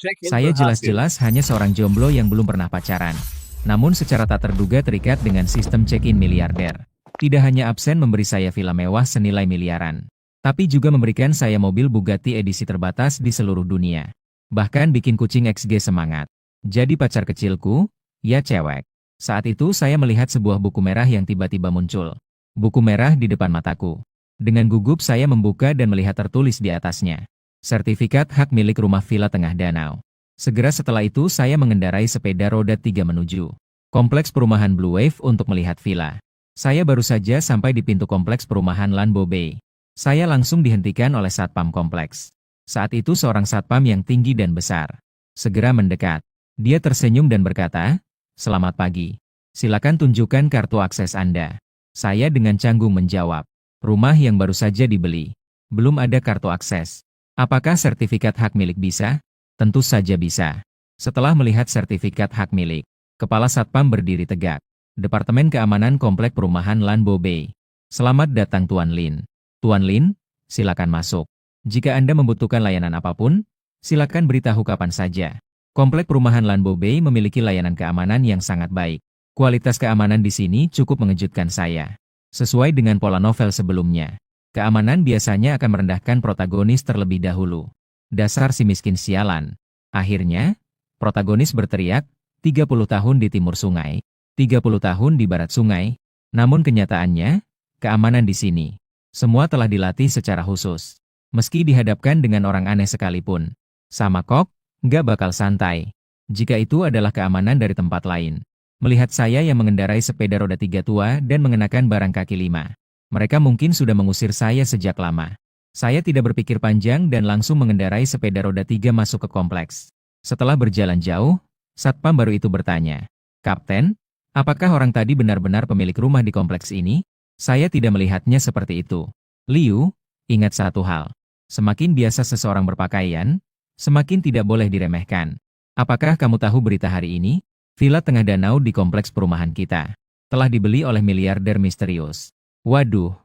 Saya jelas-jelas hanya seorang jomblo yang belum pernah pacaran. Namun secara tak terduga terikat dengan sistem check-in miliarder. Tidak hanya absen memberi saya villa mewah senilai miliaran, tapi juga memberikan saya mobil Bugatti edisi terbatas di seluruh dunia. Bahkan bikin kucing XG semangat. Jadi pacar kecilku, ya cewek. Saat itu saya melihat sebuah buku merah yang tiba-tiba muncul. Buku merah di depan mataku. Dengan gugup saya membuka dan melihat tertulis di atasnya. Sertifikat hak milik rumah villa tengah danau. Segera setelah itu saya mengendarai sepeda roda 3 menuju kompleks perumahan Blue Wave untuk melihat villa. Saya baru saja sampai di pintu kompleks perumahan Lanbo Bay. Saya langsung dihentikan oleh satpam kompleks. Saat itu seorang satpam yang tinggi dan besar segera mendekat. Dia tersenyum dan berkata, "Selamat pagi. Silakan tunjukkan kartu akses Anda." Saya dengan canggung menjawab, "Rumah yang baru saja dibeli. Belum ada kartu akses." "Apakah sertifikat hak milik bisa?" "Tentu saja bisa." Setelah melihat sertifikat hak milik, kepala satpam berdiri tegak. "Departemen Keamanan Komplek Perumahan Lanbo Bay. Selamat datang Tuan Lin." "Tuan Lin, silakan masuk. Jika Anda membutuhkan layanan apapun, silakan beritahu kapan saja." Komplek Perumahan Lanbo Bay memiliki layanan keamanan yang sangat baik. Kualitas keamanan di sini cukup mengejutkan saya. Sesuai dengan pola novel sebelumnya, keamanan biasanya akan merendahkan protagonis terlebih dahulu. Dasar si miskin sialan. Akhirnya, protagonis berteriak, 30 tahun di timur sungai, 30 tahun di barat sungai. Namun kenyataannya, keamanan di sini, semua telah dilatih secara khusus. Meski dihadapkan dengan orang aneh sekalipun, sama kok, nggak bakal santai. Jika itu adalah keamanan dari tempat lain. Melihat saya yang mengendarai sepeda roda 3 tua dan mengenakan barang kaki 5. Mereka mungkin sudah mengusir saya sejak lama. Saya tidak berpikir panjang dan langsung mengendarai sepeda roda 3 masuk ke kompleks. Setelah berjalan jauh, satpam baru itu bertanya, "Kapten, apakah orang tadi benar-benar pemilik rumah di kompleks ini?" Saya tidak melihatnya seperti itu. "Liu, ingat satu hal. Semakin biasa seseorang berpakaian, semakin tidak boleh diremehkan. Apakah kamu tahu berita hari ini? Villa tengah danau di kompleks perumahan kita telah dibeli oleh miliarder misterius." Waduh.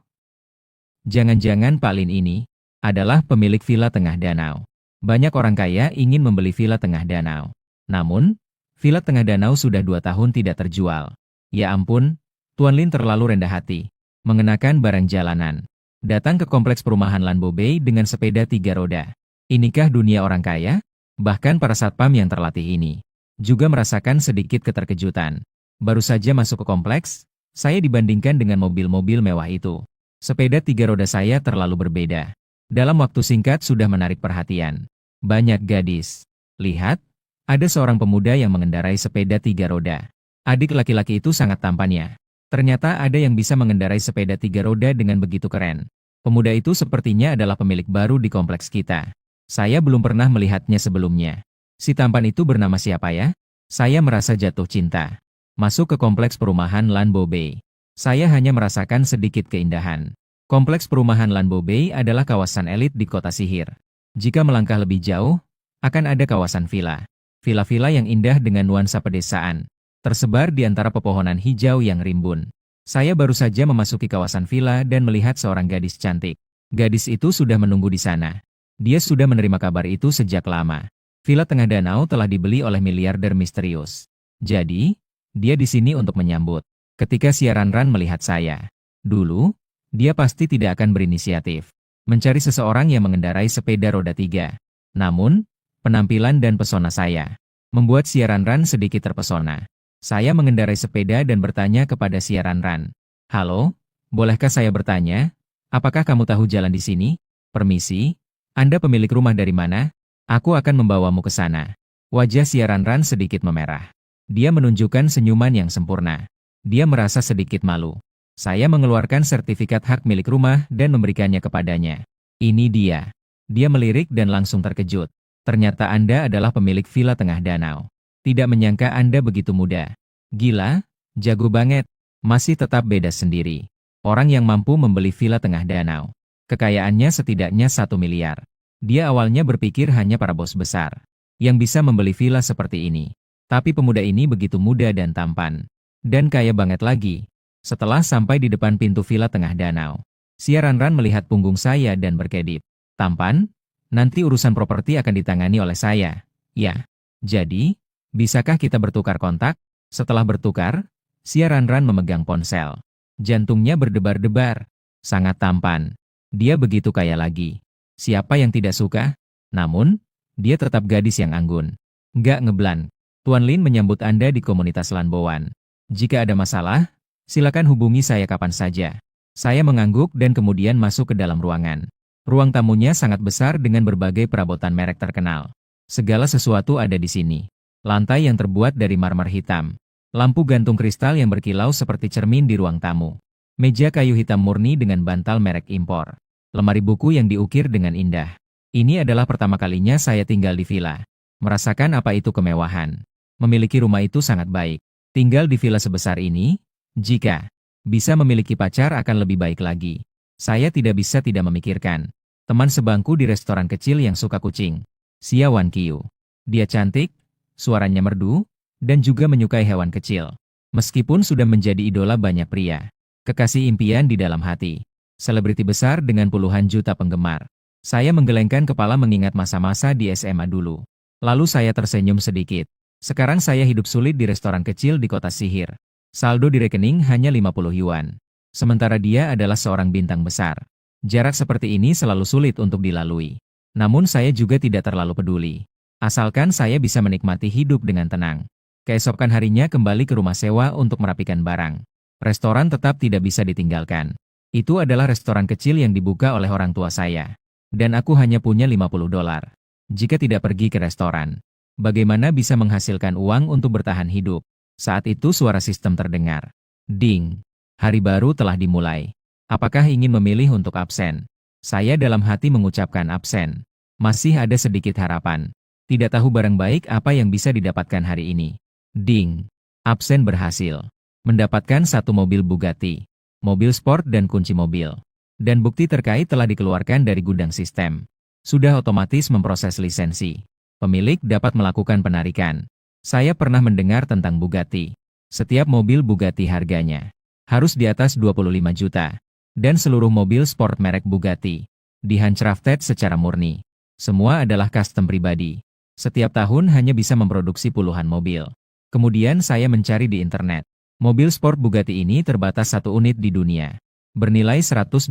Jangan-jangan Pak Lin ini adalah pemilik villa tengah danau. Banyak orang kaya ingin membeli villa tengah danau. Namun, villa tengah danau sudah 2 tahun tidak terjual. Ya ampun, Tuan Lin terlalu rendah hati. Mengenakan barang jalanan. Datang ke kompleks perumahan Lanbo Bay dengan sepeda 3 roda. Inikah dunia orang kaya? Bahkan para satpam yang terlatih ini juga merasakan sedikit keterkejutan. Baru saja masuk ke kompleks, saya dibandingkan dengan mobil-mobil mewah itu. Sepeda 3 roda saya terlalu berbeda. Dalam waktu singkat sudah menarik perhatian banyak gadis. Lihat, ada seorang pemuda yang mengendarai sepeda 3 roda. Adik laki-laki itu sangat tampannya. Ternyata ada yang bisa mengendarai sepeda 3 roda dengan begitu keren. Pemuda itu sepertinya adalah pemilik baru di kompleks kita. Saya belum pernah melihatnya sebelumnya. Si tampan itu bernama siapa ya? Saya merasa jatuh cinta. Masuk ke kompleks perumahan Lanbo Bay. Saya hanya merasakan sedikit keindahan. Kompleks perumahan Lanbo Bay adalah kawasan elit di kota sihir. Jika melangkah lebih jauh, akan ada kawasan villa. Villa-villa yang indah dengan nuansa pedesaan, tersebar di antara pepohonan hijau yang rimbun. Saya baru saja memasuki kawasan villa dan melihat seorang gadis cantik. Gadis itu sudah menunggu di sana. Dia sudah menerima kabar itu sejak lama. Villa tengah danau telah dibeli oleh miliarder misterius. Jadi, dia di sini untuk menyambut. Ketika si Ranran melihat saya, dulu, dia pasti tidak akan berinisiatif mencari seseorang yang mengendarai sepeda roda 3. Namun, penampilan dan pesona saya membuat si Ranran sedikit terpesona. Saya mengendarai sepeda dan bertanya kepada si Ranran, "Halo, bolehkah saya bertanya, apakah kamu tahu jalan di sini? Permisi, Anda pemilik rumah dari mana? Aku akan membawamu ke sana." Wajah si Ranran sedikit memerah. Dia menunjukkan senyuman yang sempurna. Dia merasa sedikit malu. Saya mengeluarkan sertifikat hak milik rumah dan memberikannya kepadanya. "Ini dia." Dia melirik dan langsung terkejut. "Ternyata Anda adalah pemilik villa tengah danau. Tidak menyangka Anda begitu muda." "Gila, jago banget." Masih tetap beda sendiri. Orang yang mampu membeli villa tengah danau. Kekayaannya setidaknya 1 miliar. Dia awalnya berpikir hanya para bos besar yang bisa membeli villa seperti ini. Tapi pemuda ini begitu muda dan tampan. Dan kaya banget lagi. Setelah sampai di depan pintu villa tengah danau, si Ranran melihat punggung saya dan berkedip. "Tampan? Nanti urusan properti akan ditangani oleh saya." Ya. Jadi, bisakah kita bertukar kontak? Setelah bertukar, Xia Ranran memegang ponsel. Jantungnya berdebar-debar. Sangat tampan. Dia begitu kaya lagi. Siapa yang tidak suka? Namun, dia tetap gadis yang anggun. Nggak ngeblan. Tuan Lin menyambut Anda di komunitas Lanboan. Jika ada masalah, silakan hubungi saya kapan saja. Saya mengangguk dan kemudian masuk ke dalam ruangan. Ruang tamunya sangat besar dengan berbagai perabotan merek terkenal. Segala sesuatu ada di sini. Lantai yang terbuat dari marmer hitam. Lampu gantung kristal yang berkilau seperti cermin di ruang tamu. Meja kayu hitam murni dengan bantal merek impor. Lemari buku yang diukir dengan indah. Ini adalah pertama kalinya saya tinggal di villa. Merasakan apa itu kemewahan. Memiliki rumah itu sangat baik. Tinggal di villa sebesar ini, jika bisa memiliki pacar akan lebih baik lagi. Saya tidak bisa tidak memikirkan. Teman sebangku di restoran kecil yang suka kucing. Xia Wanqiu. Dia cantik, suaranya merdu, dan juga menyukai hewan kecil. Meskipun sudah menjadi idola banyak pria. Kekasih impian di dalam hati. Selebriti besar dengan puluhan juta penggemar. Saya menggelengkan kepala mengingat masa-masa di SMA dulu. Lalu saya tersenyum sedikit. Sekarang saya hidup sulit di restoran kecil di kota sihir. Saldo di rekening hanya 50 yuan. Sementara dia adalah seorang bintang besar. Jarak seperti ini selalu sulit untuk dilalui. Namun saya juga tidak terlalu peduli. Asalkan saya bisa menikmati hidup dengan tenang. Keesokan harinya kembali ke rumah sewa untuk merapikan barang. Restoran tetap tidak bisa ditinggalkan. Itu adalah restoran kecil yang dibuka oleh orang tua saya. Dan aku hanya punya 50 dolar. Jika tidak pergi ke restoran, bagaimana bisa menghasilkan uang untuk bertahan hidup? Saat itu suara sistem terdengar. Ding. Hari baru telah dimulai. Apakah ingin memilih untuk absen? Saya dalam hati mengucapkan absen. Masih ada sedikit harapan. Tidak tahu barang baik apa yang bisa didapatkan hari ini. Ding. Absen berhasil. Mendapatkan satu mobil Bugatti. Mobil sport dan kunci mobil. Dan bukti terkait telah dikeluarkan dari gudang sistem. Sudah otomatis memproses lisensi. Pemilik dapat melakukan penarikan. Saya pernah mendengar tentang Bugatti. Setiap mobil Bugatti harganya harus di atas 25 juta. Dan seluruh mobil sport merek Bugatti di-handcrafted secara murni. Semua adalah custom pribadi. Setiap tahun hanya bisa memproduksi puluhan mobil. Kemudian saya mencari di internet. Mobil sport Bugatti ini terbatas satu unit di dunia. Bernilai 126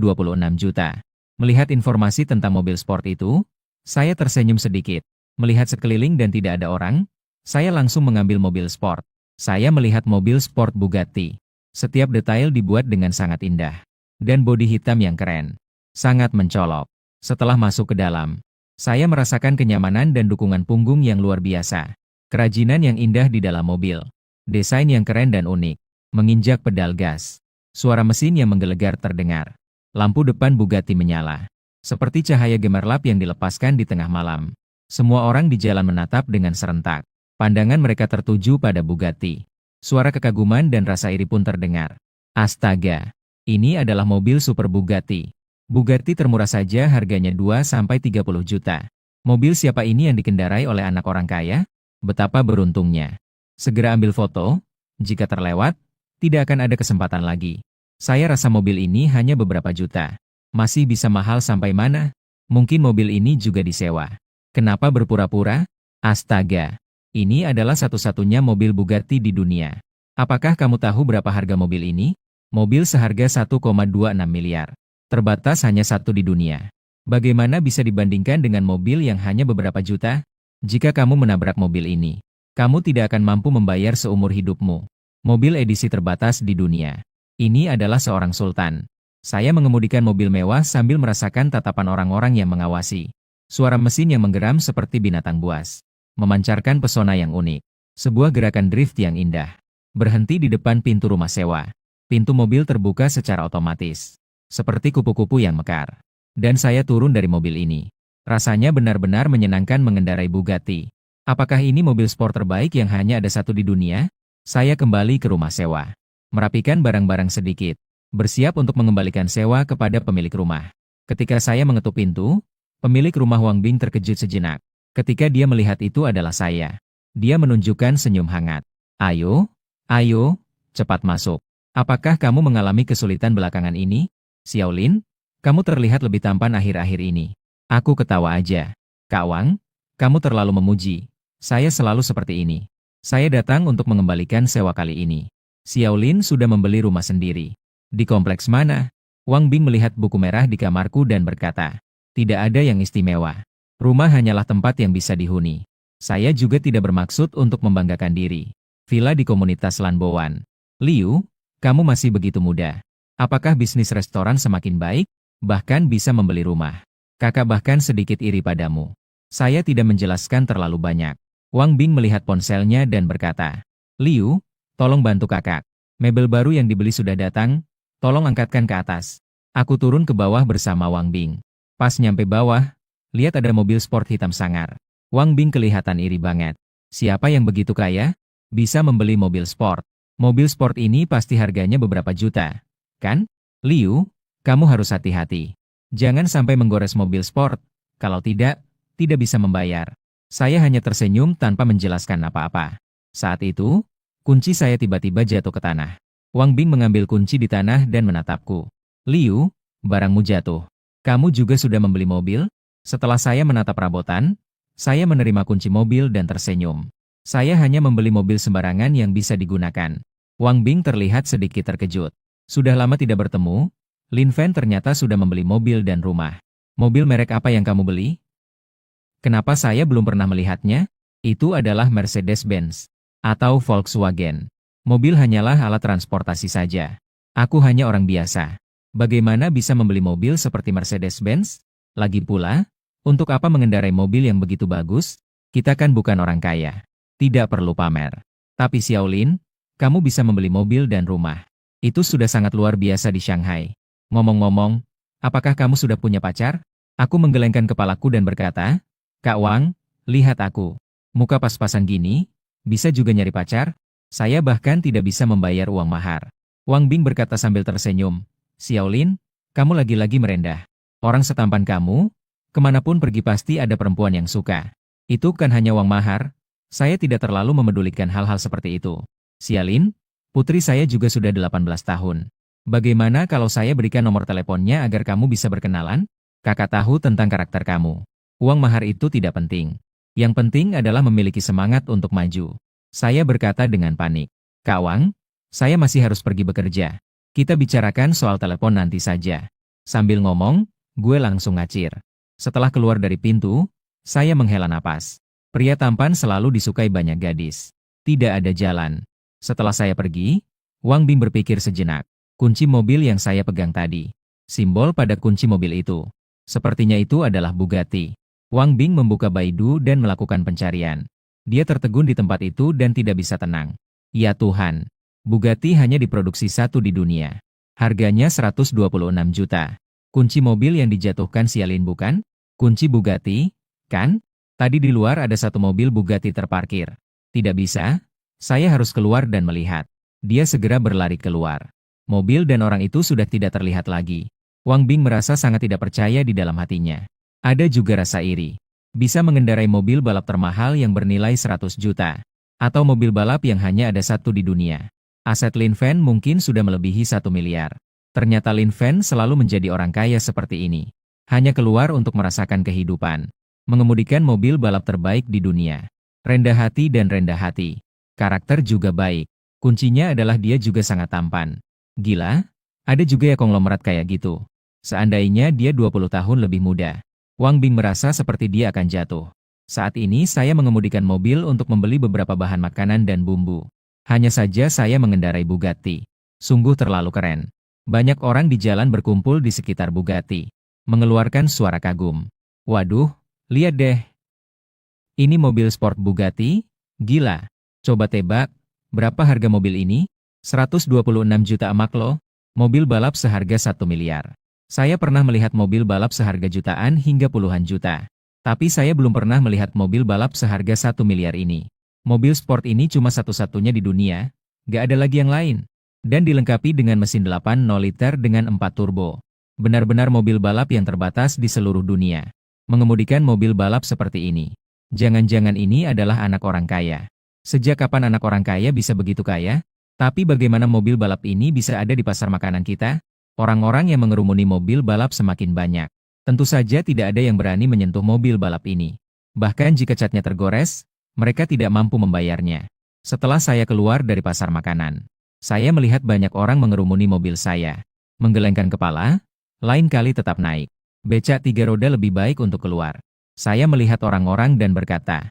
juta. Melihat informasi tentang mobil sport itu, saya tersenyum sedikit. Melihat sekeliling dan tidak ada orang, saya langsung mengambil mobil sport. Saya melihat mobil sport Bugatti. Setiap detail dibuat dengan sangat indah. Dan bodi hitam yang keren. Sangat mencolok. Setelah masuk ke dalam, saya merasakan kenyamanan dan dukungan punggung yang luar biasa. Kerajinan yang indah di dalam mobil. Desain yang keren dan unik. Menginjak pedal gas. Suara mesin yang menggelegar terdengar. Lampu depan Bugatti menyala. Seperti cahaya gemerlap yang dilepaskan di tengah malam. Semua orang di jalan menatap dengan serentak. Pandangan mereka tertuju pada Bugatti. Suara kekaguman dan rasa iri pun terdengar. Astaga, ini adalah mobil super Bugatti. Bugatti termurah saja harganya 2-30 juta. Mobil siapa ini yang dikendarai oleh anak orang kaya? Betapa beruntungnya. Segera ambil foto, jika terlewat, tidak akan ada kesempatan lagi. Saya rasa mobil ini hanya beberapa juta. Masih bisa mahal sampai mana? Mungkin mobil ini juga disewa. Kenapa berpura-pura? Astaga, ini adalah satu-satunya mobil Bugatti di dunia. Apakah kamu tahu berapa harga mobil ini? Mobil seharga 1,26 miliar. Terbatas hanya satu di dunia. Bagaimana bisa dibandingkan dengan mobil yang hanya beberapa juta? Jika kamu menabrak mobil ini, kamu tidak akan mampu membayar seumur hidupmu. Mobil edisi terbatas di dunia. Ini adalah seorang sultan. Saya mengemudikan mobil mewah sambil merasakan tatapan orang-orang yang mengawasi. Suara mesin yang menggeram seperti binatang buas. Memancarkan pesona yang unik. Sebuah gerakan drift yang indah. Berhenti di depan pintu rumah sewa. Pintu mobil terbuka secara otomatis. Seperti kupu-kupu yang mekar. Dan saya turun dari mobil ini. Rasanya benar-benar menyenangkan mengendarai Bugatti. Apakah ini mobil sport terbaik yang hanya ada satu di dunia? Saya kembali ke rumah sewa. Merapikan barang-barang sedikit. Bersiap untuk mengembalikan sewa kepada pemilik rumah. Ketika saya mengetuk pintu, pemilik rumah Wang Bing terkejut sejenak. Ketika dia melihat itu adalah saya. Dia menunjukkan senyum hangat. Ayo, cepat masuk. Apakah kamu mengalami kesulitan belakangan ini? Xiaolin, kamu terlihat lebih tampan akhir-akhir ini. Aku ketawa aja. Kak Wang, kamu terlalu memuji. Saya selalu seperti ini. Saya datang untuk mengembalikan sewa kali ini. Xiaolin sudah membeli rumah sendiri. Di kompleks mana? Wang Bing melihat buku merah di kamarku dan berkata, tidak ada yang istimewa. Rumah hanyalah tempat yang bisa dihuni. Saya juga tidak bermaksud untuk membanggakan diri. Villa di komunitas Lanbowan. Liu, kamu masih begitu muda. Apakah bisnis restoran semakin baik? Bahkan bisa membeli rumah. Kakak bahkan sedikit iri padamu. Saya tidak menjelaskan terlalu banyak. Wang Bing melihat ponselnya dan berkata, Liu, tolong bantu kakak. Mebel baru yang dibeli sudah datang, tolong angkatkan ke atas. Aku turun ke bawah bersama Wang Bing. Pas nyampe bawah, lihat ada mobil sport hitam sangar. Wang Bing kelihatan iri banget. Siapa yang begitu kaya? Bisa membeli mobil sport. Mobil sport ini pasti harganya beberapa juta. Kan? Liu, kamu harus hati-hati. Jangan sampai menggores mobil sport. Kalau tidak bisa membayar. Saya hanya tersenyum tanpa menjelaskan apa-apa. Saat itu, kunci saya tiba-tiba jatuh ke tanah. Wang Bing mengambil kunci di tanah dan menatapku. Liu, barangmu jatuh. Kamu juga sudah membeli mobil? Setelah saya menatap perabotan, saya menerima kunci mobil dan tersenyum. Saya hanya membeli mobil sembarangan yang bisa digunakan. Wang Bing terlihat sedikit terkejut. Sudah lama tidak bertemu, Lin Fan ternyata sudah membeli mobil dan rumah. Mobil merek apa yang kamu beli? Kenapa saya belum pernah melihatnya? Itu adalah Mercedes-Benz atau Volkswagen. Mobil hanyalah alat transportasi saja. Aku hanya orang biasa. Bagaimana bisa membeli mobil seperti Mercedes-Benz? Lagi pula, untuk apa mengendarai mobil yang begitu bagus? Kita kan bukan orang kaya. Tidak perlu pamer. Tapi Xiaolin, kamu bisa membeli mobil dan rumah. Itu sudah sangat luar biasa di Shanghai. Ngomong-ngomong, apakah kamu sudah punya pacar? Aku menggelengkan kepalaku dan berkata, Kak Wang, lihat aku. Muka pas-pasan gini, bisa juga nyari pacar? Saya bahkan tidak bisa membayar uang mahar. Wang Bing berkata sambil tersenyum, Xiaolin, kamu lagi-lagi merendah. Orang setampan kamu, kemanapun pergi pasti ada perempuan yang suka. Itu kan hanya uang mahar. Saya tidak terlalu memedulikan hal-hal seperti itu. Xiaolin, putri saya juga sudah 18 tahun. Bagaimana kalau saya berikan nomor teleponnya agar kamu bisa berkenalan? Kakak tahu tentang karakter kamu. Uang mahar itu tidak penting. Yang penting adalah memiliki semangat untuk maju. Saya berkata dengan panik. Kak Wang, saya masih harus pergi bekerja. Kita bicarakan soal telepon nanti saja. Sambil ngomong, gue langsung ngacir. Setelah keluar dari pintu, saya menghela napas. Pria tampan selalu disukai banyak gadis. Tidak ada jalan. Setelah saya pergi, Wang Bing berpikir sejenak. Kunci mobil yang saya pegang tadi. Simbol pada kunci mobil itu. Sepertinya itu adalah Bugatti. Wang Bing membuka Baidu dan melakukan pencarian. Dia tertegun di tempat itu dan tidak bisa tenang. Ya Tuhan, Bugatti hanya diproduksi satu di dunia. Harganya 126 juta. Kunci mobil yang dijatuhkan Xiaolin bukan? Kunci Bugatti, kan? Tadi di luar ada satu mobil Bugatti terparkir. Tidak bisa. Saya harus keluar dan melihat. Dia segera berlari keluar. Mobil dan orang itu sudah tidak terlihat lagi. Wang Bing merasa sangat tidak percaya di dalam hatinya. Ada juga rasa iri. Bisa mengendarai mobil balap termahal yang bernilai 100 juta. Atau mobil balap yang hanya ada satu di dunia. Aset Lin Fan mungkin sudah melebihi 1 miliar. Ternyata Lin Fan selalu menjadi orang kaya seperti ini. Hanya keluar untuk merasakan kehidupan. Mengemudikan mobil balap terbaik di dunia. Rendah hati dan rendah hati. Karakter juga baik. Kuncinya adalah dia juga sangat tampan. Gila, ada juga ya konglomerat kayak gitu. Seandainya dia 20 tahun lebih muda. Wang Bing merasa seperti dia akan jatuh. Saat ini saya mengemudikan mobil untuk membeli beberapa bahan makanan dan bumbu. Hanya saja saya mengendarai Bugatti. Sungguh terlalu keren. Banyak orang di jalan berkumpul di sekitar Bugatti. Mengeluarkan suara kagum. Waduh, lihat deh. Ini mobil sport Bugatti? Gila. Coba tebak, berapa harga mobil ini? 126 juta emak loh. Mobil balap seharga 1 miliar. Saya pernah melihat mobil balap seharga jutaan hingga puluhan juta. Tapi saya belum pernah melihat mobil balap seharga 1 miliar ini. Mobil sport ini cuma satu-satunya di dunia, gak ada lagi yang lain. Dan dilengkapi dengan mesin 8.0 liter dengan 4 turbo. Benar-benar mobil balap yang terbatas di seluruh dunia. Mengemudikan mobil balap seperti ini. Jangan-jangan ini adalah anak orang kaya. Sejak kapan anak orang kaya bisa begitu kaya? Tapi bagaimana mobil balap ini bisa ada di pasar makanan kita? Orang-orang yang mengerumuni mobil balap semakin banyak. Tentu saja tidak ada yang berani menyentuh mobil balap ini. Bahkan jika catnya tergores, Mereka tidak mampu membayarnya. Setelah saya keluar dari pasar makanan, saya melihat banyak orang mengerumuni mobil saya. Menggelengkan kepala, lain kali tetap naik. Becak 3 roda lebih baik untuk keluar. Saya melihat orang-orang dan berkata,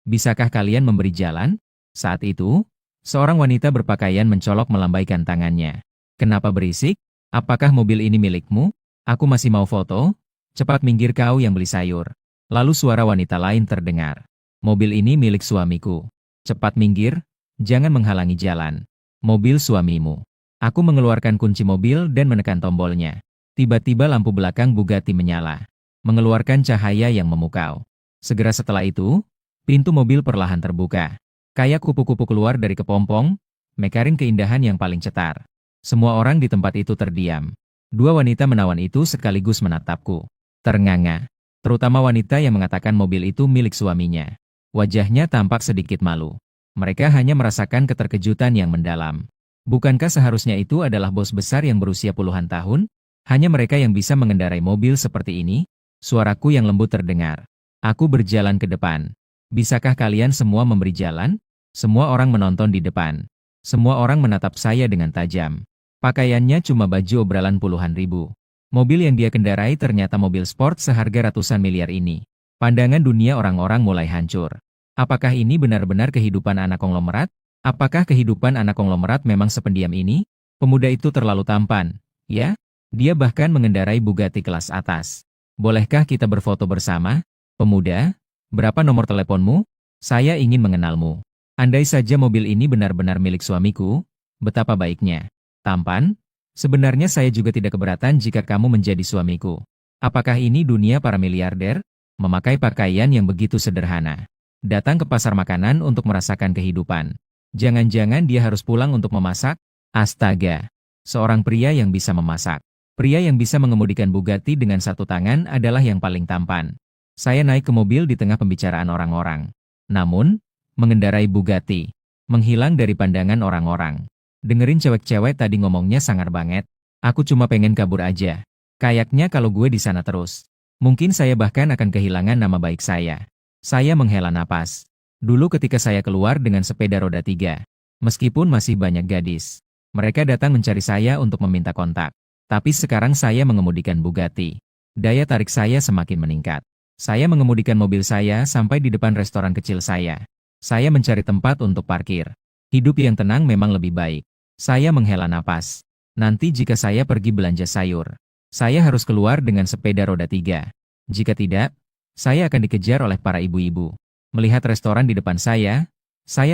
bisakah kalian memberi jalan? Saat itu, seorang wanita berpakaian mencolok melambaikan tangannya. Kenapa berisik? Apakah mobil ini milikmu? Aku masih mau foto. Cepat minggir kau yang beli sayur. Lalu suara wanita lain terdengar. Mobil ini milik suamiku. Cepat minggir, jangan menghalangi jalan. Mobil suamimu. Aku mengeluarkan kunci mobil dan menekan tombolnya. Tiba-tiba lampu belakang Bugatti menyala, mengeluarkan cahaya yang memukau. Segera setelah itu, pintu mobil perlahan terbuka. Kayak kupu-kupu keluar dari kepompong, mekarin keindahan yang paling cetar. Semua orang di tempat itu terdiam. Dua wanita menawan itu sekaligus menatapku. Ternganga. Terutama wanita yang mengatakan mobil itu milik suaminya. Wajahnya tampak sedikit malu. Mereka hanya merasakan keterkejutan yang mendalam. Bukankah seharusnya itu adalah bos besar yang berusia puluhan tahun? Hanya mereka yang bisa mengendarai mobil seperti ini? Suaraku yang lembut terdengar. Aku berjalan ke depan. Bisakah kalian semua memberi jalan? Semua orang menonton di depan. Semua orang menatap saya dengan tajam. Pakaiannya cuma baju obralan puluhan ribu. Mobil yang dia kendarai ternyata mobil sport seharga ratusan miliar ini. Pandangan dunia orang-orang mulai hancur. Apakah ini benar-benar kehidupan anak konglomerat? Apakah kehidupan anak konglomerat memang sependiam ini? Pemuda itu terlalu tampan. Ya, dia bahkan mengendarai Bugatti kelas atas. Bolehkah kita berfoto bersama? Pemuda, berapa nomor teleponmu? Saya ingin mengenalmu. Andai saja mobil ini benar-benar milik suamiku, betapa baiknya. Tampan? Sebenarnya saya juga tidak keberatan jika kamu menjadi suamiku. Apakah ini dunia para miliarder? Memakai pakaian yang begitu sederhana. Datang ke pasar makanan untuk merasakan kehidupan. Jangan-jangan dia harus pulang untuk memasak? Astaga! Seorang pria yang bisa memasak. Pria yang bisa mengemudikan Bugatti dengan satu tangan adalah yang paling tampan. Saya naik ke mobil di tengah pembicaraan orang-orang. Namun, mengendarai Bugatti, menghilang dari pandangan orang-orang. Dengerin cewek-cewek tadi ngomongnya sangar banget. Aku cuma pengen kabur aja. Kayaknya kalau gue di sana terus, mungkin saya bahkan akan kehilangan nama baik saya. Saya menghela napas. Dulu ketika saya keluar dengan sepeda roda 3, meskipun masih banyak gadis, mereka datang mencari saya untuk meminta kontak. Tapi sekarang saya mengemudikan Bugatti. Daya tarik saya semakin meningkat. Saya mengemudikan mobil saya sampai di depan restoran kecil saya. Saya mencari tempat untuk parkir. Hidup yang tenang memang lebih baik. Saya menghela napas. Nanti jika saya pergi belanja sayur, saya harus keluar dengan sepeda roda 3. Jika tidak, saya akan dikejar oleh para ibu-ibu. Melihat restoran di depan saya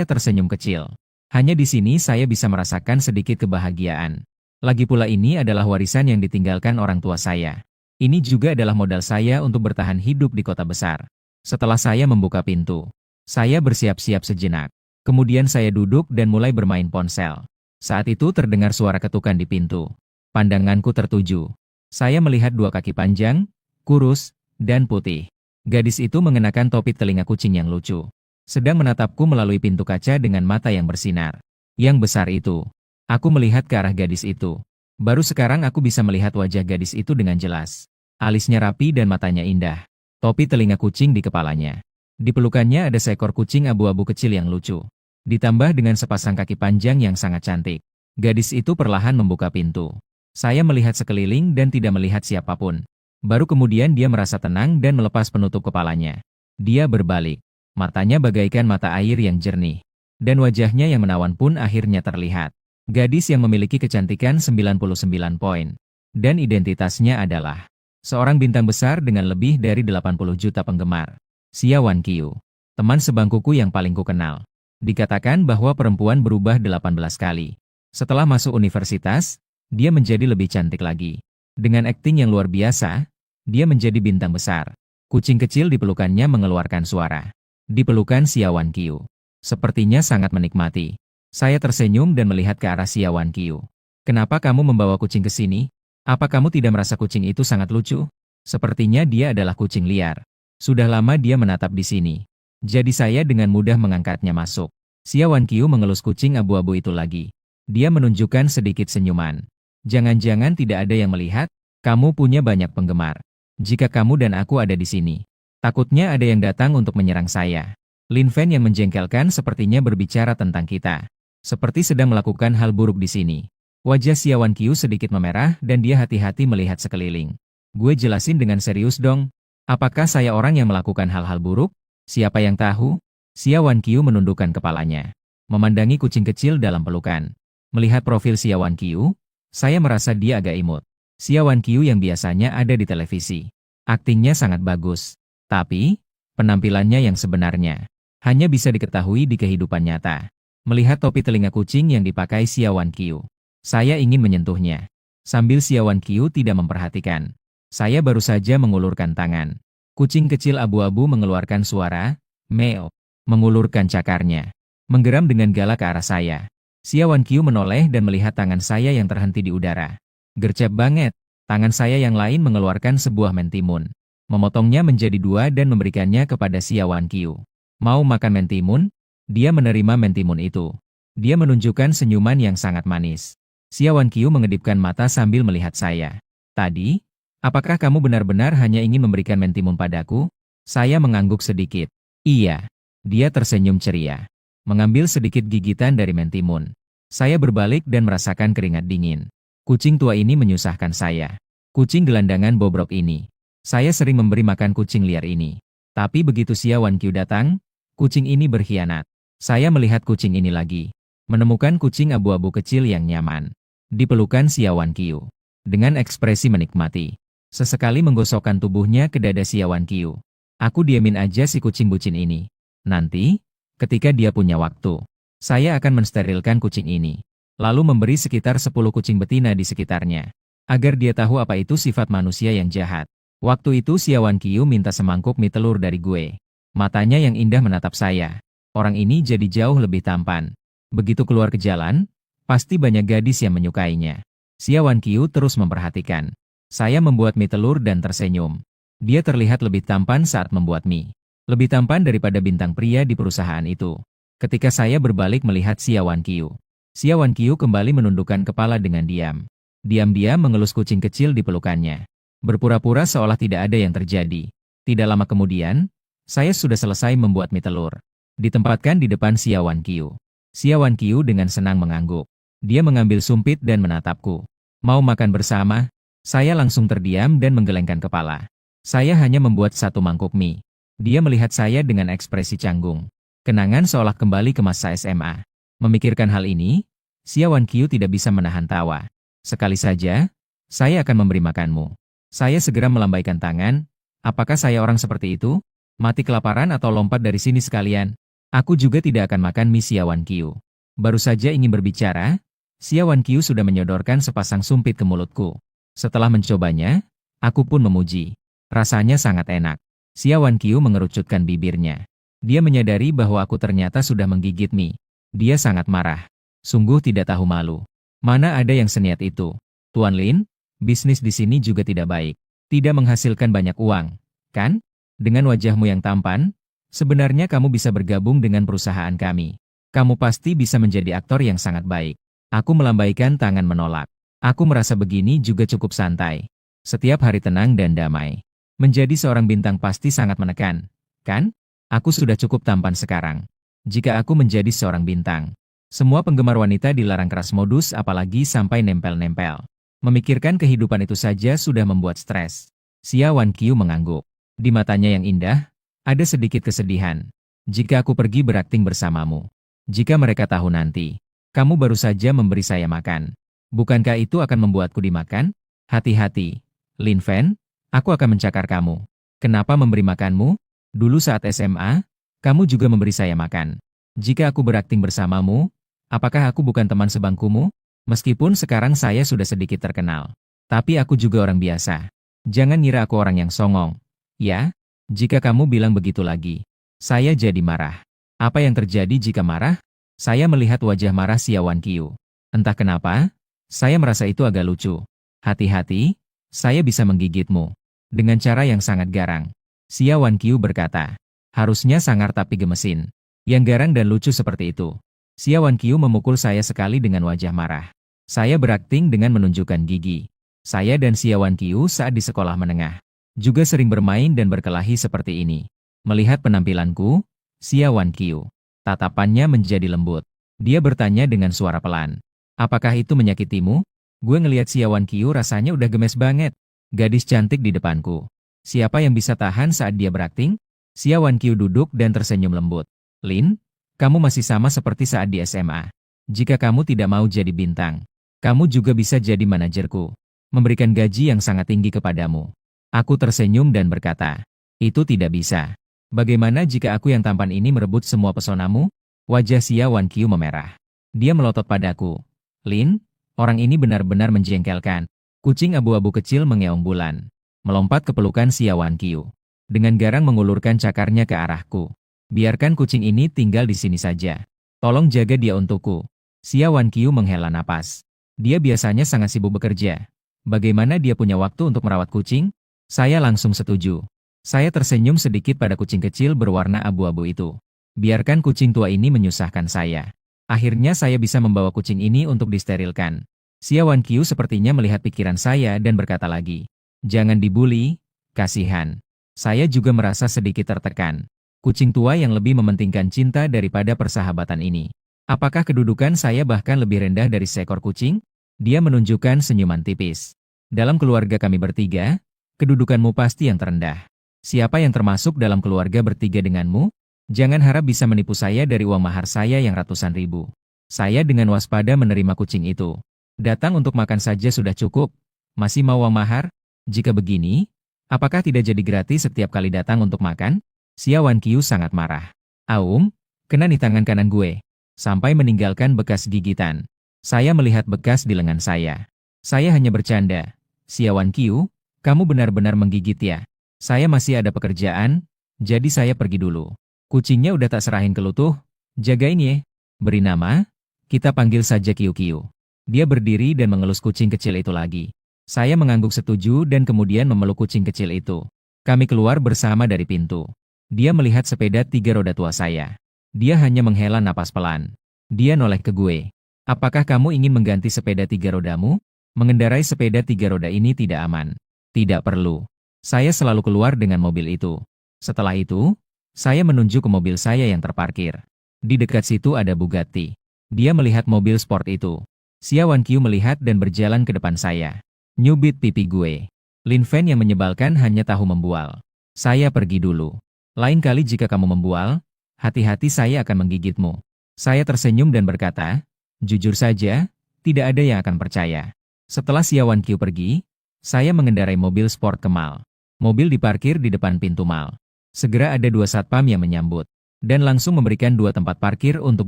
tersenyum kecil. Hanya di sini saya bisa merasakan sedikit kebahagiaan. Lagi pula ini adalah warisan yang ditinggalkan orang tua saya. Ini juga adalah modal saya untuk bertahan hidup di kota besar. Setelah saya membuka pintu, saya bersiap-siap sejenak. Kemudian saya duduk dan mulai bermain ponsel. Saat itu terdengar suara ketukan di pintu. Pandanganku tertuju. Saya melihat dua kaki panjang, kurus, dan putih. Gadis itu mengenakan topi telinga kucing yang lucu. Sedang menatapku melalui pintu kaca dengan mata yang bersinar. Yang besar itu. Aku melihat ke arah gadis itu. Baru sekarang aku bisa melihat wajah gadis itu dengan jelas. Alisnya rapi dan matanya indah. Topi telinga kucing di kepalanya. Di pelukannya ada seekor kucing abu-abu kecil yang lucu. Ditambah dengan sepasang kaki panjang yang sangat cantik. Gadis itu perlahan membuka pintu. Saya melihat sekeliling dan tidak melihat siapapun. Baru kemudian dia merasa tenang dan melepas penutup kepalanya. Dia berbalik. Matanya bagaikan mata air yang jernih. Dan wajahnya yang menawan pun akhirnya terlihat. Gadis yang memiliki kecantikan 99 poin. Dan identitasnya adalah seorang bintang besar dengan lebih dari 80 juta penggemar. Xia Wanqiu. Teman sebangkuku yang paling kukenal. Dikatakan bahwa perempuan berubah 18 kali. Setelah masuk universitas, dia menjadi lebih cantik lagi. Dengan akting yang luar biasa, dia menjadi bintang besar. Kucing kecil di pelukannya mengeluarkan suara. Di pelukan Xia Wanqiu. Sepertinya sangat menikmati. Saya tersenyum dan melihat ke arah Xia Wanqiu. Kenapa kamu membawa kucing ke sini? Apa kamu tidak merasa kucing itu sangat lucu? Sepertinya dia adalah kucing liar. Sudah lama dia menatap di sini. Jadi saya dengan mudah mengangkatnya masuk. Xia Wanqiu mengelus kucing abu-abu itu lagi. Dia menunjukkan sedikit senyuman. Jangan-jangan tidak ada yang melihat, kamu punya banyak penggemar. Jika kamu dan aku ada di sini, takutnya ada yang datang untuk menyerang saya. Lin Fen yang menjengkelkan sepertinya berbicara tentang kita. Seperti sedang melakukan hal buruk di sini. Wajah Xiaowan Qiu sedikit memerah dan dia hati-hati melihat sekeliling. Gue jelasin dengan serius dong. Apakah saya orang yang melakukan hal-hal buruk? Siapa yang tahu? Xiaowan Qiu menundukkan kepalanya. Memandangi kucing kecil dalam pelukan. Melihat profil Xiaowan Qiu, saya merasa dia agak imut. Xiaowan Qiu yang biasanya ada di televisi. Aktingnya sangat bagus. Tapi, penampilannya yang sebenarnya hanya bisa diketahui di kehidupan nyata. Melihat topi telinga kucing yang dipakai Xiaowan Qiu, saya ingin menyentuhnya. Sambil Xiaowan Qiu tidak memperhatikan, saya baru saja mengulurkan tangan. Kucing kecil abu-abu mengeluarkan suara, meow, mengulurkan cakarnya, menggeram dengan galak ke arah saya. Xiaowan Qiu menoleh dan melihat tangan saya yang terhenti di udara. Gercep banget, tangan saya yang lain mengeluarkan sebuah mentimun. Memotongnya menjadi dua dan memberikannya kepada Xiaowan Qiu. Mau makan mentimun? Dia menerima mentimun itu. Dia menunjukkan senyuman yang sangat manis. Xiaowan Qiu mengedipkan mata sambil melihat saya. Tadi, apakah kamu benar-benar hanya ingin memberikan mentimun padaku? Saya mengangguk sedikit. Iya. Dia tersenyum ceria. Mengambil sedikit gigitan dari mentimun. Saya berbalik dan merasakan keringat dingin. Kucing tua ini menyusahkan saya. Kucing gelandangan bobrok ini. Saya sering memberi makan kucing liar ini. Tapi begitu Xiaowan Qiu datang, kucing ini berkhianat. Saya melihat kucing ini lagi. Menemukan kucing abu-abu kecil yang nyaman. Di pelukan Xiaowan Qiu. Dengan ekspresi menikmati. Sesekali menggosokkan tubuhnya ke dada Xiaowan Qiu. Aku diamin aja si kucing bucin ini. Nanti, ketika dia punya waktu, saya akan mensterilkan kucing ini. Lalu memberi sekitar 10 kucing betina di sekitarnya. Agar dia tahu apa itu sifat manusia yang jahat. Waktu itu Xiaowan Qiu minta semangkuk mie telur dari gue. Matanya yang indah menatap saya. Orang ini jadi jauh lebih tampan. Begitu keluar ke jalan, pasti banyak gadis yang menyukainya. Xiaowan Qiu terus memperhatikan. Saya membuat mie telur dan tersenyum. Dia terlihat lebih tampan saat membuat mie. Lebih tampan daripada bintang pria di perusahaan itu. Ketika saya berbalik melihat Xiaowan Qiu. Xiaowan Qiu kembali menundukkan kepala dengan diam. Diam-diam mengelus kucing kecil di pelukannya. Berpura-pura seolah tidak ada yang terjadi. Tidak lama kemudian, saya sudah selesai membuat mie telur. Ditempatkan di depan Xiaowan Qiu. Xiaowan Qiu dengan senang mengangguk. Dia mengambil sumpit dan menatapku. Mau makan bersama? Saya langsung terdiam dan menggelengkan kepala. Saya hanya membuat satu mangkuk mie. Dia melihat saya dengan ekspresi canggung. Kenangan seolah kembali ke masa SMA. Memikirkan hal ini, Xiaowan Qiu tidak bisa menahan tawa. Sekali saja, saya akan memberi makanmu. Saya segera melambaikan tangan. Apakah saya orang seperti itu? Mati kelaparan atau lompat dari sini sekalian? Aku juga tidak akan makan mie Xiaowan Qiu. Baru saja ingin berbicara, Xiaowan Qiu sudah menyodorkan sepasang sumpit ke mulutku. Setelah mencobanya, aku pun memuji. Rasanya sangat enak. Xiaowan Qiu mengerucutkan bibirnya. Dia menyadari bahwa aku ternyata sudah menggigit mie. Dia sangat marah. Sungguh tidak tahu malu. Mana ada yang seniat itu. Tuan Lin, bisnis di sini juga tidak baik. Tidak menghasilkan banyak uang, kan? Dengan wajahmu yang tampan, sebenarnya kamu bisa bergabung dengan perusahaan kami. Kamu pasti bisa menjadi aktor yang sangat baik. Aku melambaikan tangan menolak. Aku merasa begini juga cukup santai. Setiap hari tenang dan damai. Menjadi seorang bintang pasti sangat menekan, kan? Aku sudah cukup tampan sekarang. Jika aku menjadi seorang bintang, semua penggemar wanita dilarang keras modus apalagi sampai nempel-nempel. Memikirkan kehidupan itu saja sudah membuat stres. Xiaowan Qiu mengangguk. Di matanya yang indah, ada sedikit kesedihan. Jika aku pergi berakting bersamamu. Jika mereka tahu nanti, kamu baru saja memberi saya makan. Bukankah itu akan membuatku dimakan? Hati-hati, Lin Fen, aku akan mencakar kamu. Kenapa memberi makanmu? Dulu saat SMA, kamu juga memberi saya makan. Jika aku berakting bersamamu, apakah aku bukan teman sebangkumu? Meskipun sekarang saya sudah sedikit terkenal. Tapi aku juga orang biasa. Jangan ngira aku orang yang songong. Ya, jika kamu bilang begitu lagi, saya jadi marah. Apa yang terjadi jika marah? Saya melihat wajah marah Xiaowan Qiu. Entah kenapa, saya merasa itu agak lucu. Hati-hati, saya bisa menggigitmu. Dengan cara yang sangat garang. Xiaowan Qiu berkata. Harusnya sangar tapi gemesin. Yang garang dan lucu seperti itu. Xiaowan Qiu memukul saya sekali dengan wajah marah. Saya berakting dengan menunjukkan gigi. Saya dan Xiaowan Qiu saat di sekolah menengah juga sering bermain dan berkelahi seperti ini. Melihat penampilanku, Xia Wanqiu. Tatapannya menjadi lembut. Dia bertanya dengan suara pelan. Apakah itu menyakitimu? Gue ngelihat Xia Wanqiu rasanya udah gemes banget. Gadis cantik di depanku. Siapa yang bisa tahan saat dia berakting? Xia Wanqiu duduk dan tersenyum lembut. Lin, kamu masih sama seperti saat di SMA. Jika kamu tidak mau jadi bintang, kamu juga bisa jadi manajerku. Memberikan gaji yang sangat tinggi kepadamu. Aku tersenyum dan berkata, itu tidak bisa. Bagaimana jika aku yang tampan ini merebut semua pesonamu? Wajah Xia Wanqiu memerah. Dia melotot padaku. Lin, orang ini benar-benar menjengkelkan. Kucing abu-abu kecil mengeong bulan. Melompat ke pelukan Xia Wanqiu. Dengan garang mengulurkan cakarnya ke arahku. Biarkan kucing ini tinggal di sini saja. Tolong jaga dia untukku. Xia Wanqiu menghela napas. Dia biasanya sangat sibuk bekerja. Bagaimana dia punya waktu untuk merawat kucing? Saya langsung setuju. Saya tersenyum sedikit pada kucing kecil berwarna abu-abu itu. Biarkan kucing tua ini menyusahkan saya. Akhirnya saya bisa membawa kucing ini untuk disterilkan. Xia Wanqiu sepertinya melihat pikiran saya dan berkata lagi. Jangan dibully, kasihan. Saya juga merasa sedikit tertekan. Kucing tua yang lebih mementingkan cinta daripada persahabatan ini. Apakah kedudukan saya bahkan lebih rendah dari seekor kucing? Dia menunjukkan senyuman tipis. Dalam keluarga kami bertiga, kedudukanmu pasti yang terendah. Siapa yang termasuk dalam keluarga bertiga denganmu? Jangan harap bisa menipu saya dari uang mahar saya yang ratusan ribu. Saya dengan waspada menerima kucing itu. Datang untuk makan saja sudah cukup. Masih mau uang mahar? Jika begini, apakah tidak jadi gratis setiap kali datang untuk makan? Xia Wanqiu sangat marah. Aum, kena di tangan kanan gue. Sampai meninggalkan bekas gigitan. Saya melihat bekas di lengan saya. Saya hanya bercanda. Xia Wanqiu, kamu benar-benar menggigit ya. Saya masih ada pekerjaan, jadi saya pergi dulu. Kucingnya udah tak serahin ke lutuh. Jagain ye. Beri nama, kita panggil saja Kiu-Kiu. Dia berdiri dan mengelus kucing kecil itu lagi. Saya mengangguk setuju dan kemudian memeluk kucing kecil itu. Kami keluar bersama dari pintu. Dia melihat sepeda 3 roda tua saya. Dia hanya menghela napas pelan. Dia noleh ke gue. Apakah kamu ingin mengganti sepeda 3 rodamu? Mengendarai sepeda 3 roda ini tidak aman. Tidak perlu. Saya selalu keluar dengan mobil itu. Setelah itu, saya menunjuk ke mobil saya yang terparkir. Di dekat situ ada Bugatti. Dia melihat mobil sport itu. Xia Wanqiu melihat dan berjalan ke depan saya. Nyubit pipi gue. Lin Fen yang menyebalkan hanya tahu membual. Saya pergi dulu. Lain kali jika kamu membual, hati-hati saya akan menggigitmu. Saya tersenyum dan berkata, jujur saja, tidak ada yang akan percaya. Setelah Xia Wanqiu pergi, saya mengendarai mobil sport ke mall. Mobil diparkir di depan pintu mall. Segera ada 2 satpam yang menyambut. Dan langsung memberikan 2 tempat parkir untuk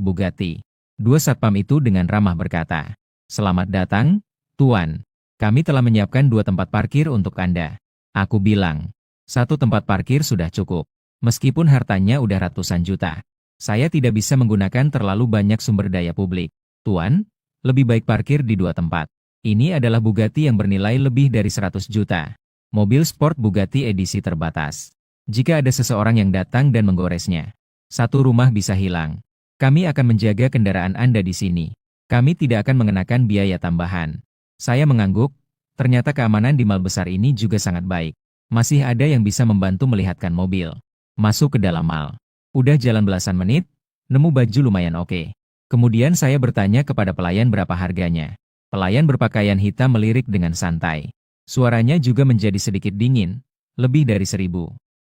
Bugatti. 2 satpam itu dengan ramah berkata, selamat datang, Tuan. Kami telah menyiapkan 2 tempat parkir untuk Anda. Aku bilang, 1 tempat parkir sudah cukup. Meskipun hartanya udah ratusan juta. Saya tidak bisa menggunakan terlalu banyak sumber daya publik. Tuan, lebih baik parkir di 2 tempat. Ini adalah Bugatti yang bernilai lebih dari 100 juta. Mobil sport Bugatti edisi terbatas. Jika ada seseorang yang datang dan menggoresnya, 1 rumah bisa hilang. Kami akan menjaga kendaraan Anda di sini. Kami tidak akan mengenakan biaya tambahan. Saya mengangguk, ternyata keamanan di mal besar ini juga sangat baik. Masih ada yang bisa membantu melihatkan mobil. Masuk ke dalam mal. Udah jalan belasan menit, nemu baju lumayan oke. Kemudian saya bertanya kepada pelayan berapa harganya. Pelayan berpakaian hitam melirik dengan santai. Suaranya juga menjadi sedikit dingin, lebih dari 1.000.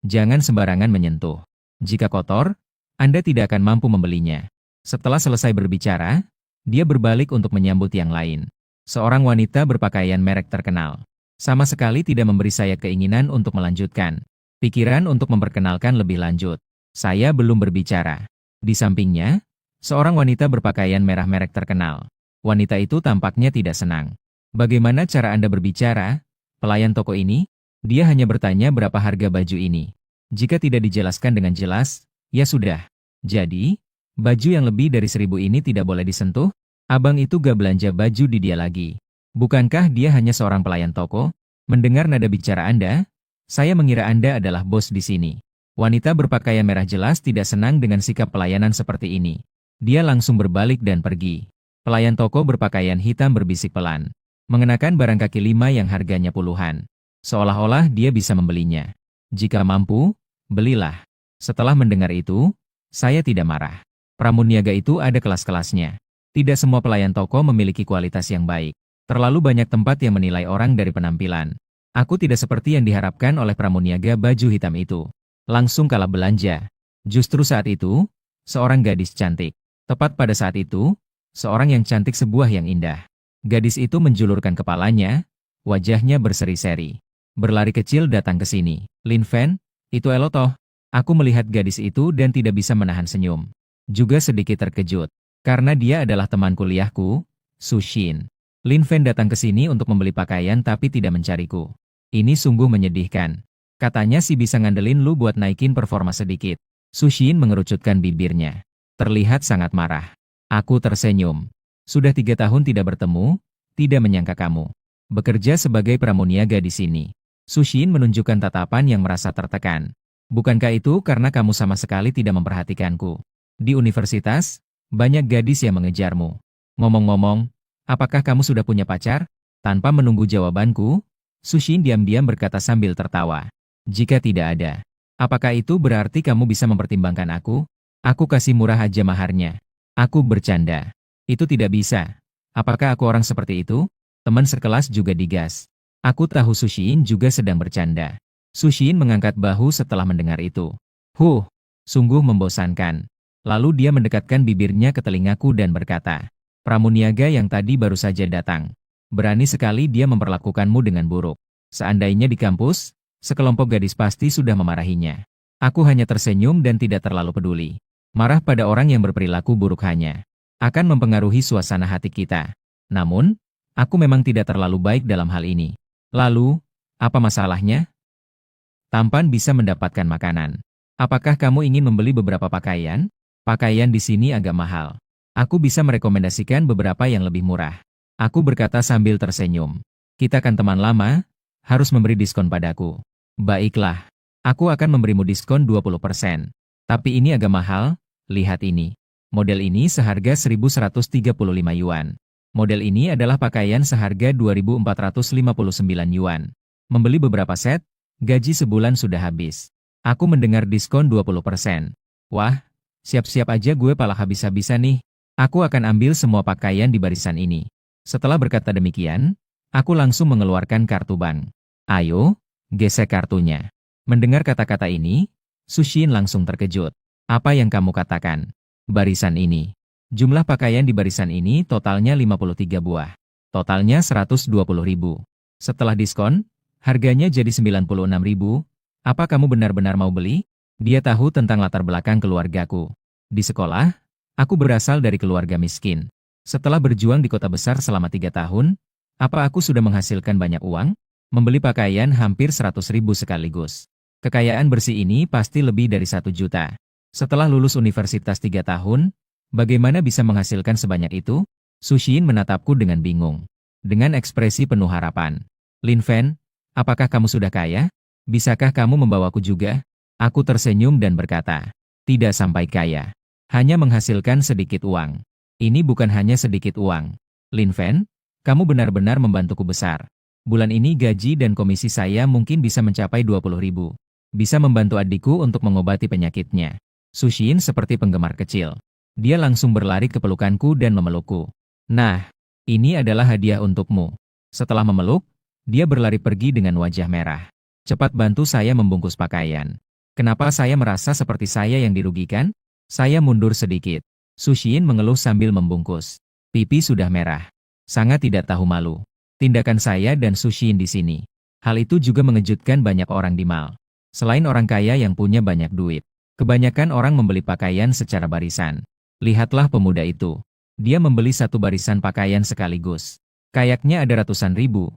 Jangan sembarangan menyentuh. Jika kotor, Anda tidak akan mampu membelinya. Setelah selesai berbicara, dia berbalik untuk menyambut yang lain. Seorang wanita berpakaian merek terkenal. Sama sekali tidak memberi saya keinginan untuk melanjutkan. Pikiran untuk memperkenalkan lebih lanjut. Saya belum berbicara. Di sampingnya, seorang wanita berpakaian merah merek terkenal. Wanita itu tampaknya tidak senang. Bagaimana cara Anda berbicara? Pelayan toko ini? Dia hanya bertanya berapa harga baju ini. Jika tidak dijelaskan dengan jelas, ya sudah. Jadi, baju yang lebih dari 1.000 ini tidak boleh disentuh? Abang itu gak belanja baju di dia lagi. Bukankah dia hanya seorang pelayan toko? Mendengar nada bicara Anda, saya mengira Anda adalah bos di sini. Wanita berpakaian merah jelas tidak senang dengan sikap pelayanan seperti ini. Dia langsung berbalik dan pergi. Pelayan toko berpakaian hitam berbisik pelan. Mengenakan barang kaki 5 yang harganya puluhan. Seolah-olah dia bisa membelinya. Jika mampu, belilah. Setelah mendengar itu, Saya tidak marah. Pramuniaga itu ada kelas-kelasnya. Tidak semua pelayan toko memiliki kualitas yang baik. Terlalu banyak tempat yang menilai orang dari penampilan. Aku tidak seperti yang diharapkan oleh pramuniaga baju hitam itu. Langsung kalah belanja. Justru saat itu, seorang gadis cantik. Tepat pada saat itu, seorang yang cantik sebuah yang indah. Gadis itu menjulurkan kepalanya, wajahnya berseri-seri. Berlari kecil datang ke sini. Lin Fen, itu Elo toh. Aku melihat gadis itu dan tidak bisa menahan senyum. Juga sedikit terkejut. Karena dia adalah teman kuliahku, Su Xin. Lin Fen datang ke sini untuk membeli pakaian tapi tidak mencariku. Ini sungguh menyedihkan. Katanya sih bisa ngandelin lu buat naikin performa sedikit. Su Xin mengerucutkan bibirnya. Terlihat sangat marah. Aku tersenyum. Sudah 3 tahun tidak bertemu, tidak menyangka kamu bekerja sebagai pramuniaga di sini. Su Xin menunjukkan tatapan yang merasa tertekan. Bukankah itu karena kamu sama sekali tidak memperhatikanku? Di universitas, banyak gadis yang mengejarmu. Ngomong-ngomong, apakah kamu sudah punya pacar? Tanpa menunggu jawabanku, Su Xin diam-diam berkata sambil tertawa. Jika tidak ada, apakah itu berarti kamu bisa mempertimbangkan aku? Aku kasih murah aja maharnya. Aku bercanda. Itu tidak bisa. Apakah aku orang seperti itu? Teman sekelas juga digas. Aku tahu Su Xin juga sedang bercanda. Su Xin mengangkat bahu setelah mendengar itu. Sungguh membosankan. Lalu dia mendekatkan bibirnya ke telingaku dan berkata, pramuniaga yang tadi baru saja datang. Berani sekali dia memperlakukanmu dengan buruk. Seandainya di kampus, sekelompok gadis pasti sudah memarahinya. Aku hanya tersenyum dan tidak terlalu peduli. Marah pada orang yang berperilaku buruk hanya akan mempengaruhi suasana hati kita. Namun, aku memang tidak terlalu baik dalam hal ini. Lalu, apa masalahnya? Tampan bisa mendapatkan makanan. Apakah kamu ingin membeli beberapa pakaian? Pakaian di sini agak mahal. Aku bisa merekomendasikan beberapa yang lebih murah. Aku berkata sambil tersenyum. Kita kan teman lama, harus memberi diskon padaku. Baiklah, aku akan memberimu diskon 20%. Tapi ini agak mahal, lihat ini. Model ini seharga 1.135 yuan. Model ini adalah pakaian seharga 2.459 yuan. Membeli beberapa set, gaji sebulan sudah habis. Aku mendengar diskon 20%. Wah, siap-siap aja gue pala habis-habisan nih. Aku akan ambil semua pakaian di barisan ini. Setelah berkata demikian, aku langsung mengeluarkan kartu bank. Ayo, gesek kartunya. Mendengar kata-kata ini, Su Xin langsung terkejut. Apa yang kamu katakan? Barisan ini. Jumlah pakaian di barisan ini totalnya 53 buah. Totalnya 120.000. Setelah diskon, harganya jadi 96.000. Apa kamu benar-benar mau beli? Dia tahu tentang latar belakang keluargaku. Di sekolah, aku berasal dari keluarga miskin. Setelah berjuang di kota besar selama 3 tahun, apa aku sudah menghasilkan banyak uang? Membeli pakaian hampir 100.000 sekaligus. Kekayaan bersih ini pasti lebih dari 1 juta. Setelah lulus universitas 3 tahun, bagaimana bisa menghasilkan sebanyak itu? Su Xin menatapku dengan bingung. Dengan ekspresi penuh harapan. Lin Fen, apakah kamu sudah kaya? Bisakah kamu membawaku juga? Aku tersenyum dan berkata, tidak sampai kaya. Hanya menghasilkan sedikit uang. Ini bukan hanya sedikit uang. Lin Fen, kamu benar-benar membantuku besar. Bulan ini gaji dan komisi saya mungkin bisa mencapai 20.000. Bisa membantu adikku untuk mengobati penyakitnya. Su Xin seperti penggemar kecil. Dia langsung berlari ke pelukanku dan memelukku. Nah, ini adalah hadiah untukmu. Setelah memeluk, dia berlari pergi dengan wajah merah. Cepat bantu saya membungkus pakaian. Kenapa saya merasa seperti saya yang dirugikan? Saya mundur sedikit. Su Xin mengeluh sambil membungkus. Pipi sudah merah. Sangat tidak tahu malu. Tindakan saya dan Su Xin di sini. Hal itu juga mengejutkan banyak orang di mal. Selain orang kaya yang punya banyak duit, kebanyakan orang membeli pakaian secara barisan. Lihatlah pemuda itu. Dia membeli 1 barisan pakaian sekaligus. Kayaknya ada ratusan ribu.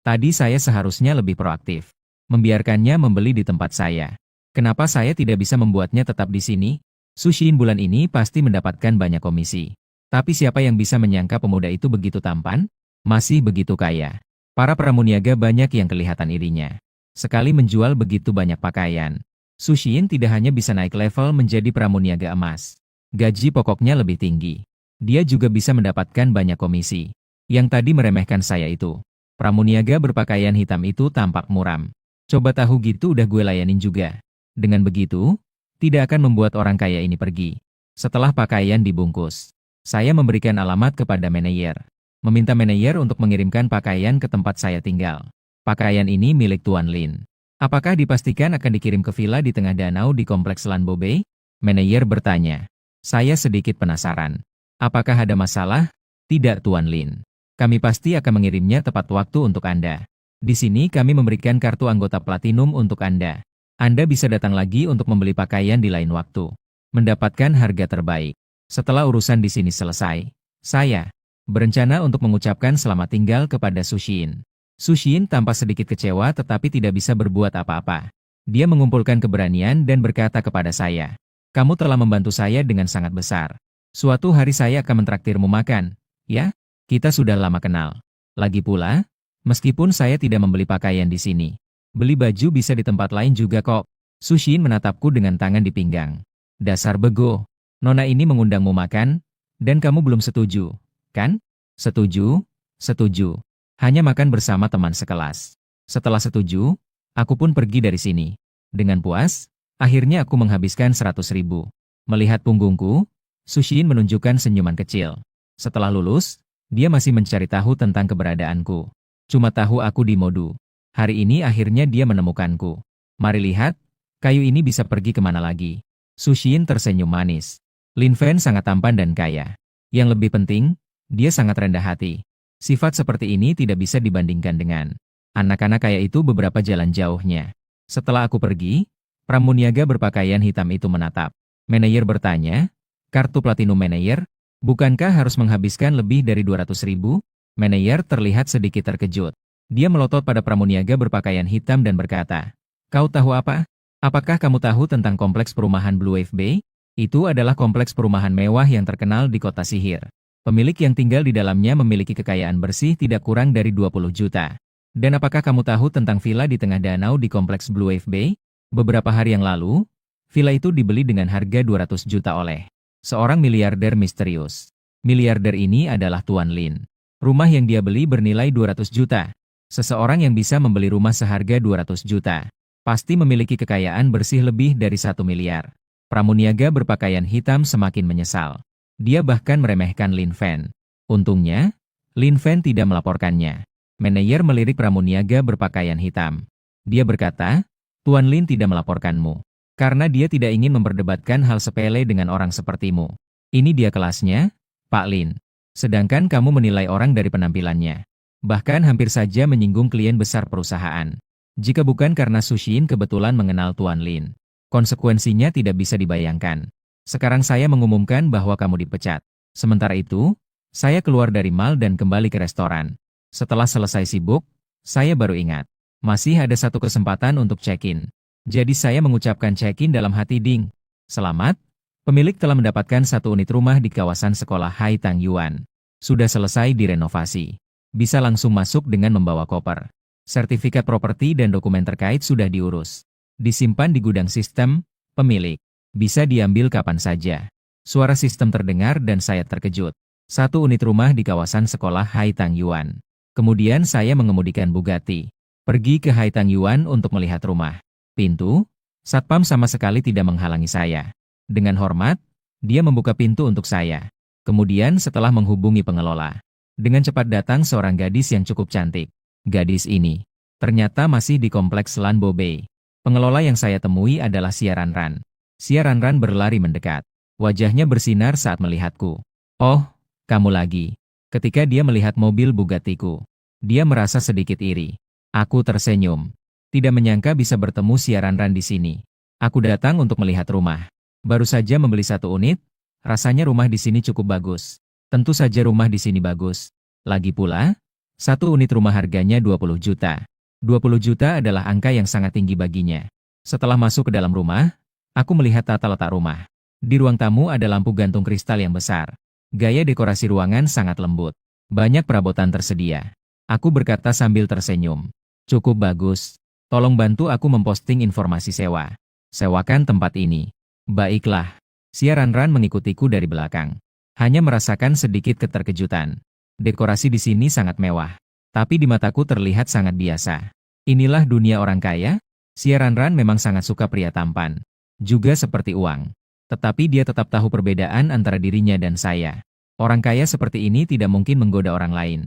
Tadi saya seharusnya lebih proaktif. Membiarkannya membeli di tempat saya. Kenapa saya tidak bisa membuatnya tetap di sini? Su Xin bulan ini pasti mendapatkan banyak komisi. Tapi siapa yang bisa menyangka pemuda itu begitu tampan? Masih begitu kaya. Para pramuniaga banyak yang kelihatan irinya. Sekali menjual begitu banyak pakaian, Su Xin tidak hanya bisa naik level menjadi pramuniaga emas. Gaji pokoknya lebih tinggi. Dia juga bisa mendapatkan banyak komisi. Yang tadi meremehkan saya itu. Pramuniaga berpakaian hitam itu tampak muram. Coba tahu gitu udah gue layanin juga. Dengan begitu, tidak akan membuat orang kaya ini pergi. Setelah pakaian dibungkus, saya memberikan alamat kepada manajer. Meminta manajer untuk mengirimkan pakaian ke tempat saya tinggal. Pakaian ini milik Tuan Lin. Apakah dipastikan akan dikirim ke villa di tengah danau di kompleks Lanbo Bay? Manajer bertanya. Saya sedikit penasaran. Apakah ada masalah? Tidak, Tuan Lin. Kami pasti akan mengirimnya tepat waktu untuk Anda. Di sini kami memberikan kartu anggota platinum untuk Anda. Anda bisa datang lagi untuk membeli pakaian di lain waktu. Mendapatkan harga terbaik. Setelah urusan di sini selesai, saya berencana untuk mengucapkan selamat tinggal kepada Su Xin. Su Xin tampak sedikit kecewa tetapi tidak bisa berbuat apa-apa. Dia mengumpulkan keberanian dan berkata kepada saya, "Kamu telah membantu saya dengan sangat besar. Suatu hari saya akan mentraktirmu makan, ya? Kita sudah lama kenal. Lagi pula, meskipun saya tidak membeli pakaian di sini, beli baju bisa di tempat lain juga kok." Su Xin menatapku dengan tangan di pinggang. "Dasar bego. Nona ini mengundangmu makan, dan kamu belum setuju, kan?" "Setuju, setuju. Hanya makan bersama teman sekelas." Setelah setuju, aku pun pergi dari sini. Dengan puas, akhirnya aku menghabiskan 100.000. Melihat punggungku, Su Xin menunjukkan senyuman kecil. Setelah lulus, dia masih mencari tahu tentang keberadaanku. Cuma tahu aku di Modu. Hari ini akhirnya dia menemukanku. Mari lihat, kayu ini bisa pergi kemana lagi. Su Xin tersenyum manis. Lin Fen sangat tampan dan kaya. Yang lebih penting, dia sangat rendah hati. Sifat seperti ini tidak bisa dibandingkan dengan anak-anak kaya itu beberapa jalan jauhnya. Setelah aku pergi, pramuniaga berpakaian hitam itu menatap. Manajer bertanya, "Kartu platinum manajer? Bukankah harus menghabiskan lebih dari 200.000? Manajer terlihat sedikit terkejut. Dia melotot pada pramuniaga berpakaian hitam dan berkata, "Kau tahu apa? Apakah kamu tahu tentang kompleks perumahan Blue Wave Bay? Itu adalah kompleks perumahan mewah yang terkenal di kota sihir. Pemilik yang tinggal di dalamnya memiliki kekayaan bersih tidak kurang dari 20 juta. Dan apakah kamu tahu tentang villa di tengah danau di kompleks Blue Wave Bay? Beberapa hari yang lalu, villa itu dibeli dengan harga 200 juta oleh seorang miliarder misterius. Miliarder ini adalah Tuan Lin. Rumah yang dia beli bernilai 200 juta. Seseorang yang bisa membeli rumah seharga 200 juta, pasti memiliki kekayaan bersih lebih dari 1 miliar. Pramuniaga berpakaian hitam semakin menyesal. Dia bahkan meremehkan Lin Fen. Untungnya, Lin Fen tidak melaporkannya. Manajer melirik pramuniaga berpakaian hitam. Dia berkata, "Tuan Lin tidak melaporkanmu karena dia tidak ingin memperdebatkan hal sepele dengan orang sepertimu. Ini dia kelasnya, Pak Lin. Sedangkan kamu menilai orang dari penampilannya. Bahkan hampir saja menyinggung klien besar perusahaan. Jika bukan karena Su Xin kebetulan mengenal Tuan Lin, konsekuensinya tidak bisa dibayangkan. Sekarang saya mengumumkan bahwa kamu dipecat. Sementara itu, saya keluar dari mall dan kembali ke restoran. Setelah selesai sibuk, saya baru ingat. Masih ada satu kesempatan untuk check-in. Jadi saya mengucapkan check-in dalam hati ding. Selamat, pemilik telah mendapatkan satu unit rumah di kawasan sekolah Hai Tang Yuan. Sudah selesai direnovasi. Bisa langsung masuk dengan membawa koper. Sertifikat properti dan dokumen terkait sudah diurus. Disimpan di gudang sistem, pemilik. Bisa diambil kapan saja. Suara sistem terdengar dan saya terkejut. Satu unit rumah di kawasan sekolah Hai Tang Yuan. Kemudian saya mengemudikan Bugatti. Pergi ke Hai Tang Yuan untuk melihat rumah. Pintu, satpam sama sekali tidak menghalangi saya. Dengan hormat, dia membuka pintu untuk saya. Kemudian setelah menghubungi pengelola, dengan cepat datang seorang gadis yang cukup cantik. Gadis ini ternyata masih di kompleks Lanbo Bay. Pengelola yang saya temui adalah Xia Ranran. Xia Ranran berlari mendekat. Wajahnya bersinar saat melihatku. "Oh, kamu lagi." Ketika dia melihat mobil Bugattiku, dia merasa sedikit iri. Aku tersenyum. Tidak menyangka bisa bertemu Xia Ranran di sini. Aku datang untuk melihat rumah. Baru saja membeli satu unit, rasanya rumah di sini cukup bagus. Tentu saja rumah di sini bagus. Lagi pula, satu unit rumah harganya 20 juta. 20 juta adalah angka yang sangat tinggi baginya. Setelah masuk ke dalam rumah, aku melihat tata letak rumah. Di ruang tamu ada lampu gantung kristal yang besar. Gaya dekorasi ruangan sangat lembut. Banyak perabotan tersedia. Aku berkata sambil tersenyum. "Cukup bagus. Tolong bantu aku memposting informasi sewa. Sewakan tempat ini." "Baiklah." Xia Ranran mengikutiku dari belakang. Hanya merasakan sedikit keterkejutan. Dekorasi di sini sangat mewah. Tapi di mataku terlihat sangat biasa. Inilah dunia orang kaya? Xia Ranran memang sangat suka pria tampan. juga seperti uang. Tetapi dia tetap tahu perbedaan antara dirinya dan saya. Orang kaya seperti ini tidak mungkin menggoda orang lain.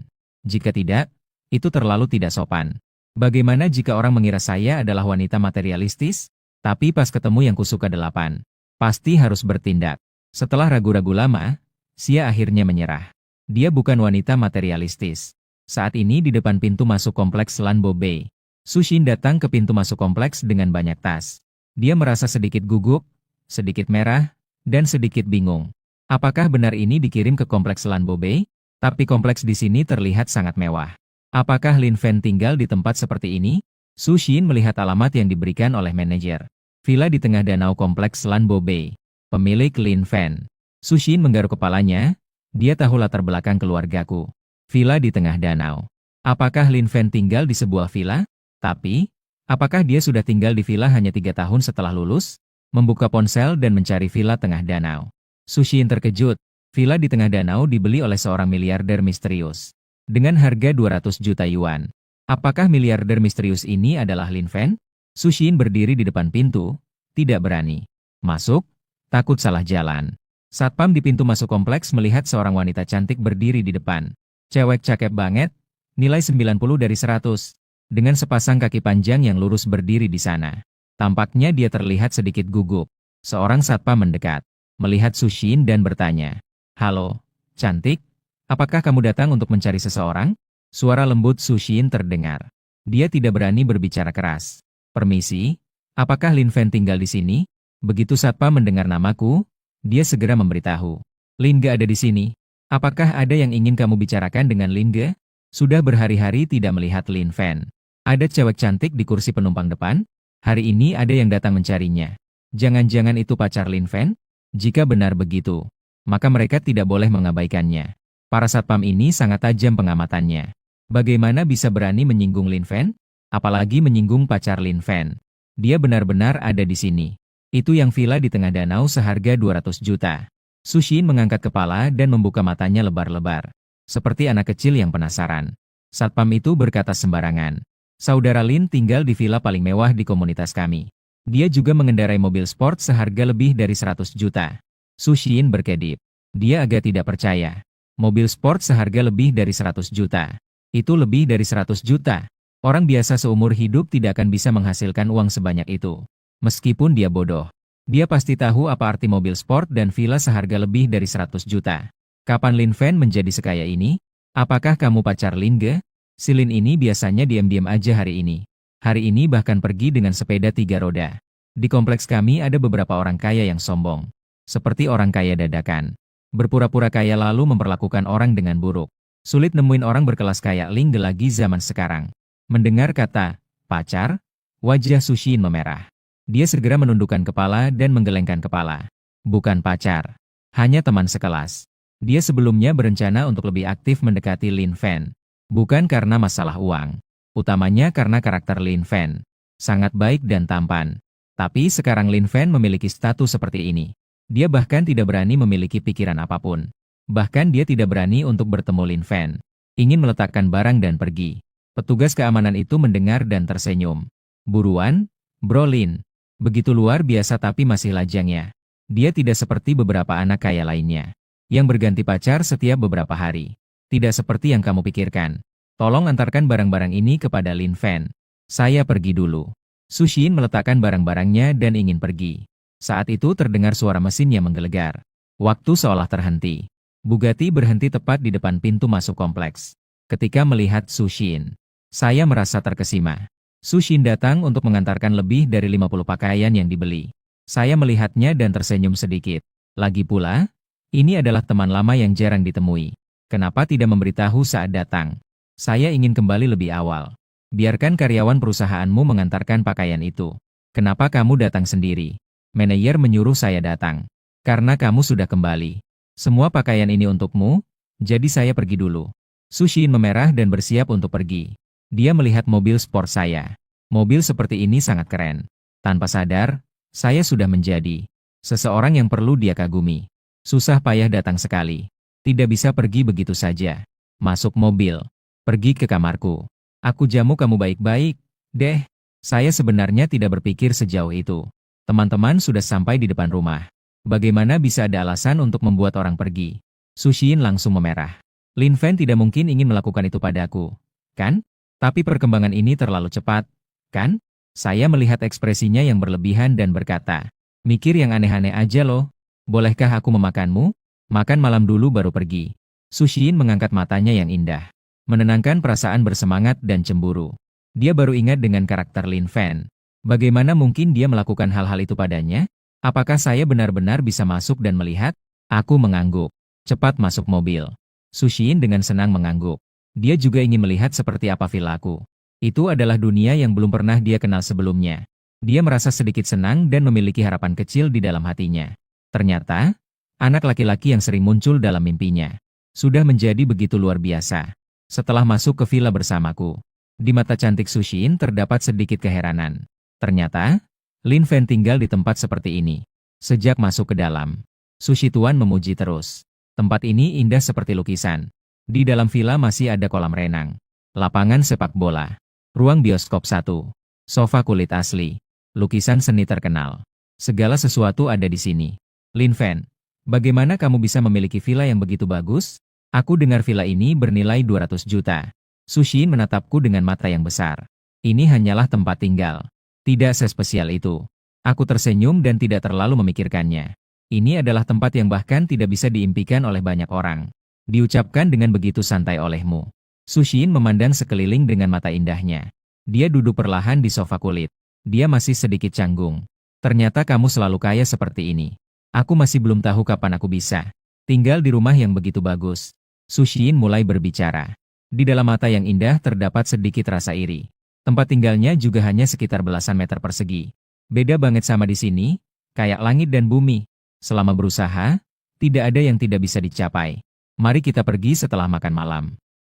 Jika tidak, itu terlalu tidak sopan. Bagaimana jika orang mengira saya adalah wanita materialistis? Tapi pas ketemu yang kusuka 8, pasti harus bertindak. Setelah ragu-ragu lama, Xia akhirnya menyerah. Dia bukan wanita materialistis. Saat ini di depan pintu masuk kompleks Lanbo Bay, Su Xin datang ke pintu masuk kompleks dengan banyak tas. Dia merasa sedikit gugup, sedikit merah, dan sedikit bingung. Apakah benar ini dikirim ke kompleks Lanbo Bay? Tapi kompleks di sini terlihat sangat mewah. Apakah Lin Fan tinggal di tempat seperti ini? Su Xin melihat alamat yang diberikan oleh manajer. Villa di tengah danau kompleks Lanbo Bay. Pemilik Lin Fan. Su Xin menggaruk kepalanya. Dia tahu latar belakang keluargaku. Villa di tengah danau. Apakah Lin Fan tinggal di sebuah villa? Tapi, apakah dia sudah tinggal di villa hanya 3 tahun setelah lulus? Membuka ponsel dan mencari villa tengah danau. Su Xin terkejut. Villa di tengah danau dibeli oleh seorang miliarder misterius. Dengan harga 200 juta yuan. Apakah miliarder misterius ini adalah Lin Fan? Su Xin berdiri di depan pintu. Tidak berani masuk, takut salah jalan. Satpam di pintu masuk kompleks melihat seorang wanita cantik berdiri di depan. Cewek cakep banget, nilai 90 dari 100. Dengan sepasang kaki panjang yang lurus berdiri di sana. Tampaknya dia terlihat sedikit gugup. Seorang satpam mendekat, melihat Su Xin dan bertanya, "Halo, cantik, apakah kamu datang untuk mencari seseorang?" Suara lembut Su Xin terdengar. Dia tidak berani berbicara keras. "Permisi, apakah Lin Fan tinggal di sini?" Begitu satpam mendengar namaku, dia segera memberitahu. "Lin Ge ada di sini. Apakah ada yang ingin kamu bicarakan dengan Lin Ge?" Sudah berhari-hari tidak melihat Lin Fan. Ada cewek cantik di kursi penumpang depan. Hari ini ada yang datang mencarinya. Jangan-jangan itu pacar Lin Fan? Jika benar begitu, maka mereka tidak boleh mengabaikannya. Para satpam ini sangat tajam pengamatannya. Bagaimana bisa berani menyinggung Lin Fan? Apalagi menyinggung pacar Lin Fan. Dia benar-benar ada di sini. Itu yang villa di tengah danau seharga 200 juta. Su Xin mengangkat kepala dan membuka matanya lebar-lebar. Seperti anak kecil yang penasaran. Satpam itu berkata sembarangan. "Saudara Lin tinggal di villa paling mewah di komunitas kami. Dia juga mengendarai mobil sport seharga lebih dari 100 juta. Su Xin berkedip. Dia agak tidak percaya. Mobil sport seharga lebih dari 100 juta. Itu lebih dari 100 juta. Orang biasa seumur hidup tidak akan bisa menghasilkan uang sebanyak itu. Meskipun dia bodoh. Dia pasti tahu apa arti mobil sport dan villa seharga lebih dari 100 juta. Kapan Lin Fan menjadi sekaya ini? Apakah kamu pacar Lin Ge? Si Lin ini biasanya diam-diam aja hari ini. Hari ini bahkan pergi dengan sepeda 3 roda. Di kompleks kami ada beberapa orang kaya yang sombong. Seperti orang kaya dadakan. Berpura-pura kaya lalu memperlakukan orang dengan buruk. Sulit nemuin orang berkelas kayak Lin Ge lagi zaman sekarang." Mendengar kata pacar, wajah Su Xin memerah. Dia segera menundukkan kepala dan menggelengkan kepala. Bukan pacar, hanya teman sekelas. Dia sebelumnya berencana untuk lebih aktif mendekati Lin Fan. Bukan karena masalah uang. Utamanya karena karakter Lin Fan. Sangat baik dan tampan. Tapi sekarang Lin Fan memiliki status seperti ini. Dia bahkan tidak berani memiliki pikiran apapun. Bahkan dia tidak berani untuk bertemu Lin Fan. Ingin meletakkan barang dan pergi. Petugas keamanan itu mendengar dan tersenyum. "Buruan, Bro Lin." Begitu luar biasa tapi masih lajangnya. Dia tidak seperti beberapa anak kaya lainnya. Yang berganti pacar setiap beberapa hari. Tidak seperti yang kamu pikirkan. Tolong antarkan barang-barang ini kepada Lin Fan. Saya pergi dulu. Su Xin meletakkan barang-barangnya dan ingin pergi. Saat itu terdengar suara mesin yang menggelegar. Waktu seolah terhenti. Bugatti berhenti tepat di depan pintu masuk kompleks. Ketika melihat Su Xin, saya merasa terkesima. Su Xin datang untuk mengantarkan lebih dari 50 pakaian yang dibeli. Saya melihatnya dan tersenyum sedikit. Lagi pula, ini adalah teman lama yang jarang ditemui. Kenapa tidak memberitahu saat datang? Saya ingin kembali lebih awal. Biarkan karyawan perusahaanmu mengantarkan pakaian itu. Kenapa kamu datang sendiri? Manajer menyuruh saya datang. Karena kamu sudah kembali. Semua pakaian ini untukmu, jadi saya pergi dulu. Su Xin memerah dan bersiap untuk pergi. Dia melihat mobil sport saya. Mobil seperti ini sangat keren. Tanpa sadar, saya sudah menjadi seseorang yang perlu dia kagumi. Susah payah datang sekali. Tidak bisa pergi begitu saja. Masuk mobil. Pergi ke kamarku. Aku jamu kamu baik-baik, deh. Saya sebenarnya tidak berpikir sejauh itu. Teman-teman sudah sampai di depan rumah. Bagaimana bisa ada alasan untuk membuat orang pergi? Su Xiyin langsung memerah. Lin Fan tidak mungkin ingin melakukan itu padaku, kan? Tapi perkembangan ini terlalu cepat, kan? Saya melihat ekspresinya yang berlebihan dan berkata, mikir yang aneh-aneh aja loh. Bolehkah aku memakanmu? Makan malam dulu baru pergi. Su Xiyin mengangkat matanya yang indah, menenangkan perasaan bersemangat dan cemburu. Dia baru ingat dengan karakter Lin Fan. Bagaimana mungkin dia melakukan hal-hal itu padanya? Apakah saya benar-benar bisa masuk dan melihat? Aku mengangguk. Cepat masuk mobil. Su Xiyin dengan senang mengangguk. Dia juga ingin melihat seperti apa villaku. Itu adalah dunia yang belum pernah dia kenal sebelumnya. Dia merasa sedikit senang dan memiliki harapan kecil di dalam hatinya. Ternyata, anak laki-laki yang sering muncul dalam mimpinya sudah menjadi begitu luar biasa. Setelah masuk ke villa bersamaku, di mata cantik Su Xiyin terdapat sedikit keheranan. Ternyata, Lin Fan tinggal di tempat seperti ini. Sejak masuk ke dalam, Su Tuan memuji terus. Tempat ini indah seperti lukisan. Di dalam villa masih ada kolam renang, lapangan sepak bola, ruang bioskop satu, sofa kulit asli, lukisan seni terkenal. Segala sesuatu ada di sini. Lin Fan, bagaimana kamu bisa memiliki villa yang begitu bagus? Aku dengar villa ini bernilai 200 juta. Su Xiyin menatapku dengan mata yang besar. Ini hanyalah tempat tinggal. Tidak sespesial itu. Aku tersenyum dan tidak terlalu memikirkannya. Ini adalah tempat yang bahkan tidak bisa diimpikan oleh banyak orang. Diucapkan dengan begitu santai olehmu. Su Xiyin memandang sekeliling dengan mata indahnya. Dia duduk perlahan di sofa kulit. Dia masih sedikit canggung. Ternyata kamu selalu kaya seperti ini. Aku masih belum tahu kapan aku bisa tinggal di rumah yang begitu bagus. Su Xiyin mulai berbicara. Di dalam mata yang indah terdapat sedikit rasa iri. Tempat tinggalnya juga hanya sekitar belasan meter persegi. Beda banget sama di sini, kayak langit dan bumi. Selama berusaha, tidak ada yang tidak bisa dicapai. Mari kita pergi setelah makan malam.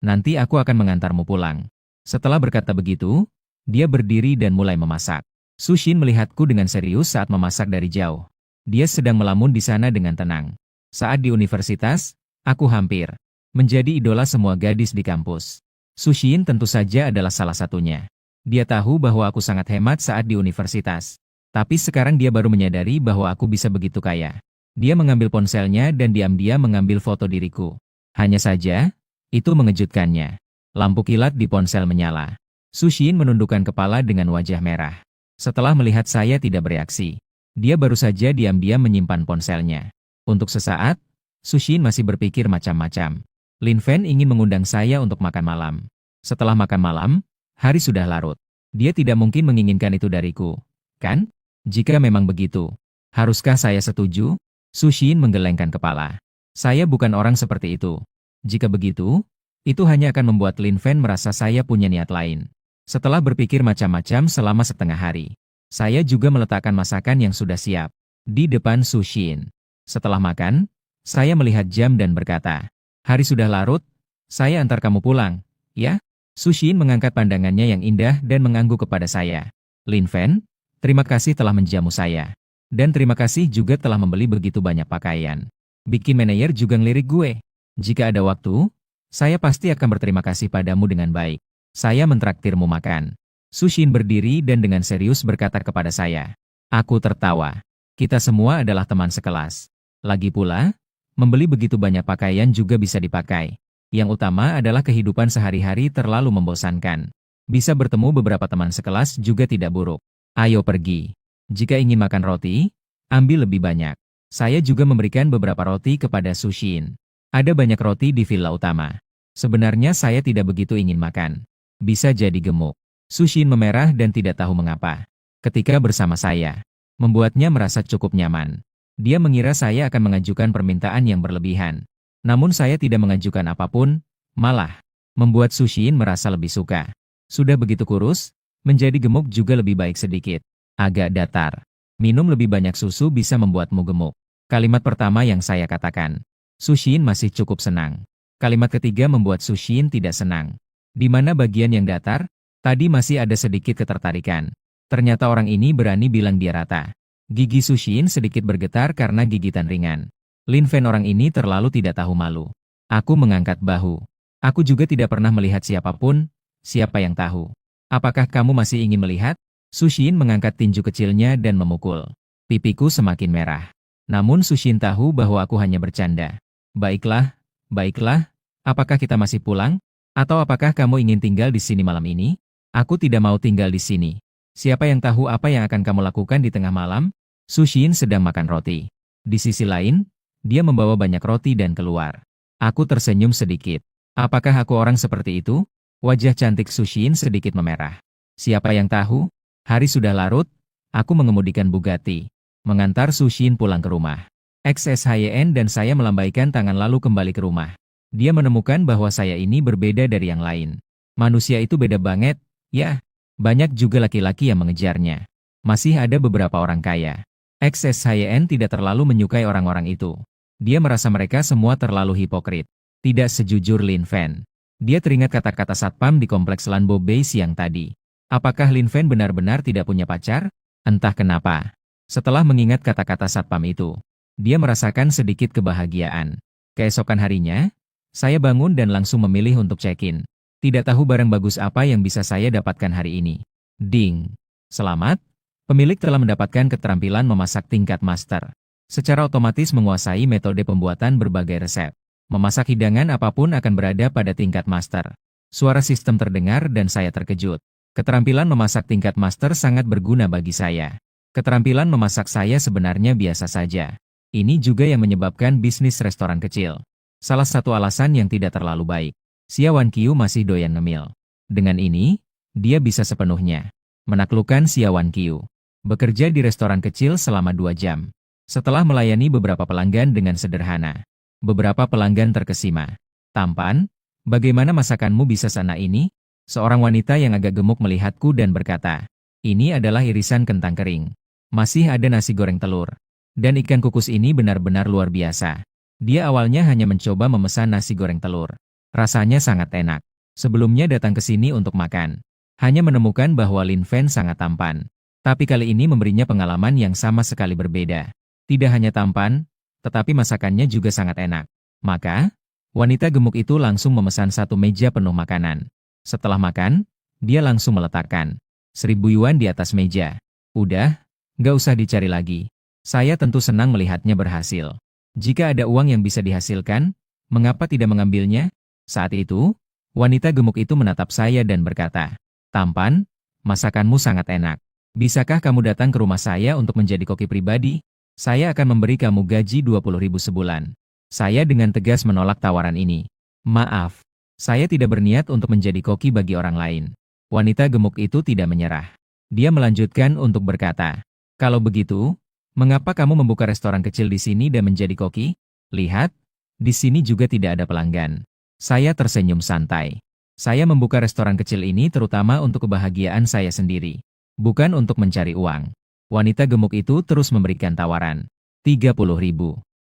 Nanti aku akan mengantarmu pulang. Setelah berkata begitu, dia berdiri dan mulai memasak. Su Xiyin melihatku dengan serius saat memasak dari jauh. Dia sedang melamun di sana dengan tenang. Saat di universitas, aku hampir menjadi idola semua gadis di kampus. Su Xiyin tentu saja adalah salah satunya. Dia tahu bahwa aku sangat hemat saat di universitas. Tapi sekarang dia baru menyadari bahwa aku bisa begitu kaya. Dia mengambil ponselnya dan diam-diam mengambil foto diriku. Hanya saja, itu mengejutkannya. Lampu kilat di ponsel menyala. Su Xiyin menundukkan kepala dengan wajah merah. Setelah melihat saya tidak bereaksi, dia baru saja diam-diam menyimpan ponselnya. Untuk sesaat, Su Xiyin masih berpikir macam-macam. Lin Fan ingin mengundang saya untuk makan malam. Setelah makan malam, hari sudah larut. Dia tidak mungkin menginginkan itu dariku, kan? Jika memang begitu, haruskah saya setuju? Su Xiyin menggelengkan kepala. Saya bukan orang seperti itu. Jika begitu, itu hanya akan membuat Lin Fan merasa saya punya niat lain. Setelah berpikir macam-macam selama setengah hari, saya juga meletakkan masakan yang sudah siap di depan Su Xiyin. Setelah makan, saya melihat jam dan berkata, hari sudah larut, saya antar kamu pulang, ya? Su Xiyin mengangkat pandangannya yang indah dan mengangguk kepada saya. Lin Fan, terima kasih telah menjamu saya. Dan terima kasih juga telah membeli begitu banyak pakaian. Bikin manajer juga ngelirik gue. Jika ada waktu, saya pasti akan berterima kasih padamu dengan baik. Saya mentraktirmu makan. Su Xiyin berdiri dan dengan serius berkata kepada saya. Aku tertawa. Kita semua adalah teman sekelas. Lagi pula, membeli begitu banyak pakaian juga bisa dipakai. Yang utama adalah kehidupan sehari-hari terlalu membosankan. Bisa bertemu beberapa teman sekelas juga tidak buruk. Ayo pergi. Jika ingin makan roti, ambil lebih banyak. Saya juga memberikan beberapa roti kepada Su Xiyin. Ada banyak roti di villa utama. Sebenarnya saya tidak begitu ingin makan. Bisa jadi gemuk. Su Xiyin memerah dan tidak tahu mengapa. Ketika bersama saya, membuatnya merasa cukup nyaman. Dia mengira saya akan mengajukan permintaan yang berlebihan. Namun saya tidak mengajukan apapun, malah membuat Su Xiyin merasa lebih suka. Sudah begitu kurus, menjadi gemuk juga lebih baik sedikit. Agak datar. Minum lebih banyak susu bisa membuatmu gemuk. Kalimat pertama yang saya katakan. Su Xiyin masih cukup senang. Kalimat ketiga membuat Su Xiyin tidak senang. Di mana bagian yang datar? Tadi masih ada sedikit ketertarikan. Ternyata orang ini berani bilang dia rata. Gigi Su Xiyin sedikit bergetar karena gigitan ringan. Lin Fan orang ini terlalu tidak tahu malu. Aku mengangkat bahu. Aku juga tidak pernah melihat siapapun. Siapa yang tahu? Apakah kamu masih ingin melihat? Su Xiyin mengangkat tinju kecilnya dan memukul. Pipiku semakin merah. Namun Sushin tahu bahwa aku hanya bercanda. Baiklah, baiklah. Apakah kita masih pulang? Atau apakah kamu ingin tinggal di sini malam ini? Aku tidak mau tinggal di sini. Siapa yang tahu apa yang akan kamu lakukan di tengah malam? Sushin sedang makan roti. Di sisi lain, dia membawa banyak roti dan keluar. Aku tersenyum sedikit. Apakah aku orang seperti itu? Wajah cantik Sushin sedikit memerah. Siapa yang tahu? Hari sudah larut, aku mengemudikan Bugatti. Mengantar Sushin pulang ke rumah. XSHYN dan saya melambaikan tangan lalu kembali ke rumah. Dia menemukan bahwa saya ini berbeda dari yang lain. Manusia itu beda banget, ya. Banyak juga laki-laki yang mengejarnya. Masih ada beberapa orang kaya. XSHYN tidak terlalu menyukai orang-orang itu. Dia merasa mereka semua terlalu hipokrit. Tidak sejujur Lin Fen. Dia teringat kata-kata satpam di kompleks Lanbo Bay siang tadi. Apakah Lin Fen benar-benar tidak punya pacar? Entah kenapa. Setelah mengingat kata-kata satpam itu, dia merasakan sedikit kebahagiaan. Keesokan harinya, saya bangun dan langsung memilih untuk check-in. Tidak tahu barang bagus apa yang bisa saya dapatkan hari ini. Ding. Selamat. Pemilik telah mendapatkan keterampilan memasak tingkat master. Secara otomatis menguasai metode pembuatan berbagai resep. Memasak hidangan apapun akan berada pada tingkat master. Suara sistem terdengar dan saya terkejut. Keterampilan memasak tingkat master sangat berguna bagi saya. Keterampilan memasak saya sebenarnya biasa saja. Ini juga yang menyebabkan bisnis restoran kecil. Salah satu alasan yang tidak terlalu baik. Xia Wanqiu masih doyan ngemil. Dengan ini, dia bisa sepenuhnya menaklukkan Xia Wanqiu. Bekerja di restoran kecil selama 2 jam. Setelah melayani beberapa pelanggan dengan sederhana. Beberapa pelanggan terkesima. Tampan, bagaimana masakanmu bisa sana ini? Seorang wanita yang agak gemuk melihatku dan berkata, ini adalah irisan kentang kering. Masih ada nasi goreng telur. Dan ikan kukus ini benar-benar luar biasa. Dia awalnya hanya mencoba memesan nasi goreng telur. Rasanya sangat enak. Sebelumnya datang ke sini untuk makan. Hanya menemukan bahwa Lin Fen sangat tampan. Tapi kali ini memberinya pengalaman yang sama sekali berbeda. Tidak hanya tampan, tetapi masakannya juga sangat enak. Maka, wanita gemuk itu langsung memesan 1 meja penuh makanan. Setelah makan, dia langsung meletakkan 1.000 yuan di atas meja. Udah, nggak usah dicari lagi. Saya tentu senang melihatnya berhasil. Jika ada uang yang bisa dihasilkan, mengapa tidak mengambilnya? Saat itu, wanita gemuk itu menatap saya dan berkata, tampan, masakanmu sangat enak. Bisakah kamu datang ke rumah saya untuk menjadi koki pribadi? Saya akan memberi kamu gaji 20.000 sebulan. Saya dengan tegas menolak tawaran ini. Maaf, saya tidak berniat untuk menjadi koki bagi orang lain. Wanita gemuk itu tidak menyerah. Dia melanjutkan untuk berkata, kalau begitu, mengapa kamu membuka restoran kecil di sini dan menjadi koki? Lihat, di sini juga tidak ada pelanggan. Saya tersenyum santai. Saya membuka restoran kecil ini terutama untuk kebahagiaan saya sendiri. Bukan untuk mencari uang. Wanita gemuk itu terus memberikan tawaran. 30.000.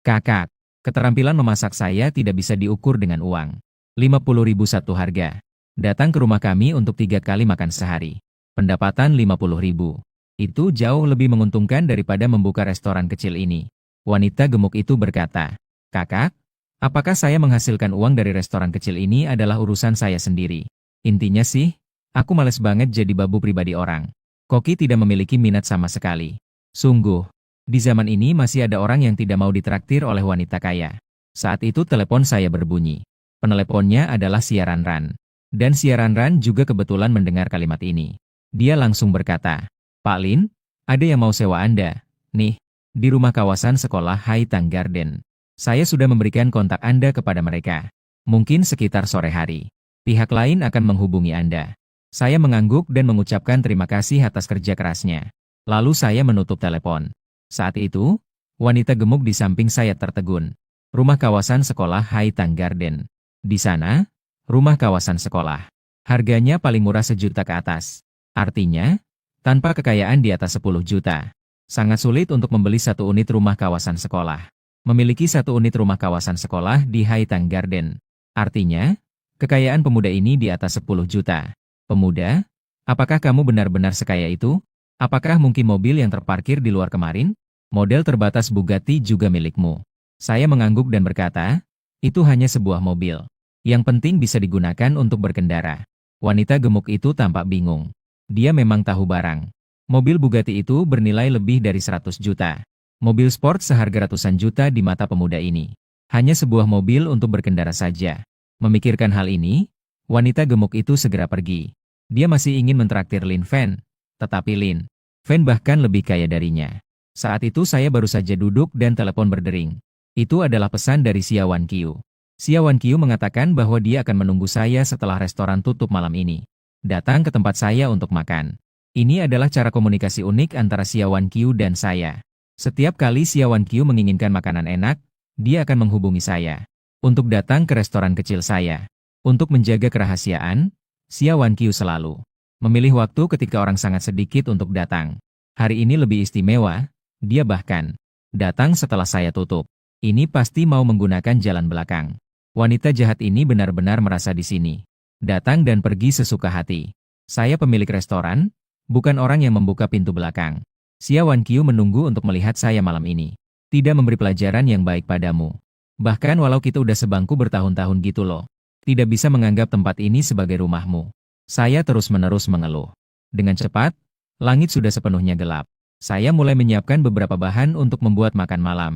Kakak, keterampilan memasak saya tidak bisa diukur dengan uang. 50.000 satu harga. Datang ke rumah kami untuk 3 kali makan sehari. Pendapatan 50.000. Itu jauh lebih menguntungkan daripada membuka restoran kecil ini. Wanita gemuk itu berkata, kakak, apakah saya menghasilkan uang dari restoran kecil ini adalah urusan saya sendiri. Intinya sih, aku males banget jadi babu pribadi orang. Koki tidak memiliki minat sama sekali. Sungguh, di zaman ini masih ada orang yang tidak mau ditraktir oleh wanita kaya. Saat itu telepon saya berbunyi. Peneleponnya adalah Xia Ranran. Dan Xia Ranran juga kebetulan mendengar kalimat ini. Dia langsung berkata, Pak Lin, ada yang mau sewa Anda. Nih, di rumah kawasan sekolah Haitang Garden. Saya sudah memberikan kontak Anda kepada mereka. Mungkin sekitar sore hari. Pihak lain akan menghubungi Anda. Saya mengangguk dan mengucapkan terima kasih atas kerja kerasnya. Lalu saya menutup telepon. Saat itu, wanita gemuk di samping saya tertegun. Rumah kawasan sekolah Haitang Garden. Di sana, rumah kawasan sekolah. Harganya paling murah 1 juta ke atas. Artinya, tanpa kekayaan di atas 10 juta. Sangat sulit untuk membeli 1 unit rumah kawasan sekolah. Memiliki 1 unit rumah kawasan sekolah di Haitang Garden. Artinya, kekayaan pemuda ini di atas 10 juta. Pemuda, apakah kamu benar-benar sekaya itu? Apakah mungkin mobil yang terparkir di luar kemarin? Model terbatas Bugatti juga milikmu. Saya mengangguk dan berkata, itu hanya sebuah mobil. Yang penting bisa digunakan untuk berkendara. Wanita gemuk itu tampak bingung. Dia memang tahu barang. Mobil Bugatti itu bernilai lebih dari 100 juta. Mobil sport seharga ratusan juta di mata pemuda ini. Hanya sebuah mobil untuk berkendara saja. Memikirkan hal ini, wanita gemuk itu segera pergi. Dia masih ingin mentraktir Lin Fan, tetapi Lin Fan bahkan lebih kaya darinya. Saat itu saya baru saja duduk dan telepon berdering. Itu adalah pesan dari Xia Wan Qiu. Xia Wan Qiu mengatakan bahwa dia akan menunggu saya setelah restoran tutup malam ini. Datang ke tempat saya untuk makan. Ini adalah cara komunikasi unik antara Xia Wan Qiu dan saya. Setiap kali Xia Wan Qiu menginginkan makanan enak, dia akan menghubungi saya. Untuk datang ke restoran kecil saya. Untuk menjaga kerahasiaan, Xia Wan Qiu selalu memilih waktu ketika orang sangat sedikit untuk datang. Hari ini lebih istimewa, dia bahkan datang setelah saya tutup. Ini pasti mau menggunakan jalan belakang. Wanita jahat ini benar-benar merasa di sini. Datang dan pergi sesuka hati. Saya pemilik restoran, bukan orang yang membuka pintu belakang. Xia Wan Qiu menunggu untuk melihat saya malam ini. Tidak memberi pelajaran yang baik padamu. Bahkan walau kita udah sebangku bertahun-tahun gitu loh. Tidak bisa menganggap tempat ini sebagai rumahmu. Saya terus-menerus mengeluh. Dengan cepat, langit sudah sepenuhnya gelap. Saya mulai menyiapkan beberapa bahan untuk membuat makan malam.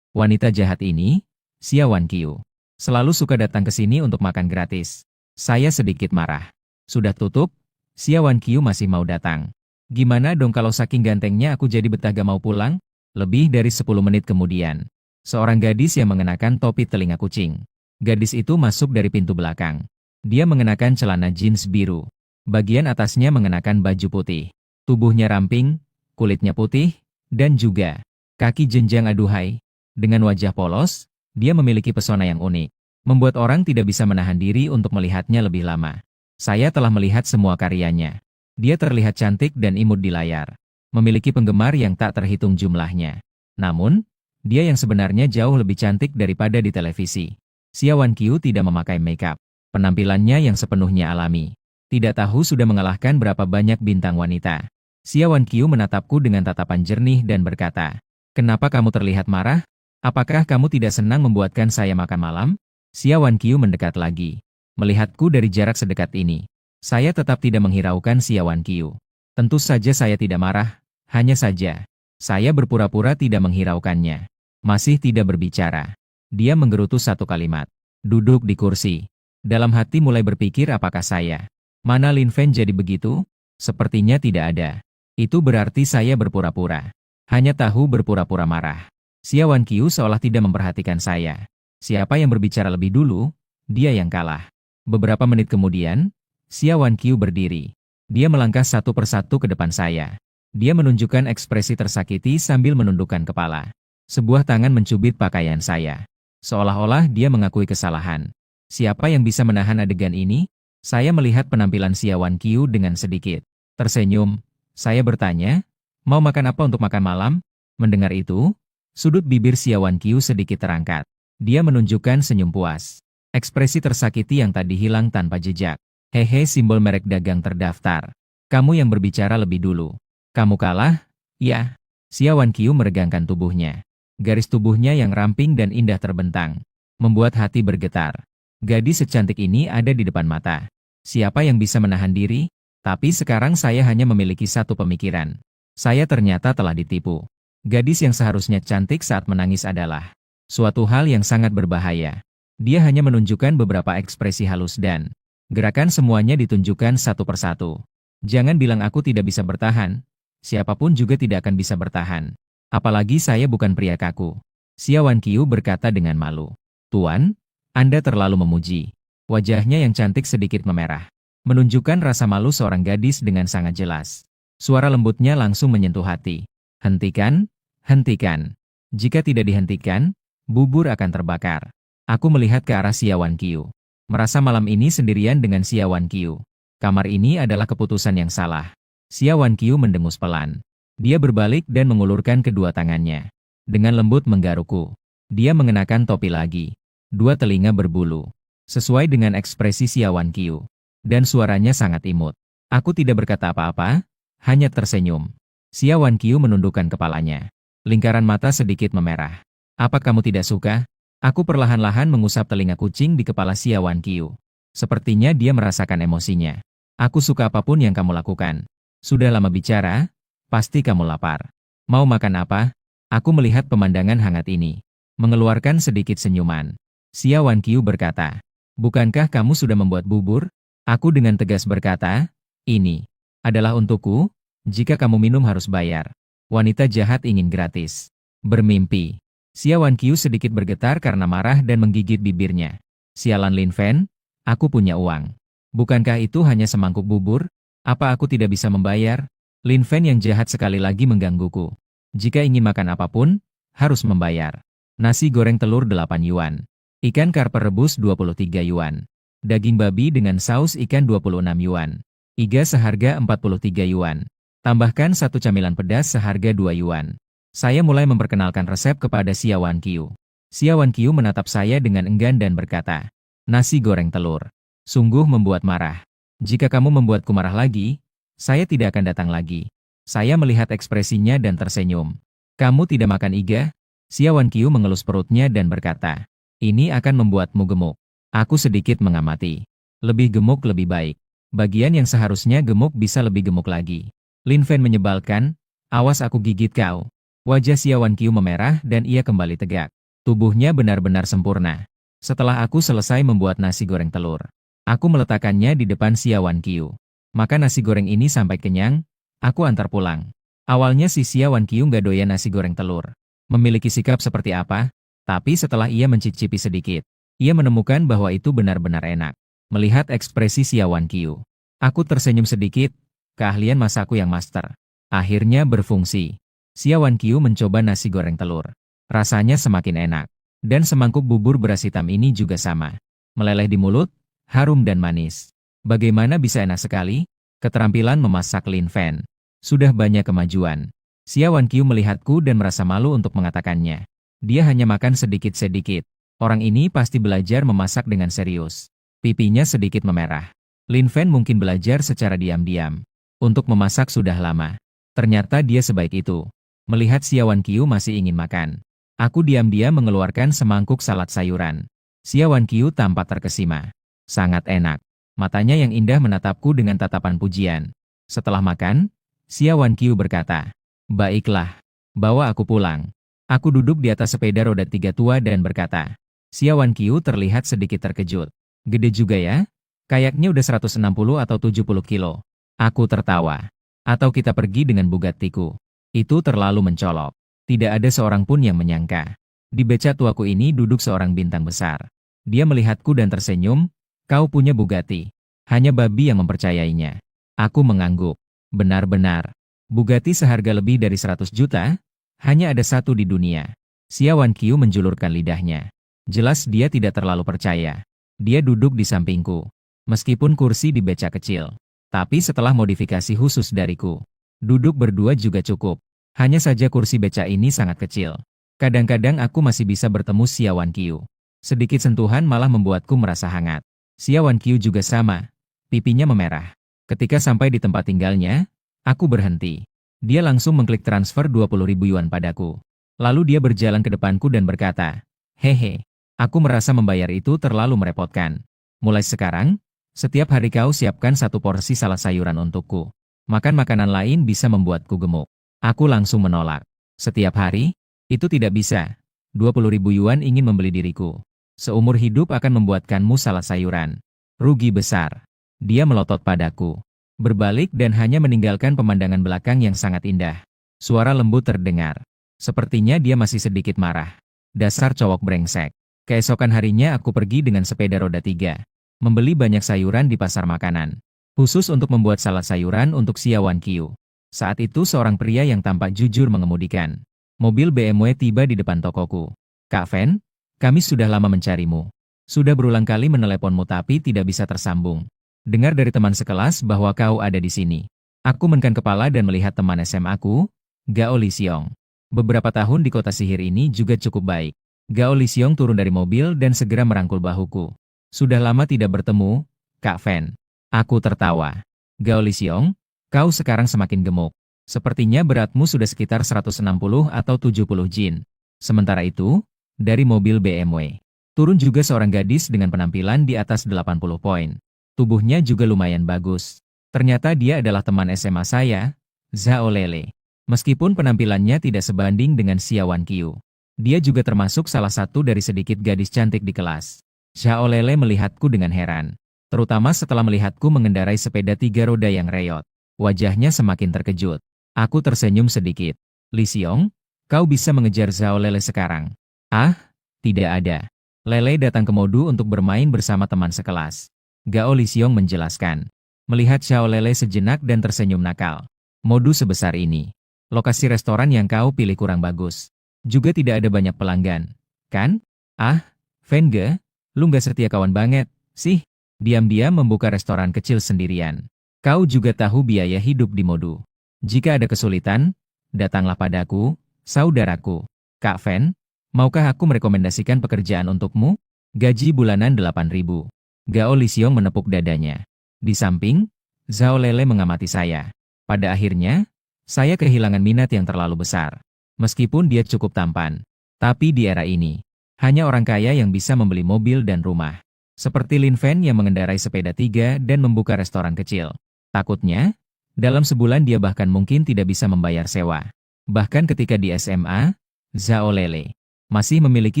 Wanita jahat ini, Xia Wan Qiu, selalu suka datang ke sini untuk makan gratis. Saya sedikit marah. Sudah tutup? Xia Wan Qiu masih mau datang. Gimana dong kalau saking gantengnya aku jadi betah gak mau pulang? Lebih dari 10 menit kemudian, seorang gadis yang mengenakan topi telinga kucing. Gadis itu masuk dari pintu belakang. Dia mengenakan celana jeans biru. Bagian atasnya mengenakan baju putih. Tubuhnya ramping, kulitnya putih, dan juga kaki jenjang aduhai. Dengan wajah polos, dia memiliki pesona yang unik. Membuat orang tidak bisa menahan diri untuk melihatnya lebih lama. Saya telah melihat semua karyanya. Dia terlihat cantik dan imut di layar. Memiliki penggemar yang tak terhitung jumlahnya. Namun, dia yang sebenarnya jauh lebih cantik daripada di televisi. Xia Wan Qiu tidak memakai makeup. Penampilannya yang sepenuhnya alami. Tidak tahu sudah mengalahkan berapa banyak bintang wanita. Xia Wan Qiu menatapku dengan tatapan jernih dan berkata, "Kenapa kamu terlihat marah? Apakah kamu tidak senang membuatkan saya makan malam?" Xia Wan Qiu mendekat lagi. Melihatku dari jarak sedekat ini, saya tetap tidak menghiraukan Xia Wan Qiu. Tentu saja saya tidak marah, hanya saja saya berpura-pura tidak menghiraukannya. Masih tidak berbicara. Dia menggerutu satu kalimat. Duduk di kursi. Dalam hati mulai berpikir apakah saya mana Lin Fan jadi begitu? Sepertinya tidak ada. Itu berarti saya berpura-pura. Hanya tahu berpura-pura marah. Xia Wan Qiu seolah tidak memperhatikan saya. Siapa yang berbicara lebih dulu, dia yang kalah. Beberapa menit kemudian, Xia Wan Qiu berdiri. Dia melangkah satu persatu ke depan saya. Dia menunjukkan ekspresi tersakiti sambil menundukkan kepala. Sebuah tangan mencubit pakaian saya. Seolah-olah dia mengakui kesalahan. Siapa yang bisa menahan adegan ini? Saya melihat penampilan Xia Wan Qiu dengan sedikit tersenyum. Saya bertanya, mau makan apa untuk makan malam? Mendengar itu, sudut bibir Xia Wan Qiu sedikit terangkat. Dia menunjukkan senyum puas. Ekspresi tersakiti yang tadi hilang tanpa jejak. Hehe, simbol merek dagang terdaftar. Kamu yang berbicara lebih dulu. Kamu kalah? Ya. Xia Wan Qiu meregangkan tubuhnya. Garis tubuhnya yang ramping dan indah terbentang. Membuat hati bergetar. Gadis secantik ini ada di depan mata. Siapa yang bisa menahan diri? Tapi sekarang saya hanya memiliki satu pemikiran. Saya ternyata telah ditipu. Gadis yang seharusnya cantik saat menangis adalah suatu hal yang sangat berbahaya. Dia hanya menunjukkan beberapa ekspresi halus dan gerakan semuanya ditunjukkan satu persatu. Jangan bilang aku tidak bisa bertahan. Siapapun juga tidak akan bisa bertahan. Apalagi saya bukan pria kaku. Xia Wan Qiu berkata dengan malu. Tuan, Anda terlalu memuji. Wajahnya yang cantik sedikit memerah. Menunjukkan rasa malu seorang gadis dengan sangat jelas. Suara lembutnya langsung menyentuh hati. Hentikan, hentikan. Jika tidak dihentikan, bubur akan terbakar. Aku melihat ke arah Xia Wan Qiu. Merasa malam ini sendirian dengan Xia Wan Qiu. Kamar ini adalah keputusan yang salah. Xia Wan Qiu mendengus pelan. Dia berbalik dan mengulurkan kedua tangannya. Dengan lembut menggarukku. Dia mengenakan topi lagi. Dua telinga berbulu. Sesuai dengan ekspresi Xia Wan Qiu. Dan suaranya sangat imut. Aku tidak berkata apa-apa, hanya tersenyum. Xia Wan Qiu menundukkan kepalanya. Lingkaran mata sedikit memerah. Apa kamu tidak suka? Aku perlahan-lahan mengusap telinga kucing di kepala Xia Wan Qiu. Sepertinya dia merasakan emosinya. Aku suka apapun yang kamu lakukan. Sudah lama bicara, Pasti kamu lapar. Mau makan apa? Aku melihat pemandangan hangat ini. Mengeluarkan sedikit senyuman. Xia Wanqiu berkata, bukankah kamu sudah membuat bubur? Aku dengan tegas berkata, ini adalah untukku, jika kamu minum harus bayar. Wanita jahat ingin gratis. Bermimpi. Xia Wanqiu sedikit bergetar karena marah dan menggigit bibirnya. Sialan Lin Fen, aku punya uang. Bukankah itu hanya semangkuk bubur? Apa aku tidak bisa membayar? Lin Fen yang jahat sekali lagi menggangguku. Jika ingin makan apapun, harus membayar. Nasi goreng telur 8 yuan. Ikan karper rebus 23 yuan. Daging babi dengan saus ikan 26 yuan. Iga seharga 43 yuan. Tambahkan satu camilan pedas seharga 2 yuan. Saya mulai memperkenalkan resep kepada Xia Wanqiu. Xia Wanqiu menatap saya dengan enggan dan berkata, nasi goreng telur. Sungguh membuat marah. Jika kamu membuatku marah lagi, saya tidak akan datang lagi. Saya melihat ekspresinya dan tersenyum. Kamu tidak makan iga? Xia Wanqiu mengelus perutnya dan berkata, ini akan membuatmu gemuk. Aku sedikit mengamati. Lebih gemuk lebih baik. Bagian yang seharusnya gemuk bisa lebih gemuk lagi. Lin Fen menyebalkan, awas aku gigit kau. Wajah Xia Wanqiu memerah dan ia kembali tegak. Tubuhnya benar-benar sempurna. Setelah aku selesai membuat nasi goreng telur, aku meletakkannya di depan Xia Wanqiu. Makan nasi goreng ini sampai kenyang, aku antar pulang. Awalnya si Xia Wanqiu nggak doyan nasi goreng telur. Memiliki sikap seperti apa? Tapi setelah ia mencicipi sedikit, ia menemukan bahwa itu benar-benar enak. Melihat ekspresi Xia Wanqiu, aku tersenyum sedikit, keahlian masakku yang master. Akhirnya berfungsi. Xia Wanqiu mencoba nasi goreng telur. Rasanya semakin enak. Dan semangkuk bubur beras hitam ini juga sama. Meleleh di mulut, harum dan manis. Bagaimana bisa enak sekali? Keterampilan memasak Lin Fen. Sudah banyak kemajuan. Xia Wanqiu melihatku dan merasa malu untuk mengatakannya. Dia hanya makan sedikit-sedikit. Orang ini pasti belajar memasak dengan serius. Pipinya sedikit memerah. Lin Fen mungkin belajar secara diam-diam. Untuk memasak sudah lama. Ternyata dia sebaik itu. Melihat Xia Wanqiu masih ingin makan. Aku diam-diam mengeluarkan semangkuk salad sayuran. Xia Wanqiu tampak terkesima. Sangat enak. Matanya yang indah menatapku dengan tatapan pujian. Setelah makan, Xia Wanqiu berkata, baiklah, bawa aku pulang. Aku duduk di atas sepeda roda 3 tua dan berkata, Xia Wanqiu terlihat sedikit terkejut. Gede juga ya? Kayaknya udah 160 atau 70 kilo. Aku tertawa. Atau kita pergi dengan Bugattiku. Itu terlalu mencolok. Tidak ada seorang pun yang menyangka. Di beca tuaku ini duduk seorang bintang besar. Dia melihatku dan tersenyum, kau punya Bugatti. Hanya babi yang mempercayainya. Aku mengangguk. Benar-benar. Bugatti seharga lebih dari 100 juta? Hanya ada satu di dunia. Xia Wanqiu menjulurkan lidahnya. Jelas dia tidak terlalu percaya. Dia duduk di sampingku. Meskipun kursi di beca kecil. Tapi setelah modifikasi khusus dariku. Duduk berdua juga cukup. Hanya saja kursi beca ini sangat kecil. Kadang-kadang aku masih bisa bertemu Xia Wanqiu. Sedikit sentuhan malah membuatku merasa hangat. Xia Wanqiu juga sama. Pipinya memerah. Ketika sampai di tempat tinggalnya, aku berhenti. Dia langsung mengklik transfer 20.000 yuan padaku. Lalu dia berjalan ke depanku dan berkata, hehe, aku merasa membayar itu terlalu merepotkan. Mulai sekarang, setiap hari kau siapkan satu porsi salad sayuran untukku. Makan makanan lain bisa membuatku gemuk. Aku langsung menolak. Setiap hari? Itu tidak bisa. 20.000 yuan ingin membeli diriku. Seumur hidup akan membuatkanmu salad sayuran. Rugi besar. Dia melotot padaku. Berbalik dan hanya meninggalkan pemandangan belakang yang sangat indah. Suara lembut terdengar. Sepertinya dia masih sedikit marah. Dasar cowok brengsek. Keesokan harinya aku pergi dengan sepeda roda 3. Membeli banyak sayuran di pasar makanan. Khusus untuk membuat salad sayuran untuk Xia Wanqiu. Saat itu seorang pria yang tampak jujur mengemudikan. Mobil BMW tiba di depan tokoku. Kak Fen, kami sudah lama mencarimu. Sudah berulang kali meneleponmu tapi tidak bisa tersambung. Dengar dari teman sekelas bahwa kau ada di sini. Aku menengkan kepala dan melihat teman SMA aku, Gao Lixiong. Beberapa tahun di kota sihir ini juga cukup baik. Gao Lixiong turun dari mobil dan segera merangkul bahuku. Sudah lama tidak bertemu, Kak Fen. Aku tertawa. Gao Lixiong, kau sekarang semakin gemuk. Sepertinya beratmu sudah sekitar 160 atau 70 jin. Sementara itu, dari mobil BMW, turun juga seorang gadis dengan penampilan di atas 80 poin. Tubuhnya juga lumayan bagus. Ternyata dia adalah teman SMA saya, Zhao Lele. Meskipun penampilannya tidak sebanding dengan Xiaowan Qiu, dia juga termasuk salah satu dari sedikit gadis cantik di kelas. Xiao Lele melihatku dengan heran, terutama setelah melihatku mengendarai sepeda 3 roda yang reyot. Wajahnya semakin terkejut. Aku tersenyum sedikit. Li Xiong, kau bisa mengejar Xiao Lele sekarang? Ah, tidak ada. Lele datang ke Modu untuk bermain bersama teman sekelas. Gao Li Xiong menjelaskan. Melihat Xiao Lele sejenak dan tersenyum nakal. Modu sebesar ini. Lokasi restoran yang kau pilih kurang bagus. Juga tidak ada banyak pelanggan. Kan? Ah, Fenge, lu nggak setia kawan banget, sih. Diam-diam membuka restoran kecil sendirian. Kau juga tahu biaya hidup di Modu. Jika ada kesulitan, datanglah padaku, saudaraku. Kak Fen, maukah aku merekomendasikan pekerjaan untukmu? Gaji bulanan 8.000. Gao Li Xiong menepuk dadanya. Di samping, Xiao Lele mengamati saya. Pada akhirnya, saya kehilangan minat yang terlalu besar. Meskipun dia cukup tampan. Tapi di era ini, hanya orang kaya yang bisa membeli mobil dan rumah. Seperti Lin Fen yang mengendarai sepeda 3 dan membuka restoran kecil. Takutnya, dalam sebulan dia bahkan mungkin tidak bisa membayar sewa. Bahkan ketika di SMA, Xiao Lele masih memiliki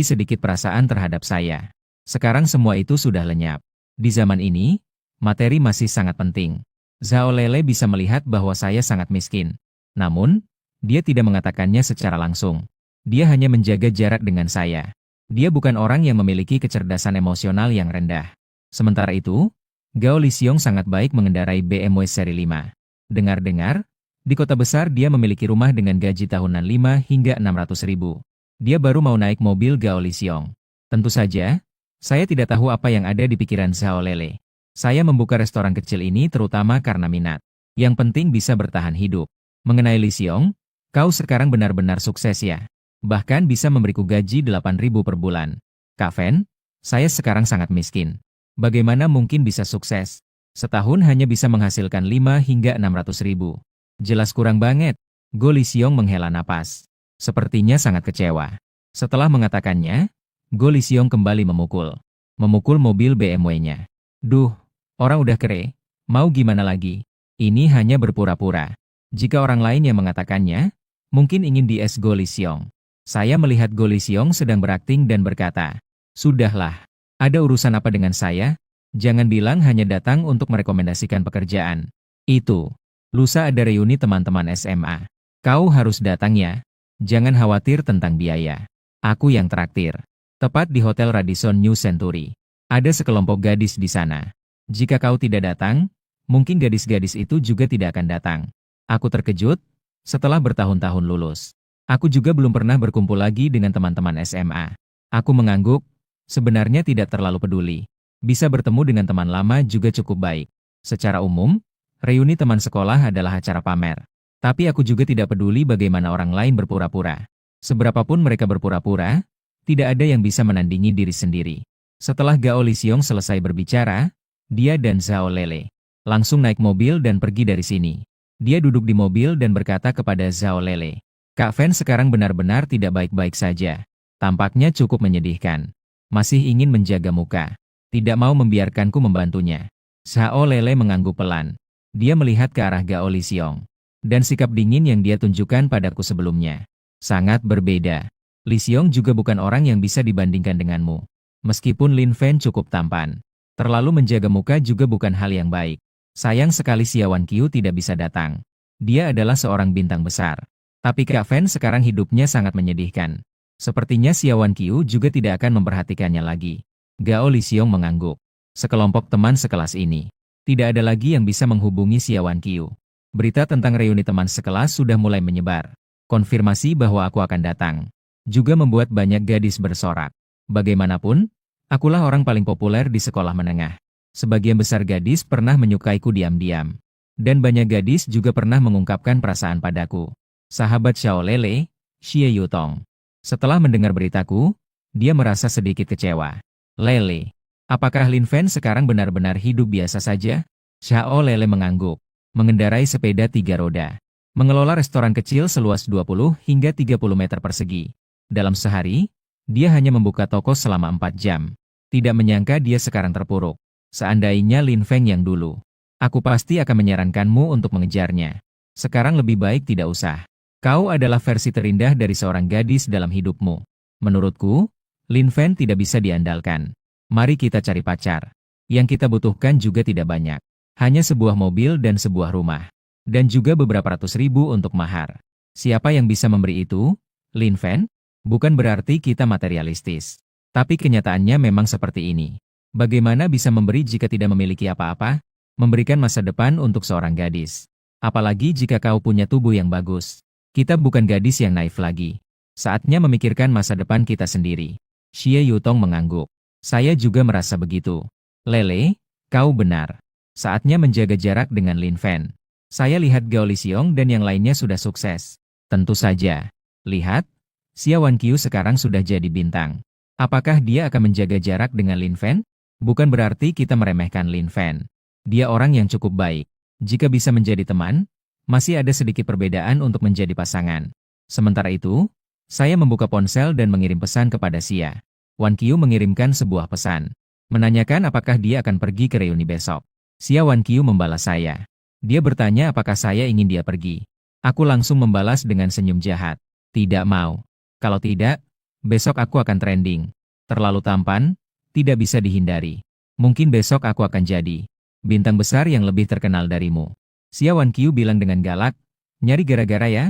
sedikit perasaan terhadap saya. Sekarang semua itu sudah lenyap. Di zaman ini, materi masih sangat penting. Xiao Lele bisa melihat bahwa saya sangat miskin. Namun, dia tidak mengatakannya secara langsung. Dia hanya menjaga jarak dengan saya. Dia bukan orang yang memiliki kecerdasan emosional yang rendah. Sementara itu, Gao Li Xiong sangat baik mengendarai BMW seri 5. Dengar-dengar, di kota besar dia memiliki rumah dengan gaji tahunan 5 hingga 600.000. Dia baru mau naik mobil Gao Li Xiong. Tentu saja, saya tidak tahu apa yang ada di pikiran Xiao Lele. Saya membuka restoran kecil ini terutama karena minat. Yang penting bisa bertahan hidup. Mengenai Li Xiong, kau sekarang benar-benar sukses ya. Bahkan bisa memberiku gaji 8.000 per bulan. Kak Fen, saya sekarang sangat miskin. Bagaimana mungkin bisa sukses? Setahun hanya bisa menghasilkan 5 hingga 600.000. Jelas kurang banget. Go Li Xiong menghela napas. Sepertinya sangat kecewa. Setelah mengatakannya, Go Li Xiong kembali memukul. Memukul mobil BMW-nya. Duh, orang udah kere. Mau gimana lagi? Ini hanya berpura-pura. Jika orang lain yang mengatakannya, mungkin ingin di-es Go Li Xiong. Saya melihat Go Li Xiong sedang berakting dan berkata, "Sudahlah, ada urusan apa dengan saya? Jangan bilang hanya datang untuk merekomendasikan pekerjaan. Itu, lusa ada reuni teman-teman SMA. Kau harus datang ya. Jangan khawatir tentang biaya. Aku yang traktir." Tepat di Hotel Radisson New Century. Ada sekelompok gadis di sana. Jika kau tidak datang, mungkin gadis-gadis itu juga tidak akan datang. Aku terkejut, setelah bertahun-tahun lulus. Aku juga belum pernah berkumpul lagi dengan teman-teman SMA. Aku mengangguk, sebenarnya tidak terlalu peduli. Bisa bertemu dengan teman lama juga cukup baik. Secara umum, reuni teman sekolah adalah acara pamer. Tapi aku juga tidak peduli bagaimana orang lain berpura-pura. Seberapapun mereka berpura-pura, tidak ada yang bisa menandingi diri sendiri. Setelah Gao Li Xiong selesai berbicara, dia dan Xiao Lele langsung naik mobil dan pergi dari sini. Dia duduk di mobil dan berkata kepada Xiao Lele, "Kak Fen sekarang benar-benar tidak baik-baik saja. Tampaknya cukup menyedihkan. Masih ingin menjaga muka. Tidak mau membiarkanku membantunya." Xiao Lele mengangguk pelan. Dia melihat ke arah Gao Li Xiong. Dan sikap dingin yang dia tunjukkan padaku sebelumnya sangat berbeda. Li Xiong juga bukan orang yang bisa dibandingkan denganmu. Meskipun Lin Fen cukup tampan, terlalu menjaga muka juga bukan hal yang baik. Sayang sekali Xiaowan Qiu tidak bisa datang. Dia adalah seorang bintang besar. Tapi Kak Fen sekarang hidupnya sangat menyedihkan. Sepertinya Xiaowan Qiu juga tidak akan memperhatikannya lagi. Gao Li Xiong mengangguk. Sekelompok teman sekelas ini. Tidak ada lagi yang bisa menghubungi Xiaowan Qiu. Berita tentang reuni teman sekelas sudah mulai menyebar. Konfirmasi bahwa aku akan datang. Juga membuat banyak gadis bersorak. Bagaimanapun, akulah orang paling populer di sekolah menengah. Sebagian besar gadis pernah menyukaiku diam-diam. Dan banyak gadis juga pernah mengungkapkan perasaan padaku. Sahabat Xiao Lele, Xie Yutong. Setelah mendengar beritaku, dia merasa sedikit kecewa. Lele, apakah Lin Fen sekarang benar-benar hidup biasa saja? Xiao Lele mengangguk. Mengendarai sepeda 3 roda. Mengelola restoran kecil seluas 20 hingga 30 meter persegi. Dalam sehari, dia hanya membuka toko selama 4 jam. Tidak menyangka dia sekarang terpuruk. Seandainya Lin Feng yang dulu, aku pasti akan menyarankanmu untuk mengejarnya. Sekarang lebih baik tidak usah. Kau adalah versi terindah dari seorang gadis dalam hidupmu. Menurutku, Lin Fen tidak bisa diandalkan. Mari kita cari pacar. Yang kita butuhkan juga tidak banyak. Hanya sebuah mobil dan sebuah rumah. Dan juga beberapa ratus ribu untuk mahar. Siapa yang bisa memberi itu? Lin Fen? Bukan berarti kita materialistis. Tapi kenyataannya memang seperti ini. Bagaimana bisa memberi jika tidak memiliki apa-apa? Memberikan masa depan untuk seorang gadis. Apalagi jika kau punya tubuh yang bagus. Kita bukan gadis yang naif lagi. Saatnya memikirkan masa depan kita sendiri. Xie Yutong mengangguk. Saya juga merasa begitu. Lele, kau benar. Saatnya menjaga jarak dengan Lin Fen. Saya lihat Gao Lixiong dan yang lainnya sudah sukses. Tentu saja. Lihat, Xia Wanqiu sekarang sudah jadi bintang. Apakah dia akan menjaga jarak dengan Lin Fen? Bukan berarti kita meremehkan Lin Fen. Dia orang yang cukup baik. Jika bisa menjadi teman, masih ada sedikit perbedaan untuk menjadi pasangan. Sementara itu, saya membuka ponsel dan mengirim pesan kepada Xia. Wanqiu mengirimkan sebuah pesan. Menanyakan apakah dia akan pergi ke reuni besok. Xia Wanqiu membalas saya. Dia bertanya apakah saya ingin dia pergi. Aku langsung membalas dengan senyum jahat. Tidak mau. Kalau tidak, besok aku akan trending. Terlalu tampan, tidak bisa dihindari. Mungkin besok aku akan jadi bintang besar yang lebih terkenal darimu. Xia Wanqiu bilang dengan galak, nyari gara-gara ya?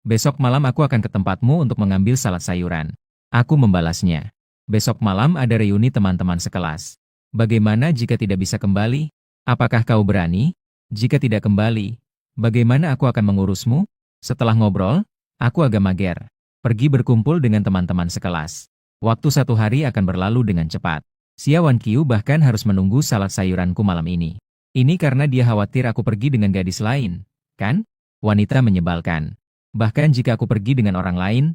Besok malam aku akan ke tempatmu untuk mengambil salad sayuran. Aku membalasnya. Besok malam ada reuni teman-teman sekelas. Bagaimana jika tidak bisa kembali? Apakah kau berani? Jika tidak kembali, bagaimana aku akan mengurusmu? Setelah ngobrol, aku agak mager. Pergi berkumpul dengan teman-teman sekelas. Waktu 1 hari akan berlalu dengan cepat. Xia Wanqiu bahkan harus menunggu salad sayuranku malam ini. Ini karena dia khawatir aku pergi dengan gadis lain, kan? Wanita menyebalkan. Bahkan jika aku pergi dengan orang lain,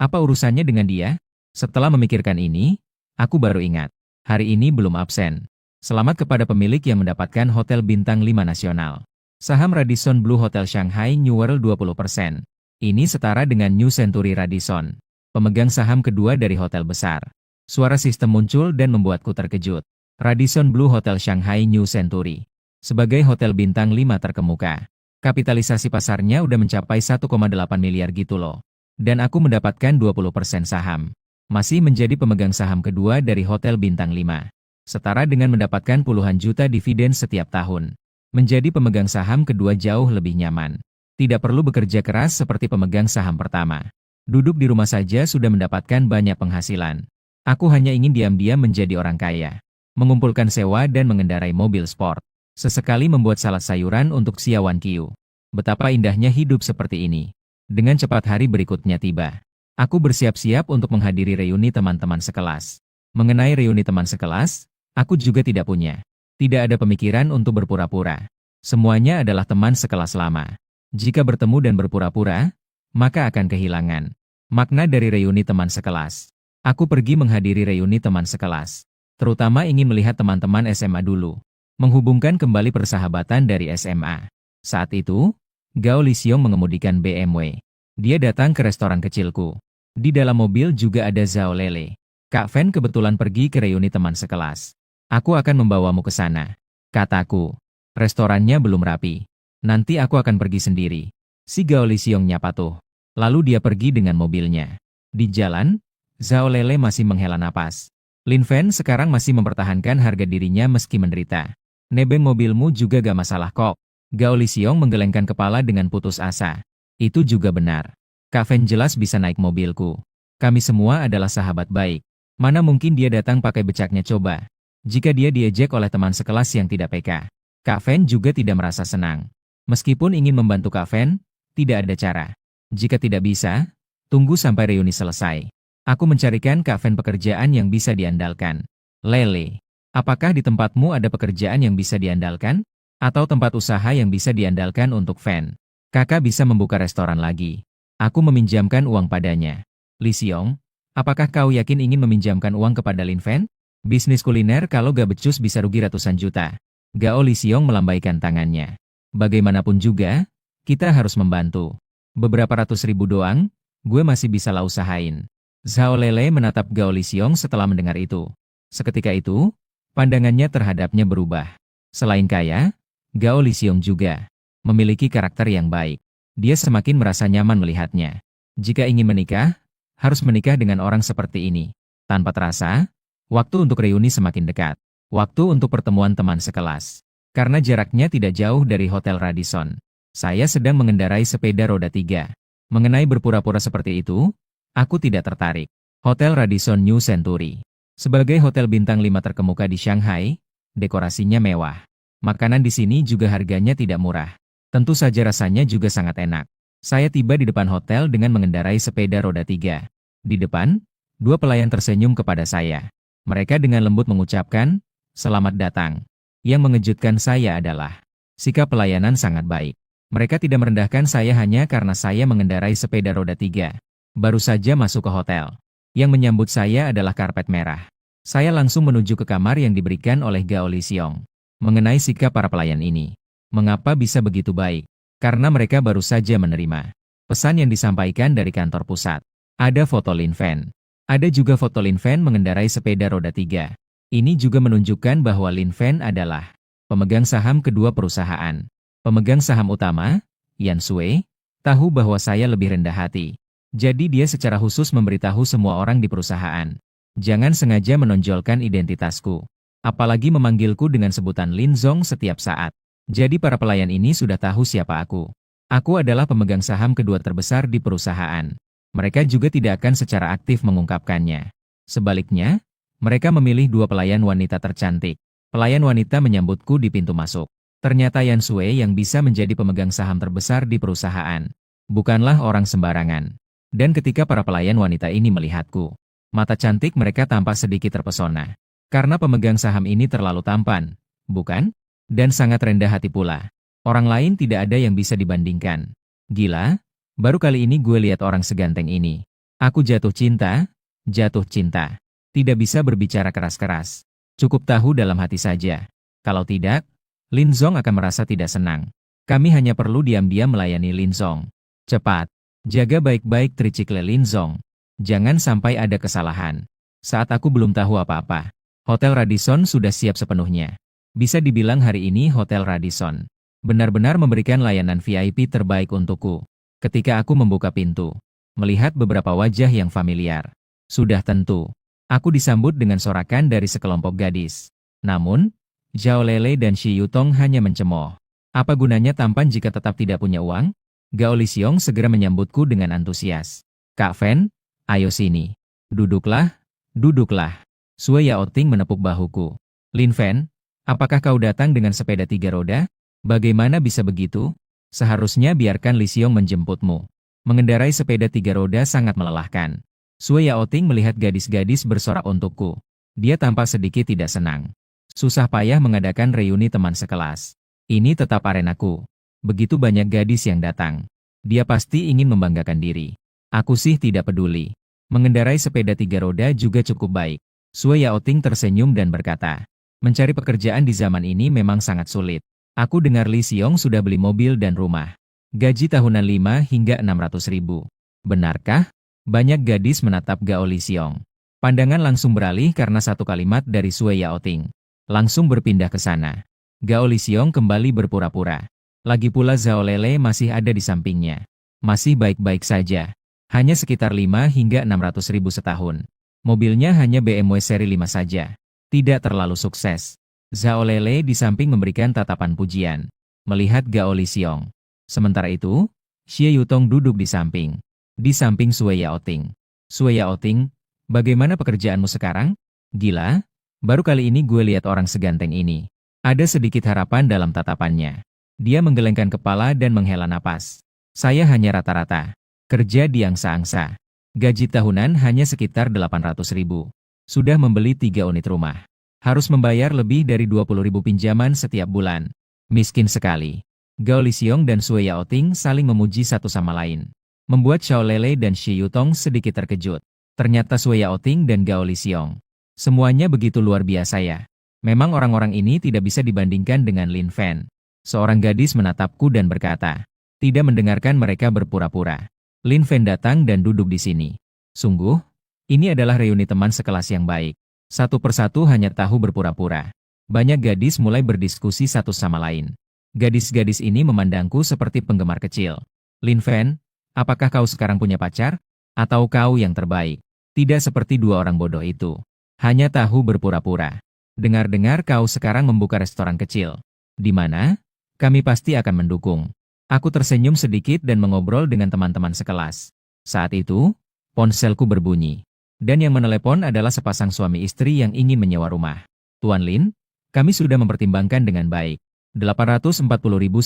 apa urusannya dengan dia? Setelah memikirkan ini, aku baru ingat. Hari ini belum absen. Selamat kepada pemilik yang mendapatkan Hotel Bintang 5 Nasional. Saham Radisson Blu Hotel Shanghai New World 20%. Ini setara dengan New Century Radisson. Pemegang saham kedua dari hotel besar. Suara sistem muncul dan membuatku terkejut. Radisson Blu Hotel Shanghai New Century. Sebagai hotel bintang 5 terkemuka. Kapitalisasi pasarnya udah mencapai 1,8 miliar gitu loh. Dan aku mendapatkan 20% saham. Masih menjadi pemegang saham kedua dari Hotel Bintang 5. Setara dengan mendapatkan puluhan juta dividen setiap tahun. Menjadi pemegang saham kedua jauh lebih nyaman. Tidak perlu bekerja keras seperti pemegang saham pertama. Duduk di rumah saja sudah mendapatkan banyak penghasilan. Aku hanya ingin diam-diam menjadi orang kaya. Mengumpulkan sewa dan mengendarai mobil sport. Sesekali membuat salad sayuran untuk Xia Wanqiu. Betapa indahnya hidup seperti ini. Dengan cepat hari berikutnya tiba. Aku bersiap-siap untuk menghadiri reuni teman-teman sekelas. Mengenai reuni teman sekelas, aku juga tidak punya. Tidak ada pemikiran untuk berpura-pura. Semuanya adalah teman sekelas lama. Jika bertemu dan berpura-pura, maka akan kehilangan makna dari reuni teman sekelas. Aku pergi menghadiri reuni teman sekelas. Terutama ingin melihat teman-teman SMA dulu. Menghubungkan kembali persahabatan dari SMA. Saat itu, Gao Lixiong mengemudikan BMW. Dia datang ke restoran kecilku. Di dalam mobil juga ada Zhao Lele. Kak Fen kebetulan pergi ke reuni teman sekelas. Aku akan membawamu ke sana, kataku. Restorannya belum rapi. Nanti aku akan pergi sendiri. Si Gao Lixiong nyapa tuh. Lalu dia pergi dengan mobilnya. Di jalan, Zhao Lele masih menghela napas. Lin Fen sekarang masih mempertahankan harga dirinya meski menderita. Nebeng mobilmu juga gak masalah kok. Gao Lixiong menggelengkan kepala dengan putus asa. Itu juga benar. Kak Fen jelas bisa naik mobilku. Kami semua adalah sahabat baik. Mana mungkin dia datang pakai becaknya coba. Jika dia diejek oleh teman sekelas yang tidak peka. Kak Fen juga tidak merasa senang. Meskipun ingin membantu Kak Fen, tidak ada cara. Jika tidak bisa, tunggu sampai reuni selesai. Aku mencarikan Kak Fen pekerjaan yang bisa diandalkan. Lele. Apakah di tempatmu ada pekerjaan yang bisa diandalkan? Atau tempat usaha yang bisa diandalkan untuk Fen? Kakak bisa membuka restoran lagi. Aku meminjamkan uang padanya. Lixiong, apakah kau yakin ingin meminjamkan uang kepada Lin Fen? Bisnis kuliner kalau gak becus bisa rugi ratusan juta. Gao Lixiong melambaikan tangannya. Bagaimanapun juga, kita harus membantu. Beberapa ratus ribu doang, gue masih bisa lah usahain. Zhao Lele menatap Gao Lixiong setelah mendengar itu. Seketika itu, pandangannya terhadapnya berubah. Selain kaya, Gao Lixiong juga memiliki karakter yang baik. Dia semakin merasa nyaman melihatnya. Jika ingin menikah, harus menikah dengan orang seperti ini. Tanpa terasa, waktu untuk reuni semakin dekat. Waktu untuk pertemuan teman sekelas. Karena jaraknya tidak jauh dari Hotel Radisson. Saya sedang mengendarai sepeda roda 3. Mengenai berpura-pura seperti itu, aku tidak tertarik. Hotel Radisson New Century. Sebagai hotel bintang 5 terkemuka di Shanghai, dekorasinya mewah. Makanan di sini juga harganya tidak murah. Tentu saja rasanya juga sangat enak. Saya tiba di depan hotel dengan mengendarai sepeda roda 3. Di depan, 2 pelayan tersenyum kepada saya. Mereka dengan lembut mengucapkan, "Selamat datang." Yang mengejutkan saya adalah, sikap pelayanan sangat baik. Mereka tidak merendahkan saya hanya karena saya mengendarai sepeda roda 3. Baru saja masuk ke hotel. Yang menyambut saya adalah karpet merah. Saya langsung menuju ke kamar yang diberikan oleh Gao Lixiong. Mengenai sikap para pelayan ini, mengapa bisa begitu baik? Karena mereka baru saja menerima pesan yang disampaikan dari kantor pusat. Ada foto Lin Fan. Ada juga foto Lin Fan mengendarai sepeda roda 3. Ini juga menunjukkan bahwa Lin Fan adalah pemegang saham kedua perusahaan. Pemegang saham utama, Yan Sui, tahu bahwa saya lebih rendah hati. Jadi dia secara khusus memberitahu semua orang di perusahaan. Jangan sengaja menonjolkan identitasku. Apalagi memanggilku dengan sebutan Lin Zong setiap saat. Jadi para pelayan ini sudah tahu siapa aku. Aku adalah pemegang saham kedua terbesar di perusahaan. Mereka juga tidak akan secara aktif mengungkapkannya. Sebaliknya, mereka memilih 2 pelayan wanita tercantik. Pelayan wanita menyambutku di pintu masuk. Ternyata Yan Sui yang bisa menjadi pemegang saham terbesar di perusahaan. Bukanlah orang sembarangan. Dan ketika para pelayan wanita ini melihatku, mata cantik mereka tampak sedikit terpesona. Karena pemegang saham ini terlalu tampan, bukan? Dan sangat rendah hati pula. Orang lain tidak ada yang bisa dibandingkan. Gila, baru kali ini gue lihat orang seganteng ini. Aku jatuh cinta, jatuh cinta. Tidak bisa berbicara keras-keras. Cukup tahu dalam hati saja. Kalau tidak, Lin Zong akan merasa tidak senang. Kami hanya perlu diam-diam melayani Lin Zong. Cepat. Jaga baik-baik tricikle Lin Zong. Jangan sampai ada kesalahan. Saat aku belum tahu apa-apa, Hotel Radisson sudah siap sepenuhnya. Bisa dibilang hari ini Hotel Radisson benar-benar memberikan layanan VIP terbaik untukku. Ketika aku membuka pintu, melihat beberapa wajah yang familiar, sudah tentu, aku disambut dengan sorakan dari sekelompok gadis. Namun, Zhao Lele dan Shi Yutong hanya mencemooh. Apa gunanya tampan jika tetap tidak punya uang? Gao Lixiong segera menyambutku dengan antusias. "Kak Fan, ayo sini. Duduklah, duduklah." Sui Yaoting menepuk bahuku. "Lin Fan, apakah kau datang dengan sepeda 3 roda? Bagaimana bisa begitu? Seharusnya biarkan Lixiong menjemputmu. Mengendarai sepeda 3 roda sangat melelahkan." Sui Yaoting melihat gadis-gadis bersorak untukku. Dia tampak sedikit tidak senang. Susah payah mengadakan reuni teman sekelas. Ini tetap arenaku. Begitu banyak gadis yang datang. Dia pasti ingin membanggakan diri. Aku sih tidak peduli. Mengendarai sepeda 3 roda juga cukup baik. Sui Yaoting tersenyum dan berkata, "Mencari pekerjaan di zaman ini memang sangat sulit. Aku dengar Li Xiong sudah beli mobil dan rumah. Gaji tahunan 5 hingga 600 ribu. Benarkah?" Banyak gadis menatap Gao Lixiong. Pandangan langsung beralih karena satu kalimat dari Sui Yaoting. Langsung berpindah ke sana. Gao Lixiong kembali berpura-pura. Lagi pula Zhao Lele masih ada di sampingnya. Masih baik-baik saja. Hanya sekitar 5 hingga 600 ribu setahun. Mobilnya hanya BMW seri 5 saja. Tidak terlalu sukses. Zhao Lele di samping memberikan tatapan pujian. Melihat Gao Lixiong. Sementara itu, Xie Yutong duduk di samping. Di samping Sui Yaoting. "Sui Yaoting, bagaimana pekerjaanmu sekarang?" "Gila, baru kali ini gue lihat orang seganteng ini." Ada sedikit harapan dalam tatapannya. Dia menggelengkan kepala dan menghela napas. "Saya hanya rata-rata. Kerja di angsa-angsa. Gaji tahunan hanya sekitar 800 ribu. Sudah membeli 3 unit rumah. Harus membayar lebih dari 20 ribu pinjaman setiap bulan. Miskin sekali." Gao Lixiong dan Sui Yaoting saling memuji satu sama lain. Membuat Zhao Lele dan Shi Yutong sedikit terkejut. Ternyata Sui Yaoting dan Gao Lixiong. Semuanya begitu luar biasa ya. Memang orang-orang ini tidak bisa dibandingkan dengan Lin Fan. Seorang gadis menatapku dan berkata, tidak mendengarkan mereka berpura-pura. Lin Fan datang dan duduk di sini. Sungguh, ini adalah reuni teman sekelas yang baik. Satu persatu hanya tahu berpura-pura. Banyak gadis mulai berdiskusi satu sama lain. Gadis-gadis ini memandangku seperti penggemar kecil. Lin Fen, apakah kau sekarang punya pacar? Atau kau yang terbaik? Tidak seperti dua orang bodoh itu. Hanya tahu berpura-pura. Dengar-dengar kau sekarang membuka restoran kecil. Di mana? Kami pasti akan mendukung. Aku tersenyum sedikit dan mengobrol dengan teman-teman sekelas. Saat itu, ponselku berbunyi. Dan yang menelepon adalah sepasang suami istri yang ingin menyewa rumah. Tuan Lin, kami sudah mempertimbangkan dengan baik. 840.000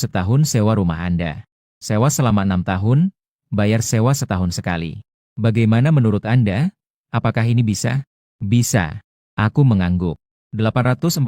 setahun sewa rumah Anda. Sewa selama 6 tahun, bayar sewa setahun sekali. Bagaimana menurut Anda? Apakah ini bisa? Bisa. Aku mengangguk. 840.000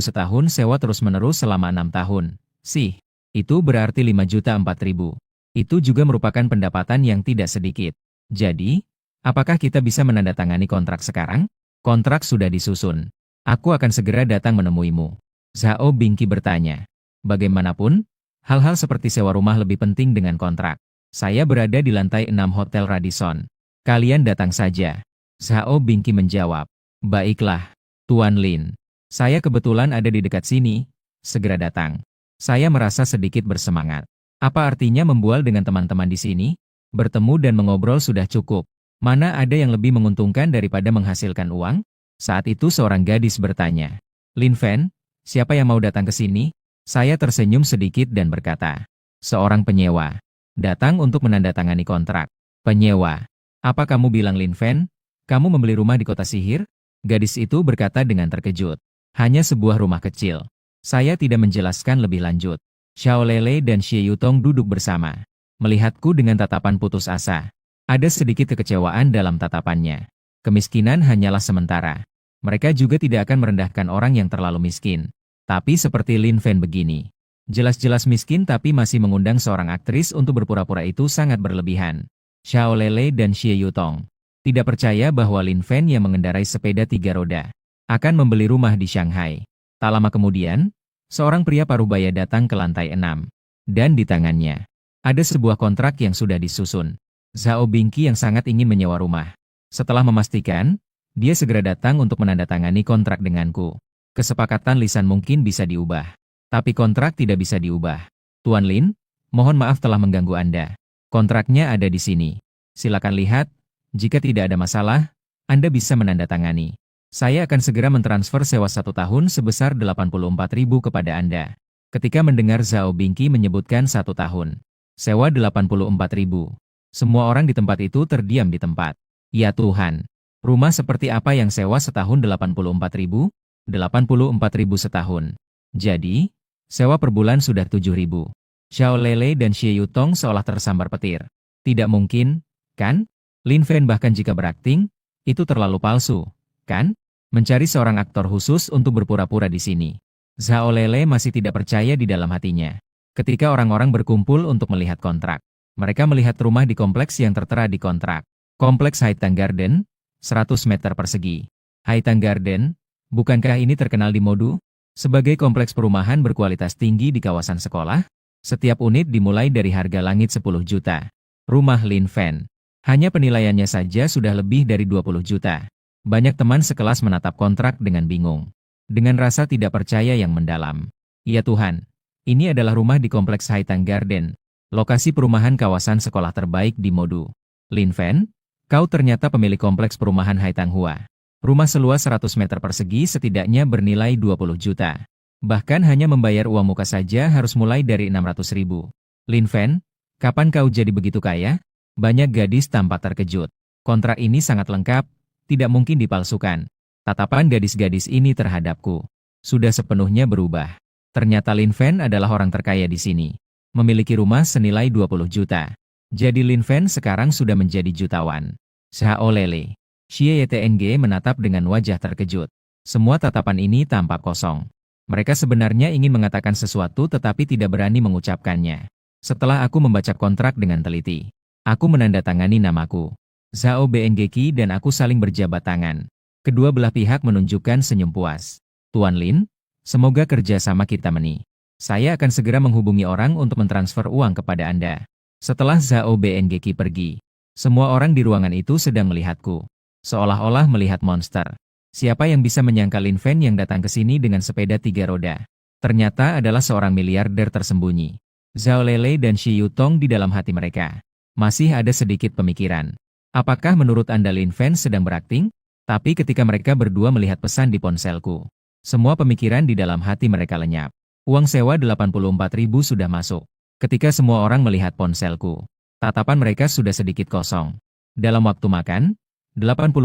setahun sewa terus-menerus selama 6 tahun. Sih, itu berarti 5.004.000. Itu juga merupakan pendapatan yang tidak sedikit. Jadi, apakah kita bisa menandatangani kontrak sekarang? Kontrak sudah disusun. Aku akan segera datang menemuimu. Zhao Bingqi bertanya. Bagaimanapun, hal-hal seperti sewa rumah lebih penting dengan kontrak. Saya berada di lantai 6 Hotel Radisson. Kalian datang saja. Zhao Bingqi menjawab. Baiklah, Tuan Lin. Saya kebetulan ada di dekat sini. Segera datang. Saya merasa sedikit bersemangat. Apa artinya membual dengan teman-teman di sini? Bertemu dan mengobrol sudah cukup. Mana ada yang lebih menguntungkan daripada menghasilkan uang? Saat itu seorang gadis bertanya. Lin Fen, siapa yang mau datang ke sini? Saya tersenyum sedikit dan berkata. Seorang penyewa. Datang untuk menandatangani kontrak. Penyewa. Apa kamu bilang Lin Fen? Kamu membeli rumah di kota sihir? Gadis itu berkata dengan terkejut. Hanya sebuah rumah kecil. Saya tidak menjelaskan lebih lanjut. Xiao Lele dan Xie Yutong duduk bersama. Melihatku dengan tatapan putus asa. Ada sedikit kekecewaan dalam tatapannya. Kemiskinan hanyalah sementara. Mereka juga tidak akan merendahkan orang yang terlalu miskin. Tapi seperti Lin Fen begini. Jelas-jelas miskin tapi masih mengundang seorang aktris untuk berpura-pura itu sangat berlebihan. Xiao Lele dan Xie Yutong tidak percaya bahwa Lin Fen yang mengendarai sepeda 3 roda akan membeli rumah di Shanghai. Tak lama kemudian, seorang pria parubaya datang ke lantai 6. Dan di tangannya ada sebuah kontrak yang sudah disusun. Zhao Bingqi yang sangat ingin menyewa rumah. Setelah memastikan, dia segera datang untuk menandatangani kontrak denganku. Kesepakatan lisan mungkin bisa diubah. Tapi kontrak tidak bisa diubah. Tuan Lin, mohon maaf telah mengganggu Anda. Kontraknya ada di sini. Silakan lihat, jika tidak ada masalah, Anda bisa menandatangani. Saya akan segera mentransfer sewa 1 tahun sebesar 84.000 kepada Anda. Ketika mendengar Zhao Bingqi menyebutkan 1 tahun, sewa 84.000. Semua orang di tempat itu terdiam di tempat. Ya Tuhan, rumah seperti apa yang sewa setahun 84.000? 84.000 setahun. Jadi, sewa per bulan sudah 7.000. Xiao Lele dan Xie Yutong seolah tersambar petir. Tidak mungkin, kan? Lin Fen bahkan jika berakting, itu terlalu palsu, kan? Mencari seorang aktor khusus untuk berpura-pura di sini. Zhao Lele masih tidak percaya di dalam hatinya. Ketika orang-orang berkumpul untuk melihat kontrak, mereka melihat rumah di kompleks yang tertera di kontrak. Kompleks Haitang Garden, 100 meter persegi. Haitang Garden, bukankah ini terkenal di Modu? Sebagai kompleks perumahan berkualitas tinggi di kawasan sekolah, setiap unit dimulai dari harga langit 10 juta. Rumah Lin Fen. Hanya penilaiannya saja sudah lebih dari 20 juta. Banyak teman sekelas menatap kontrak dengan bingung. Dengan rasa tidak percaya yang mendalam. Ya Tuhan, ini adalah rumah di kompleks Haitang Garden, lokasi perumahan kawasan sekolah terbaik di Modu. Lin Fen, kau ternyata pemilik kompleks perumahan Haitang Hua. Rumah seluas 100 meter persegi setidaknya bernilai 20 juta. Bahkan hanya membayar uang muka saja harus mulai dari 600.000. Lin Fen, kapan kau jadi begitu kaya? Banyak gadis tampak terkejut. Kontrak ini sangat lengkap, tidak mungkin dipalsukan. Tatapan gadis-gadis ini terhadapku sudah sepenuhnya berubah. Ternyata Lin Fen adalah orang terkaya di sini. Memiliki rumah senilai 20 juta. Jadi Lin Fen sekarang sudah menjadi jutawan. Xiao Lele, Xie Ytng menatap dengan wajah terkejut. Semua tatapan ini tampak kosong. Mereka sebenarnya ingin mengatakan sesuatu tetapi tidak berani mengucapkannya. Setelah aku membaca kontrak dengan teliti, aku menandatangani namaku. Zhao Bingqi dan aku saling berjabat tangan. Kedua belah pihak menunjukkan senyum puas. Tuan Lin, semoga kerjasama kita meni. Saya akan segera menghubungi orang untuk mentransfer uang kepada Anda. Setelah Zhao Bingqi pergi, semua orang di ruangan itu sedang melihatku. Seolah-olah melihat monster. Siapa yang bisa menyangka Lin Fen yang datang ke sini dengan sepeda 3 roda? Ternyata adalah seorang miliarder tersembunyi. Zhao Lele dan Shi Yutong di dalam hati mereka. Masih ada sedikit pemikiran. Apakah menurut Anda Lin Fen sedang berakting? Tapi ketika mereka berdua melihat pesan di ponselku, semua pemikiran di dalam hati mereka lenyap. Uang sewa 84.000 sudah masuk. Ketika semua orang melihat ponselku, tatapan mereka sudah sedikit kosong. Dalam waktu makan, 84.000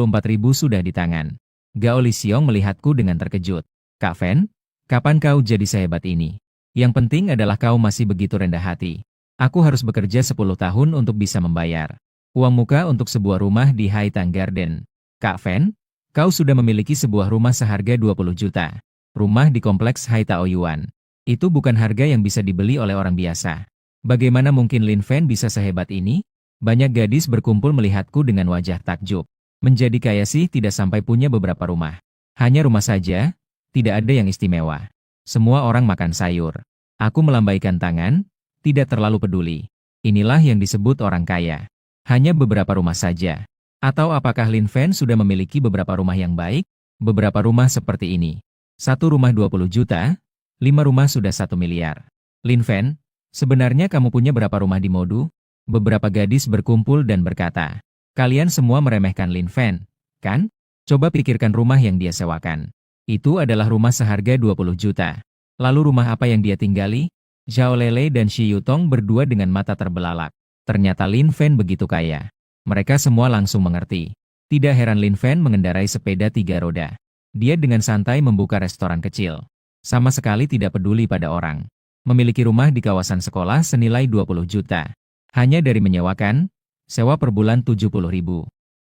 sudah di tangan. Gao Lixiong melihatku dengan terkejut. Kak Fen, kapan kau jadi sehebat ini? Yang penting adalah kau masih begitu rendah hati. Aku harus bekerja 10 tahun untuk bisa membayar uang muka untuk sebuah rumah di Haitang Garden. Kak Fen, kau sudah memiliki sebuah rumah seharga 20 juta. Rumah di kompleks Haitao Yuan. Itu bukan harga yang bisa dibeli oleh orang biasa. Bagaimana mungkin Lin Fen bisa sehebat ini? Banyak gadis berkumpul melihatku dengan wajah takjub. Menjadi kaya sih tidak sampai punya beberapa rumah. Hanya rumah saja, tidak ada yang istimewa. Semua orang makan sayur. Aku melambaikan tangan, tidak terlalu peduli. Inilah yang disebut orang kaya. Hanya beberapa rumah saja. Atau apakah Lin Fen sudah memiliki beberapa rumah yang baik? Beberapa rumah seperti ini. Satu rumah 20 juta, 5 rumah sudah 1 miliar. Lin Fen, sebenarnya kamu punya berapa rumah di Modu? Beberapa gadis berkumpul dan berkata, kalian semua meremehkan Lin Fen, kan? Coba pikirkan rumah yang dia sewakan. Itu adalah rumah seharga 20 juta. Lalu rumah apa yang dia tinggali? Zhao Lele dan Shi Yutong berdua dengan mata terbelalak. Ternyata Lin Fen begitu kaya. Mereka semua langsung mengerti. Tidak heran Lin Fen mengendarai sepeda 3 roda. Dia dengan santai membuka restoran kecil. Sama sekali tidak peduli pada orang. Memiliki rumah di kawasan sekolah senilai 20 juta. Hanya dari menyewakan, sewa per bulan 70.000.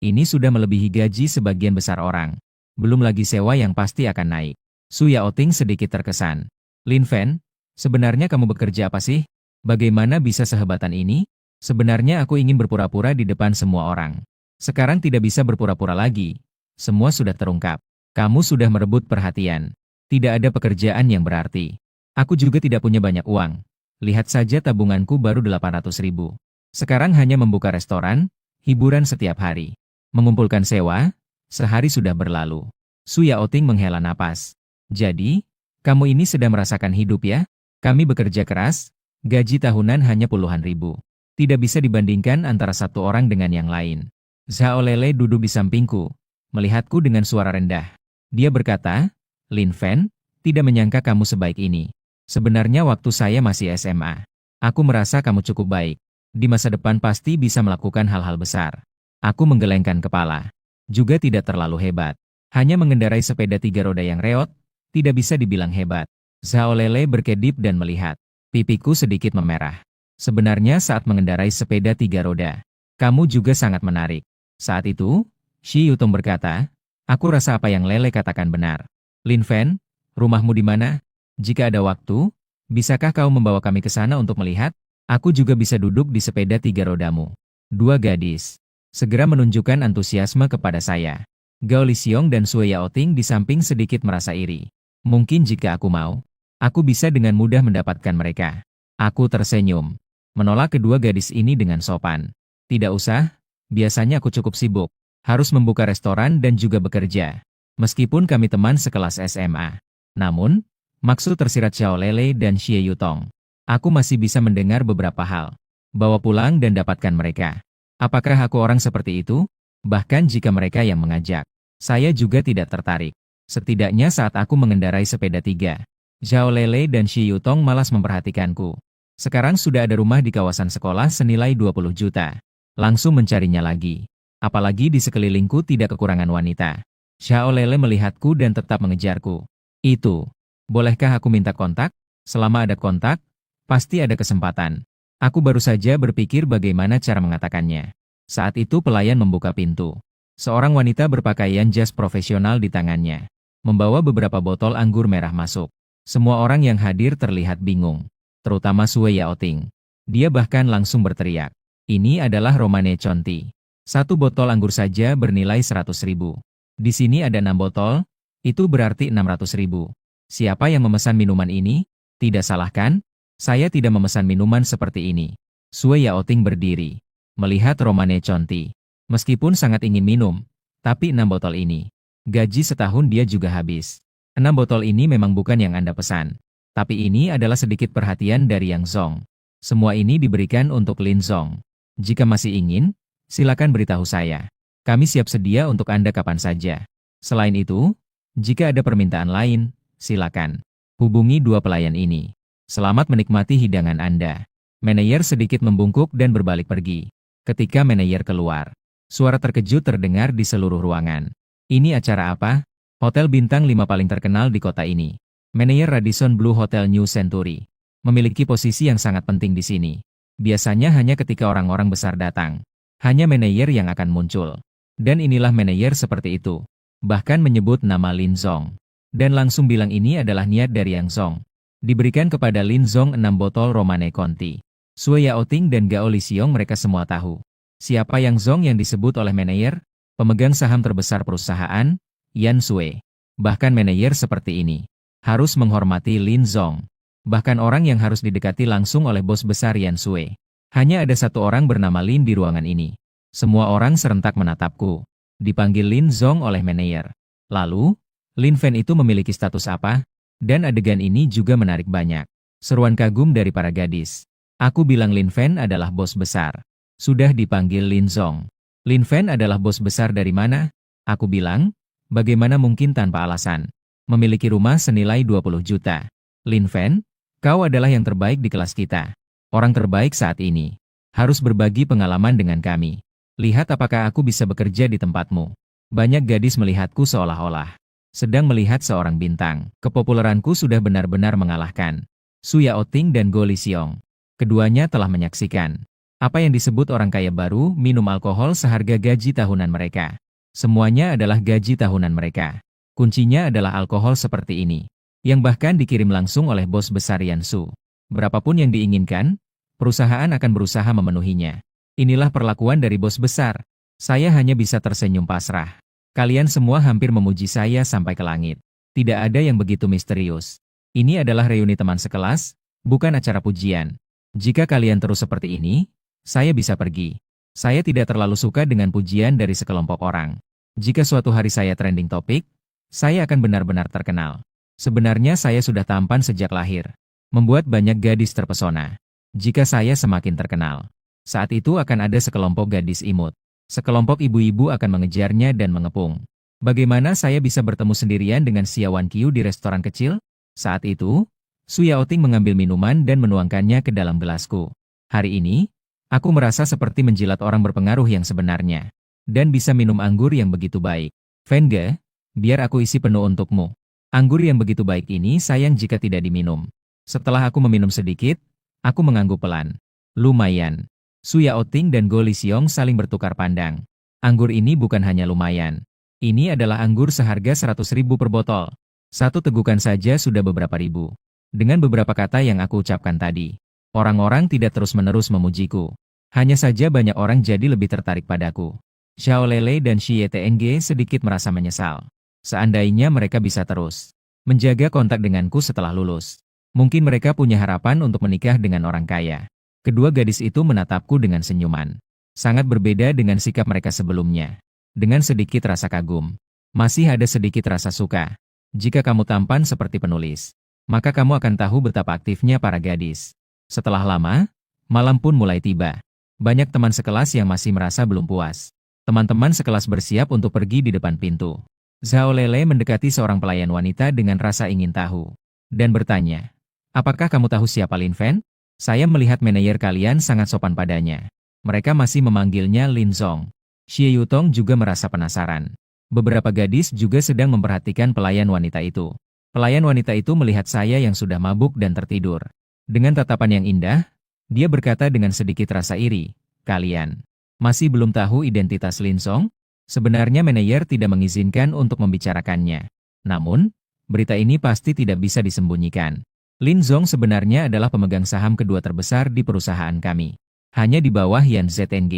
Ini sudah melebihi gaji sebagian besar orang. Belum lagi sewa yang pasti akan naik. Su Yaoting sedikit terkesan. Lin Fen, sebenarnya kamu bekerja apa sih? Bagaimana bisa sehebatan ini? Sebenarnya aku ingin berpura-pura di depan semua orang. Sekarang tidak bisa berpura-pura lagi. Semua sudah terungkap. Kamu sudah merebut perhatian. Tidak ada pekerjaan yang berarti. Aku juga tidak punya banyak uang. Lihat saja tabunganku baru 800.000. Sekarang hanya membuka restoran, hiburan setiap hari. Mengumpulkan sewa, sehari sudah berlalu. Su Yaoting menghela napas. Jadi, kamu ini sedang merasakan hidup ya? Kami bekerja keras, gaji tahunan hanya puluhan ribu. Tidak bisa dibandingkan antara satu orang dengan yang lain. Zhao Lele duduk di sampingku, melihatku dengan suara rendah. Dia berkata, Lin Fen, tidak menyangka kamu sebaik ini. Sebenarnya waktu saya masih SMA, aku merasa kamu cukup baik. Di masa depan pasti bisa melakukan hal-hal besar. Aku menggelengkan kepala. Juga tidak terlalu hebat. Hanya mengendarai sepeda 3 roda yang reot, tidak bisa dibilang hebat. Zhao Lele berkedip dan melihat. Pipiku sedikit memerah. Sebenarnya saat mengendarai sepeda 3 roda, kamu juga sangat menarik. Saat itu, Shi Yutong berkata, aku rasa apa yang Lele katakan benar. Lin Fen, rumahmu di mana? Jika ada waktu, bisakah kau membawa kami ke sana untuk melihat? Aku juga bisa duduk di sepeda 3 rodamu. 2 gadis segera menunjukkan antusiasme kepada saya. Gao Lixiong dan Su Yaoting di samping sedikit merasa iri. Mungkin jika aku mau, aku bisa dengan mudah mendapatkan mereka. Aku tersenyum, menolak kedua gadis ini dengan sopan. Tidak usah, biasanya aku cukup sibuk. Harus membuka restoran dan juga bekerja. Meskipun kami teman sekelas SMA. Namun, maksud tersirat Zhao Lele dan Xie Yutong. Aku masih bisa mendengar beberapa hal. Bawa pulang dan dapatkan mereka. Apakah aku orang seperti itu? Bahkan jika mereka yang mengajak, saya juga tidak tertarik. Setidaknya saat aku mengendarai sepeda 3. Zhao Lele dan Xie Yutong malas memperhatikanku. Sekarang sudah ada rumah di kawasan sekolah senilai 20 juta. Langsung mencarinya lagi. Apalagi di sekelilingku tidak kekurangan wanita. Zhao Lele melihatku dan tetap mengejarku. Itu, bolehkah aku minta kontak? Selama ada kontak, pasti ada kesempatan. Aku baru saja berpikir bagaimana cara mengatakannya. Saat itu pelayan membuka pintu. Seorang wanita berpakaian jas profesional di tangannya. Membawa beberapa botol anggur merah masuk. Semua orang yang hadir terlihat bingung. Terutama Su Yaoting. Dia bahkan langsung berteriak. Ini adalah Romane Conti. 1 botol anggur saja bernilai 100.000. Di sini ada 6 botol, itu berarti 600.000. Siapa yang memesan minuman ini? Tidak salah kan? Saya tidak memesan minuman seperti ini. Su Yaoting berdiri, melihat Romane Conti. Meskipun sangat ingin minum, tapi 6 botol ini. Gaji setahun dia juga habis. 6 botol ini memang bukan yang Anda pesan. Tapi ini adalah sedikit perhatian dari Yang Zong. Semua ini diberikan untuk Lin Zong. Jika masih ingin, silakan beritahu saya. Kami siap sedia untuk Anda kapan saja. Selain itu, jika ada permintaan lain, silakan hubungi dua pelayan ini. Selamat menikmati hidangan Anda. Manajer sedikit membungkuk dan berbalik pergi. Ketika manajer keluar, suara terkejut terdengar di seluruh ruangan. Ini acara apa? Hotel bintang 5 paling terkenal di kota ini. Manajer Radisson Blu Hotel New Century memiliki posisi yang sangat penting di sini. Biasanya hanya ketika orang-orang besar datang, hanya manajer yang akan muncul. Dan inilah manajer seperti itu. Bahkan menyebut nama Lin Zong. Dan langsung bilang ini adalah niat dari Yang Zong. Diberikan kepada Lin Zong 6 botol Romane Conti. Sue Yaoting dan Gao Lisiong mereka semua tahu. Siapa Yang Zong yang disebut oleh manajer? Pemegang saham terbesar perusahaan, Yan Sue. Bahkan manajer seperti ini harus menghormati Lin Zong. Bahkan orang yang harus didekati langsung oleh bos besar Yan Sue. Hanya ada satu orang bernama Lin di ruangan ini. Semua orang serentak menatapku. Dipanggil Lin Zong oleh manajer. Lalu, Lin Fan itu memiliki status apa? Dan adegan ini juga menarik banyak seruan kagum dari para gadis. Aku bilang Lin Fan adalah bos besar. Sudah dipanggil Lin Zong. Lin Fan adalah bos besar dari mana? Aku bilang, bagaimana mungkin tanpa alasan. Memiliki rumah senilai 20 juta. Lin Fan, kau adalah yang terbaik di kelas kita. Orang terbaik saat ini. Harus berbagi pengalaman dengan kami. Lihat apakah aku bisa bekerja di tempatmu. Banyak gadis melihatku seolah-olah sedang melihat seorang bintang. Kepopuleranku sudah benar-benar mengalahkan Su Yaoting dan Go Lisiong. Keduanya telah menyaksikan apa yang disebut orang kaya baru minum alkohol seharga gaji tahunan mereka. Semuanya adalah gaji tahunan mereka. Kuncinya adalah alkohol seperti ini, yang bahkan dikirim langsung oleh bos besar Yan Su. Berapapun yang diinginkan, perusahaan akan berusaha memenuhinya. Inilah perlakuan dari bos besar. Saya hanya bisa tersenyum pasrah. Kalian semua hampir memuji saya sampai ke langit. Tidak ada yang begitu misterius. Ini adalah reuni teman sekelas, bukan acara pujian. Jika kalian terus seperti ini, saya bisa pergi. Saya tidak terlalu suka dengan pujian dari sekelompok orang. Jika suatu hari saya trending topik, saya akan benar-benar terkenal. Sebenarnya saya sudah tampan sejak lahir. Membuat banyak gadis terpesona. Jika saya semakin terkenal, saat itu akan ada sekelompok gadis imut. Sekelompok ibu-ibu akan mengejarnya dan mengepung. Bagaimana saya bisa bertemu sendirian dengan Xia Wanqiu di restoran kecil? Saat itu, Su Yaoting mengambil minuman dan menuangkannya ke dalam gelasku. Hari ini, aku merasa seperti menjilat orang berpengaruh yang sebenarnya. Dan bisa minum anggur yang begitu baik. Fenge, biar aku isi penuh untukmu. Anggur yang begitu baik ini sayang jika tidak diminum. Setelah aku meminum sedikit, aku mengangguk pelan. Lumayan. Su Yaoting dan Go Lisiong saling bertukar pandang. Anggur ini bukan hanya lumayan. Ini adalah anggur seharga 100.000 per botol. Satu tegukan saja sudah beberapa ribu. Dengan beberapa kata yang aku ucapkan tadi, orang-orang tidak terus-menerus memujiku. Hanya saja banyak orang jadi lebih tertarik padaku. Xiao Lele dan Xie Teng sedikit merasa menyesal. Seandainya mereka bisa terus menjaga kontak denganku setelah lulus. Mungkin mereka punya harapan untuk menikah dengan orang kaya. Kedua gadis itu menatapku dengan senyuman. Sangat berbeda dengan sikap mereka sebelumnya. Dengan sedikit rasa kagum. Masih ada sedikit rasa suka. Jika kamu tampan seperti penulis, maka kamu akan tahu betapa aktifnya para gadis. Setelah lama, malam pun mulai tiba. Banyak teman sekelas yang masih merasa belum puas. Teman-teman sekelas bersiap untuk pergi di depan pintu. Zhao Lele mendekati seorang pelayan wanita dengan rasa ingin tahu. Dan bertanya, apakah kamu tahu siapa Lin Fan? Saya melihat manajer kalian sangat sopan padanya. Mereka masih memanggilnya Lin Zong. Xie Yutong juga merasa penasaran. Beberapa gadis juga sedang memperhatikan pelayan wanita itu. Pelayan wanita itu melihat saya yang sudah mabuk dan tertidur. Dengan tatapan yang indah, dia berkata dengan sedikit rasa iri, kalian masih belum tahu identitas Lin Zong? Sebenarnya manajer tidak mengizinkan untuk membicarakannya. Namun, berita ini pasti tidak bisa disembunyikan. Lin Zong sebenarnya adalah pemegang saham kedua terbesar di perusahaan kami. Hanya di bawah Yan Zeng.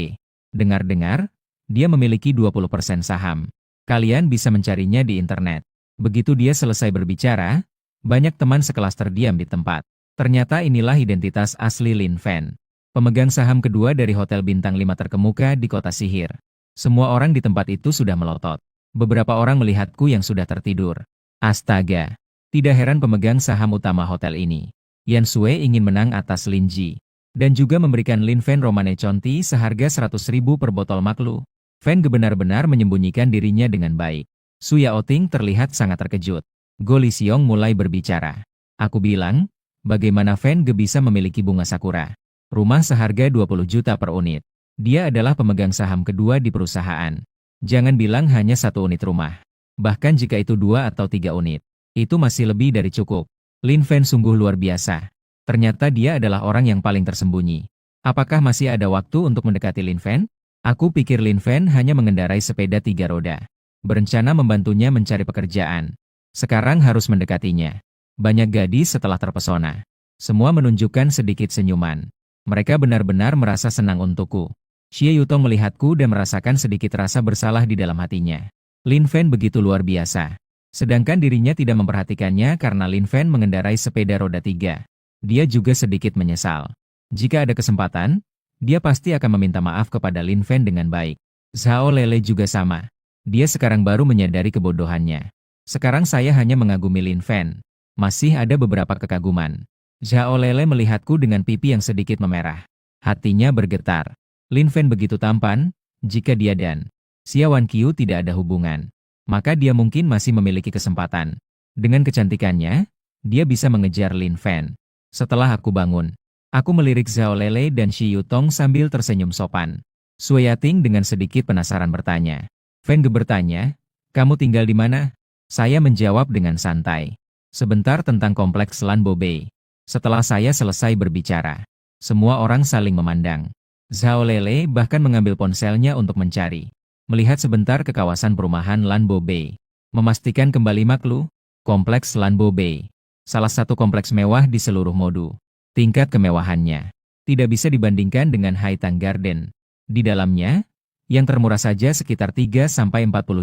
Dengar-dengar, dia memiliki 20% saham. Kalian bisa mencarinya di internet. Begitu dia selesai berbicara, banyak teman sekelas terdiam di tempat. Ternyata inilah identitas asli Lin Fan. Pemegang saham kedua dari hotel bintang 5 terkemuka di kota sihir. Semua orang di tempat itu sudah melotot. Beberapa orang melihatku yang sudah tertidur. Astaga! Tidak heran pemegang saham utama hotel ini, Yan Sue ingin menang atas Lin Ji. Dan juga memberikan Lin Fen Romane Conti seharga 100.000 per botol maklu. Fen Ge benar-benar menyembunyikan dirinya dengan baik. Su Yaoting terlihat sangat terkejut. Go Lisiong mulai berbicara. Aku bilang, bagaimana Fen Ge bisa memiliki bunga sakura? Rumah seharga 20 juta per unit. Dia adalah pemegang saham kedua di perusahaan. Jangan bilang hanya 1 unit rumah. Bahkan jika itu 2 atau 3 unit, itu masih lebih dari cukup. Lin Fen sungguh luar biasa. Ternyata dia adalah orang yang paling tersembunyi. Apakah masih ada waktu untuk mendekati Lin Fen? Aku pikir Lin Fen hanya mengendarai sepeda 3 roda. Berencana membantunya mencari pekerjaan. Sekarang harus mendekatinya. Banyak gadis setelah terpesona. Semua menunjukkan sedikit senyuman. Mereka benar-benar merasa senang untukku. Xie Yutong melihatku dan merasakan sedikit rasa bersalah di dalam hatinya. Lin Fen begitu luar biasa. Sedangkan dirinya tidak memperhatikannya karena Lin Fen mengendarai sepeda roda 3. Dia juga sedikit menyesal. Jika ada kesempatan, dia pasti akan meminta maaf kepada Lin Fen dengan baik. Zhao Lele juga sama. Dia sekarang baru menyadari kebodohannya. Sekarang saya hanya mengagumi Lin Fen. Masih ada beberapa kekaguman. Zhao Lele melihatku dengan pipi yang sedikit memerah. Hatinya bergetar. Lin Fen begitu tampan, jika dia dan Xia Wanqiu tidak ada hubungan, maka dia mungkin masih memiliki kesempatan. Dengan kecantikannya, dia bisa mengejar Lin Fen. Setelah aku bangun, aku melirik Zhao Lele dan Xie Yutong sambil tersenyum sopan. Su Yating dengan sedikit penasaran bertanya. Fen Ge bertanya, kamu tinggal di mana? Saya menjawab dengan santai. Sebentar tentang kompleks Lan Bo Bei. Setelah saya selesai berbicara, semua orang saling memandang. Zhao Lele bahkan mengambil ponselnya untuk mencari. Melihat sebentar ke kawasan perumahan Lan Bo Bei. Memastikan kembali maklu, kompleks Lan Bo Bei. Salah satu kompleks mewah di seluruh Modu. Tingkat kemewahannya tidak bisa dibandingkan dengan Haitang Garden. Di dalamnya, yang termurah saja sekitar 3-40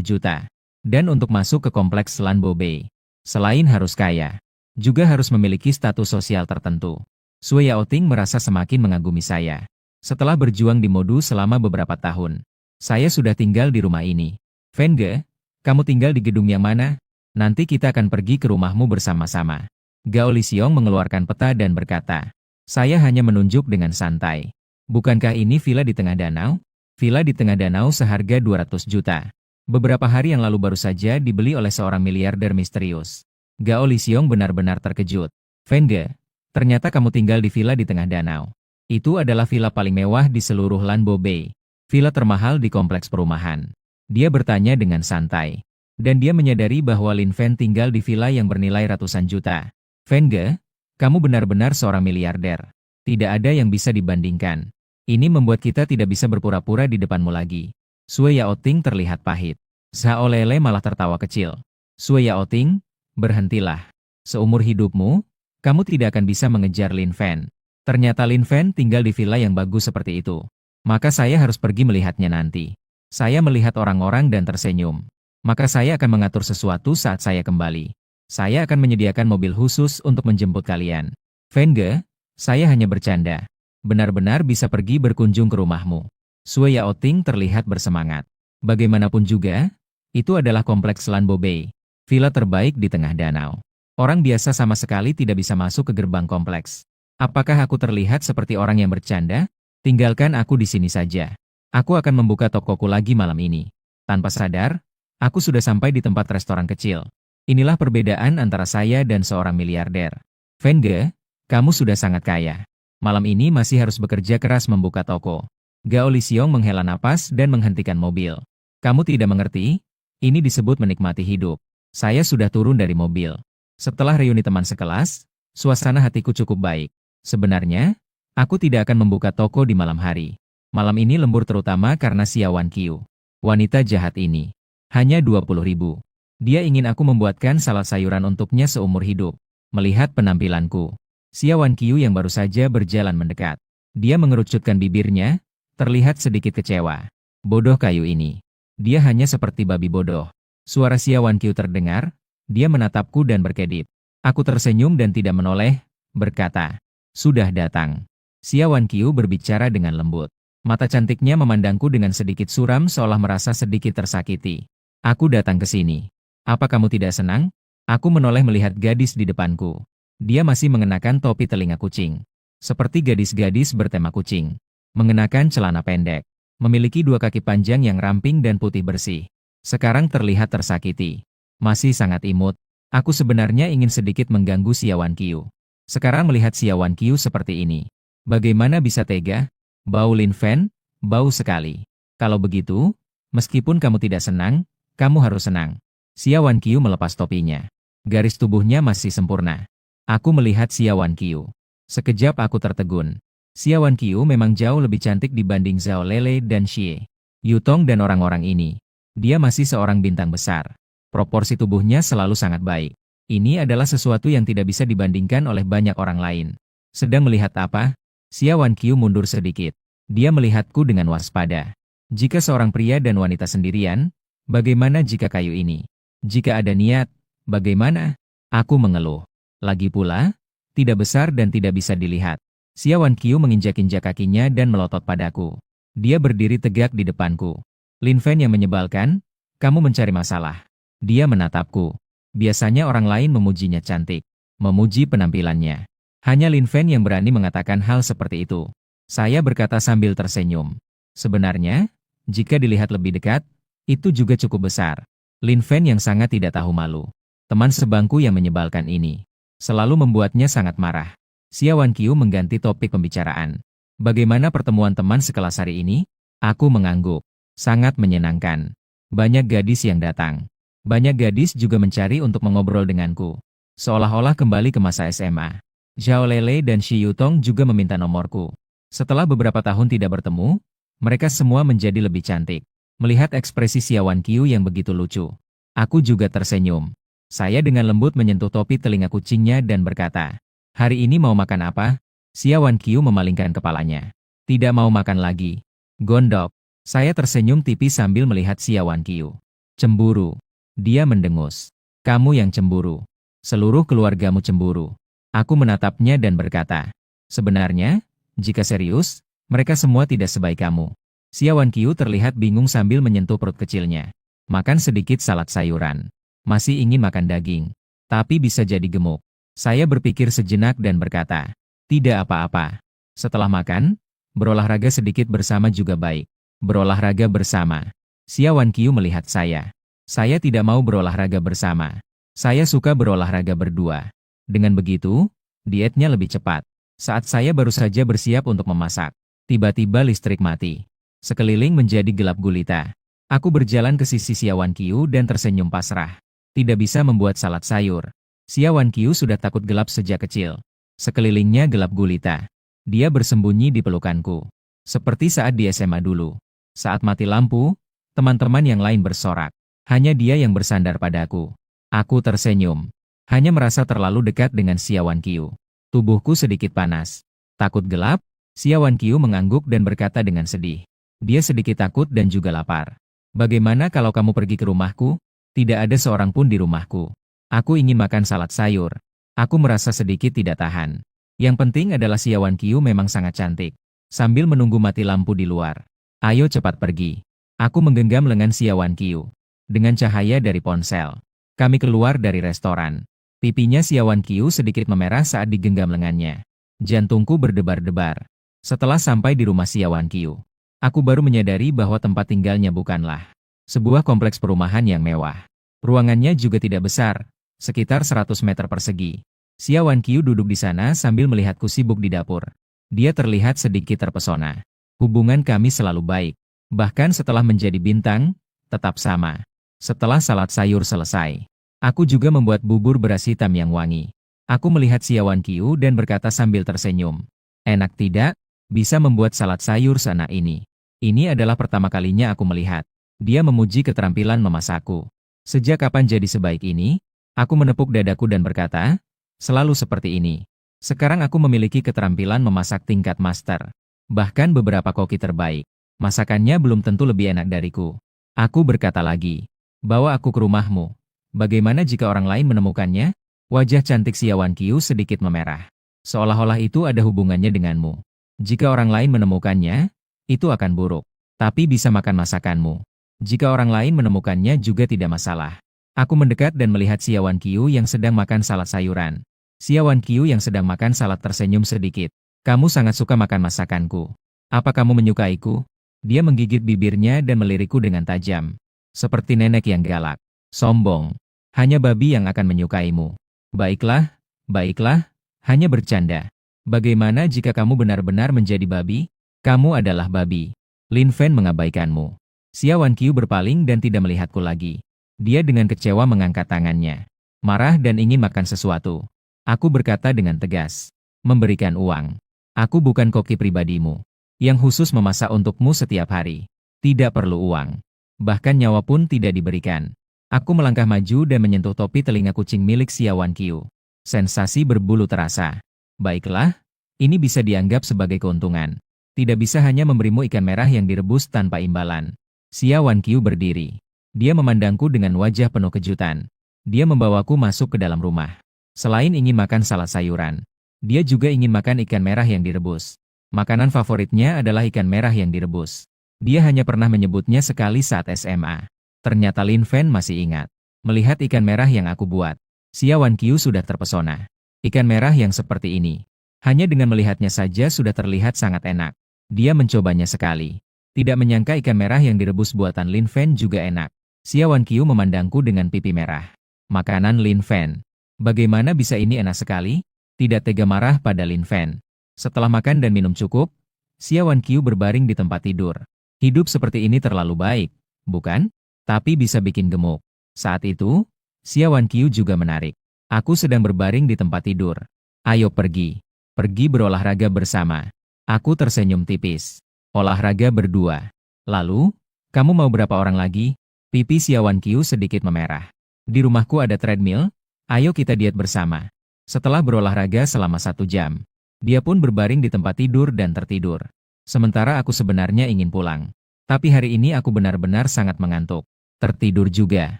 juta. Dan untuk masuk ke kompleks Lan Bo Bei, selain harus kaya, juga harus memiliki status sosial tertentu. Su Yaoting merasa semakin mengagumi saya. Setelah berjuang di Modu selama beberapa tahun, saya sudah tinggal di rumah ini. Fen Ge, kamu tinggal di gedung yang mana? Nanti kita akan pergi ke rumahmu bersama-sama. Gao Lisiong mengeluarkan peta dan berkata, saya hanya menunjuk dengan santai. Bukankah ini villa di tengah danau? Villa di tengah danau seharga 200 juta. Beberapa hari yang lalu baru saja dibeli oleh seorang miliarder misterius. Gao Lisiong benar-benar terkejut. Fen Ge, ternyata kamu tinggal di villa di tengah danau. Itu adalah villa paling mewah di seluruh Lan Bo Bei. Villa termahal di kompleks perumahan. Dia bertanya dengan santai. Dan dia menyadari bahwa Lin Fen tinggal di villa yang bernilai ratusan juta. Fen Ge, kamu benar-benar seorang miliarder. Tidak ada yang bisa dibandingkan. Ini membuat kita tidak bisa berpura-pura di depanmu lagi. Su Yaoting terlihat pahit. Zhao Lele malah tertawa kecil. Su Yaoting, berhentilah. Seumur hidupmu, kamu tidak akan bisa mengejar Lin Fen. Ternyata Lin Fen tinggal di villa yang bagus seperti itu. Maka saya harus pergi melihatnya nanti. Saya melihat orang-orang dan tersenyum. Maka saya akan mengatur sesuatu saat saya kembali. Saya akan menyediakan mobil khusus untuk menjemput kalian. Fen Ge, saya hanya bercanda. Benar-benar bisa pergi berkunjung ke rumahmu. Su Yaoting terlihat bersemangat. Bagaimanapun juga, itu adalah kompleks Lan Bo Bei. Villa terbaik di tengah danau. Orang biasa sama sekali tidak bisa masuk ke gerbang kompleks. Apakah aku terlihat seperti orang yang bercanda? Tinggalkan aku di sini saja. Aku akan membuka tokoku lagi malam ini. Tanpa sadar, aku sudah sampai di tempat restoran kecil. Inilah perbedaan antara saya dan seorang miliarder. Fen Ge, kamu sudah sangat kaya. Malam ini masih harus bekerja keras membuka toko. Gao Lisiong menghela napas dan menghentikan mobil. Kamu tidak mengerti? Ini disebut menikmati hidup. Saya sudah turun dari mobil. Setelah reuni teman sekelas, suasana hatiku cukup baik. Sebenarnya, aku tidak akan membuka toko di malam hari. Malam ini lembur terutama karena Xia Wanqiu. Wanita jahat ini. Hanya 20.000. Dia ingin aku membuatkan salad sayuran untuknya seumur hidup. Melihat penampilanku, Xia Wanqiu yang baru saja berjalan mendekat. Dia mengerucutkan bibirnya, terlihat sedikit kecewa. Bodoh kayu ini. Dia hanya seperti babi bodoh. Suara Xia Wanqiu terdengar, dia menatapku dan berkedip. Aku tersenyum dan tidak menoleh, berkata, sudah datang. Xia Wanqiu berbicara dengan lembut. Mata cantiknya memandangku dengan sedikit suram seolah merasa sedikit tersakiti. Aku datang ke sini. Apa kamu tidak senang? Aku menoleh melihat gadis di depanku. Dia masih mengenakan topi telinga kucing. Seperti gadis-gadis bertema kucing. Mengenakan celana pendek. Memiliki dua kaki panjang yang ramping dan putih bersih. Sekarang terlihat tersakiti. Masih sangat imut. Aku sebenarnya ingin sedikit mengganggu Xiaowan Qiu. Sekarang melihat Xiaowan Qiu seperti ini. Bagaimana bisa tega? Bau Lin Fen, bau sekali. Kalau begitu, meskipun kamu tidak senang, kamu harus senang. Xiaowan Qiu melepas topinya. Garis tubuhnya masih sempurna. Aku melihat Xiaowan Qiu. Sekejap aku tertegun. Xiaowan Qiu memang jauh lebih cantik dibanding Zhao Lele dan Xie Yutong dan orang-orang ini. Dia masih seorang bintang besar. Proporsi tubuhnya selalu sangat baik. Ini adalah sesuatu yang tidak bisa dibandingkan oleh banyak orang lain. Sedang melihat apa? Xiaowan Qiu mundur sedikit. Dia melihatku dengan waspada. Jika seorang pria dan wanita sendirian, bagaimana jika kayu ini? Jika ada niat, bagaimana? Aku mengeluh. Lagi pula, tidak besar dan tidak bisa dilihat. Xiaowan Qiu menginjak-injak kakinya dan melotot padaku. Dia berdiri tegak di depanku. Lin Fen yang menyebalkan, kamu mencari masalah. Dia menatapku. Biasanya orang lain memujinya cantik, memuji penampilannya. Hanya Lin Fen yang berani mengatakan hal seperti itu. Saya berkata sambil tersenyum. Sebenarnya, jika dilihat lebih dekat, itu juga cukup besar. Lin Fen yang sangat tidak tahu malu. Teman sebangku yang menyebalkan ini. Selalu membuatnya sangat marah. Xiaowan Qiu mengganti topik pembicaraan. Bagaimana pertemuan teman sekelas hari ini? Aku mengangguk. Sangat menyenangkan. Banyak gadis yang datang. Banyak gadis juga mencari untuk mengobrol denganku. Seolah-olah kembali ke masa SMA. Zhao Lele dan Xie Yutong juga meminta nomorku. Setelah beberapa tahun tidak bertemu, mereka semua menjadi lebih cantik. Melihat ekspresi Xiaowan Qiu yang begitu lucu, aku juga tersenyum. Saya dengan lembut menyentuh topi telinga kucingnya dan berkata, "Hari ini mau makan apa?" Xiaowan Qiu memalingkan kepalanya. "Tidak mau makan lagi." Gondok. Saya tersenyum tipis sambil melihat Xiaowan Qiu. "Cemburu." Dia mendengus. "Kamu yang cemburu. Seluruh keluargamu cemburu." Aku menatapnya dan berkata, "Sebenarnya, jika serius, mereka semua tidak sebaik kamu." Xiaowan Qiu terlihat bingung sambil menyentuh perut kecilnya. Makan sedikit salad sayuran. Masih ingin makan daging. Tapi bisa jadi gemuk. Saya berpikir sejenak dan berkata, "Tidak apa-apa. Setelah makan, berolahraga sedikit bersama juga baik." Berolahraga bersama. Xiaowan Qiu melihat saya. Saya tidak mau berolahraga bersama. Saya suka berolahraga berdua. Dengan begitu, dietnya lebih cepat. Saat saya baru saja bersiap untuk memasak, tiba-tiba listrik mati. Sekeliling menjadi gelap gulita. Aku berjalan ke sisi Xiaowan Qiu dan tersenyum pasrah. Tidak bisa membuat salad sayur. Xiaowan Qiu sudah takut gelap sejak kecil. Sekelilingnya gelap gulita. Dia bersembunyi di pelukanku. Seperti saat di SMA dulu. Saat mati lampu, teman-teman yang lain bersorak. Hanya dia yang bersandar padaku. Aku tersenyum. Hanya merasa terlalu dekat dengan Xiaowan Qiu. Tubuhku sedikit panas. Takut gelap? Xiaowan Qiu mengangguk dan berkata dengan sedih. Dia sedikit takut dan juga lapar. "Bagaimana kalau kamu pergi ke rumahku?" Tidak ada seorang pun di rumahku. Aku ingin makan salad sayur. Aku merasa sedikit tidak tahan. Yang penting adalah Xiaowan Qiu memang sangat cantik. Sambil menunggu mati lampu di luar. "Ayo cepat pergi." Aku menggenggam lengan Xiaowan Qiu. Dengan cahaya dari ponsel. Kami keluar dari restoran. Pipinya Xiaowan Qiu sedikit memerah saat digenggam lengannya. Jantungku berdebar-debar. Setelah sampai di rumah Xiaowan Qiu, aku baru menyadari bahwa tempat tinggalnya bukanlah sebuah kompleks perumahan yang mewah. Ruangannya juga tidak besar, sekitar 100 meter persegi. Xiaowan Qiu duduk di sana sambil melihatku sibuk di dapur. Dia terlihat sedikit terpesona. Hubungan kami selalu baik. Bahkan setelah menjadi bintang, tetap sama. Setelah salad sayur selesai, aku juga membuat bubur beras hitam yang wangi. Aku melihat Xiaowan Qiu dan berkata sambil tersenyum. "Enak tidak? Bisa membuat salad sayur seenak ini." Ini adalah pertama kalinya aku melihat. Dia memuji keterampilan memasakku. Sejak kapan jadi sebaik ini? Aku menepuk dadaku dan berkata, "Selalu seperti ini." Sekarang aku memiliki keterampilan memasak tingkat master. Bahkan beberapa koki terbaik. Masakannya belum tentu lebih enak dariku. Aku berkata lagi, "Bawa aku ke rumahmu." Bagaimana jika orang lain menemukannya? Wajah cantik Xiaowan Qiu sedikit memerah. Seolah-olah itu ada hubungannya denganmu. Jika orang lain menemukannya, itu akan buruk. Tapi bisa makan masakanmu. Jika orang lain menemukannya juga tidak masalah. Aku mendekat dan melihat Xiaowan Qiu yang sedang makan salad sayuran. Xiaowan Qiu yang sedang makan salad tersenyum sedikit. Kamu sangat suka makan masakanku. Apa kamu menyukaiku? Dia menggigit bibirnya dan melirikku dengan tajam. Seperti nenek yang galak. Sombong. Hanya babi yang akan menyukaimu. Baiklah, baiklah, hanya bercanda. Bagaimana jika kamu benar-benar menjadi babi? Kamu adalah babi. Lin Fen mengabaikanmu. Xia Wanqiu berpaling dan tidak melihatku lagi. Dia dengan kecewa mengangkat tangannya. Marah dan ingin makan sesuatu. Aku berkata dengan tegas. Memberikan uang. Aku bukan koki pribadimu. Yang khusus memasak untukmu setiap hari. Tidak perlu uang. Bahkan nyawa pun tidak diberikan. Aku melangkah maju dan menyentuh topi telinga kucing milik Xia Wanqiu. Sensasi berbulu terasa. Baiklah, ini bisa dianggap sebagai keuntungan. Tidak bisa hanya memberimu ikan merah yang direbus tanpa imbalan. Xia Wanqiu berdiri. Dia memandangku dengan wajah penuh kejutan. Dia membawaku masuk ke dalam rumah. Selain ingin makan salad sayuran, dia juga ingin makan ikan merah yang direbus. Makanan favoritnya adalah ikan merah yang direbus. Dia hanya pernah menyebutnya sekali saat SMA. Ternyata Lin Fen masih ingat. Melihat ikan merah yang aku buat, Xia Wanqiu sudah terpesona. Ikan merah yang seperti ini. Hanya dengan melihatnya saja sudah terlihat sangat enak. Dia mencobanya sekali. Tidak menyangka ikan merah yang direbus buatan Lin Fen juga enak. Xia Wanqiu memandangku dengan pipi merah. Makanan Lin Fen. Bagaimana bisa ini enak sekali? Tidak tega marah pada Lin Fen. Setelah makan dan minum cukup, Xia Wanqiu berbaring di tempat tidur. Hidup seperti ini terlalu baik, bukan? Tapi bisa bikin gemuk. Saat itu, Xia Wanqiu juga menarik. Aku sedang berbaring di tempat tidur. Ayo pergi. Pergi berolahraga bersama. Aku tersenyum tipis. Olahraga berdua. Lalu, kamu mau berapa orang lagi? Pipi Xia Wanqiu sedikit memerah. Di rumahku ada treadmill, ayo kita diet bersama. Setelah berolahraga selama 1 jam, dia pun berbaring di tempat tidur dan tertidur. Sementara aku sebenarnya ingin pulang. Tapi hari ini aku benar-benar sangat mengantuk. Tertidur juga.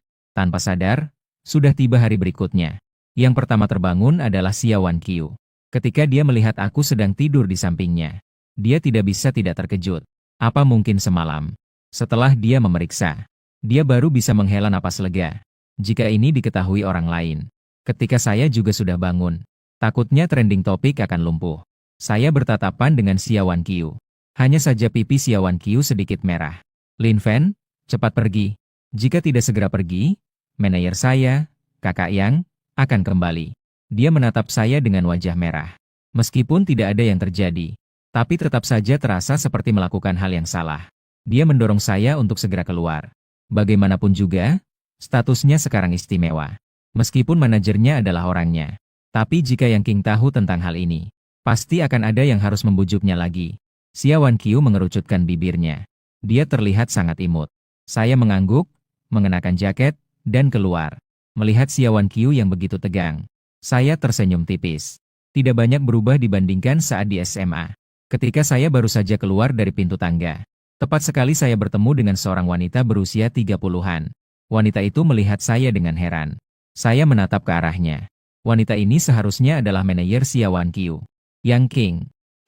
Tanpa sadar, sudah tiba hari berikutnya. Yang pertama terbangun adalah Xia Wanqiu. Ketika dia melihat aku sedang tidur di sampingnya, dia tidak bisa tidak terkejut. Apa mungkin semalam? Setelah dia memeriksa, dia baru bisa menghela napas lega. Jika ini diketahui orang lain. Ketika saya juga sudah bangun, takutnya trending topik akan lumpuh. Saya bertatapan dengan Xia Wanqiu. Hanya saja pipi Xia Wanqiu sedikit merah. Lin Fen, cepat pergi. Jika tidak segera pergi, manajer saya, Kakak Yang, akan kembali. Dia menatap saya dengan wajah merah. Meskipun tidak ada yang terjadi, tapi tetap saja terasa seperti melakukan hal yang salah. Dia mendorong saya untuk segera keluar. Bagaimanapun juga, statusnya sekarang istimewa. Meskipun manajernya adalah orangnya. Tapi jika Yang King tahu tentang hal ini, pasti akan ada yang harus membujuknya lagi. Xia Wanqiu mengerucutkan bibirnya. Dia terlihat sangat imut. Saya mengangguk, mengenakan jaket, dan keluar. Melihat Xia Wanqiu yang begitu tegang, saya tersenyum tipis. Tidak banyak berubah dibandingkan saat di SMA. Ketika saya baru saja keluar dari pintu tangga, tepat sekali saya bertemu dengan seorang wanita berusia 30-an. Wanita itu melihat saya dengan heran. Saya menatap ke arahnya. Wanita ini seharusnya adalah manajer Xia Wanqiu, Yang King.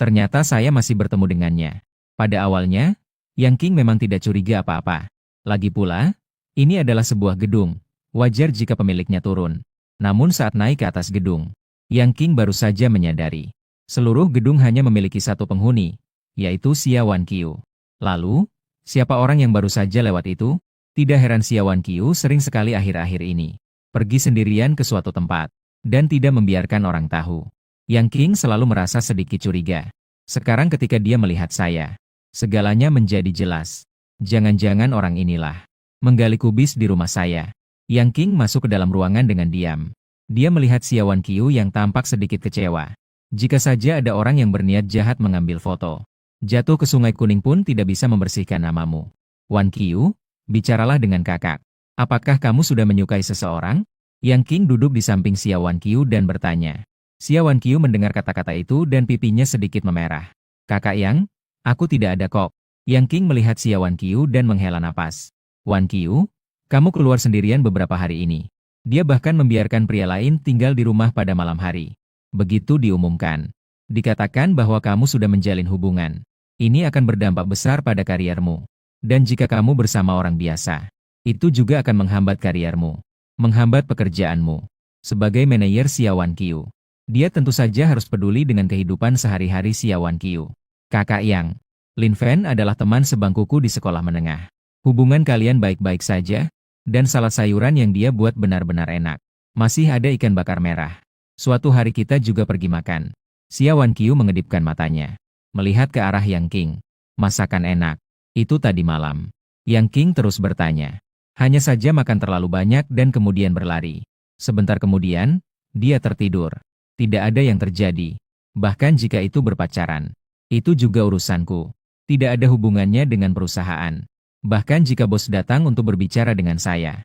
Ternyata saya masih bertemu dengannya. Pada awalnya, Yang King memang tidak curiga apa-apa. Lagi pula, ini adalah sebuah gedung. Wajar jika pemiliknya turun. Namun saat naik ke atas gedung, Yang King baru saja menyadari. Seluruh gedung hanya memiliki satu penghuni, yaitu Xia Wanqiu. Lalu, siapa orang yang baru saja lewat itu? Tidak heran Xia Wanqiu sering sekali akhir-akhir ini pergi sendirian ke suatu tempat, dan tidak membiarkan orang tahu. Yang King selalu merasa sedikit curiga. Sekarang ketika dia melihat saya, segalanya menjadi jelas. Jangan-jangan orang inilah menggali kubis di rumah saya. Yang King masuk ke dalam ruangan dengan diam. Dia melihat Xia Wanqiu yang tampak sedikit kecewa. Jika saja ada orang yang berniat jahat mengambil foto, jatuh ke sungai kuning pun tidak bisa membersihkan namamu. Wanqiu, bicaralah dengan kakak. Apakah kamu sudah menyukai seseorang? Yang King duduk di samping Xia Wanqiu dan bertanya. Xia Wanqiu mendengar kata-kata itu dan pipinya sedikit memerah. Kakak Yang, aku tidak ada kok. Yang King melihat Xia Wanqiu dan menghela napas. Wanqiu, kamu keluar sendirian beberapa hari ini. Dia bahkan membiarkan pria lain tinggal di rumah pada malam hari. Begitu diumumkan, dikatakan bahwa kamu sudah menjalin hubungan. Ini akan berdampak besar pada kariermu. Dan jika kamu bersama orang biasa, itu juga akan menghambat kariermu. Menghambat pekerjaanmu. Sebagai manajer Xia Wanqiu, Dia tentu saja harus peduli dengan kehidupan sehari-hari Xia Wanqiu. Kakak Yang, Lin Fen adalah teman sebangkuku di sekolah menengah. Hubungan kalian baik-baik saja, dan salad sayuran yang dia buat benar-benar enak. Masih ada ikan bakar merah. Suatu hari kita juga pergi makan. Xia Wanqiu mengedipkan matanya, melihat ke arah Yang King. Masakan enak. Itu tadi malam. Yang King terus bertanya. Hanya saja makan terlalu banyak dan kemudian berlari. Sebentar kemudian, dia tertidur. Tidak ada yang terjadi. Bahkan jika itu berpacaran. Itu juga urusanku. Tidak ada hubungannya dengan perusahaan. Bahkan jika bos datang untuk berbicara dengan saya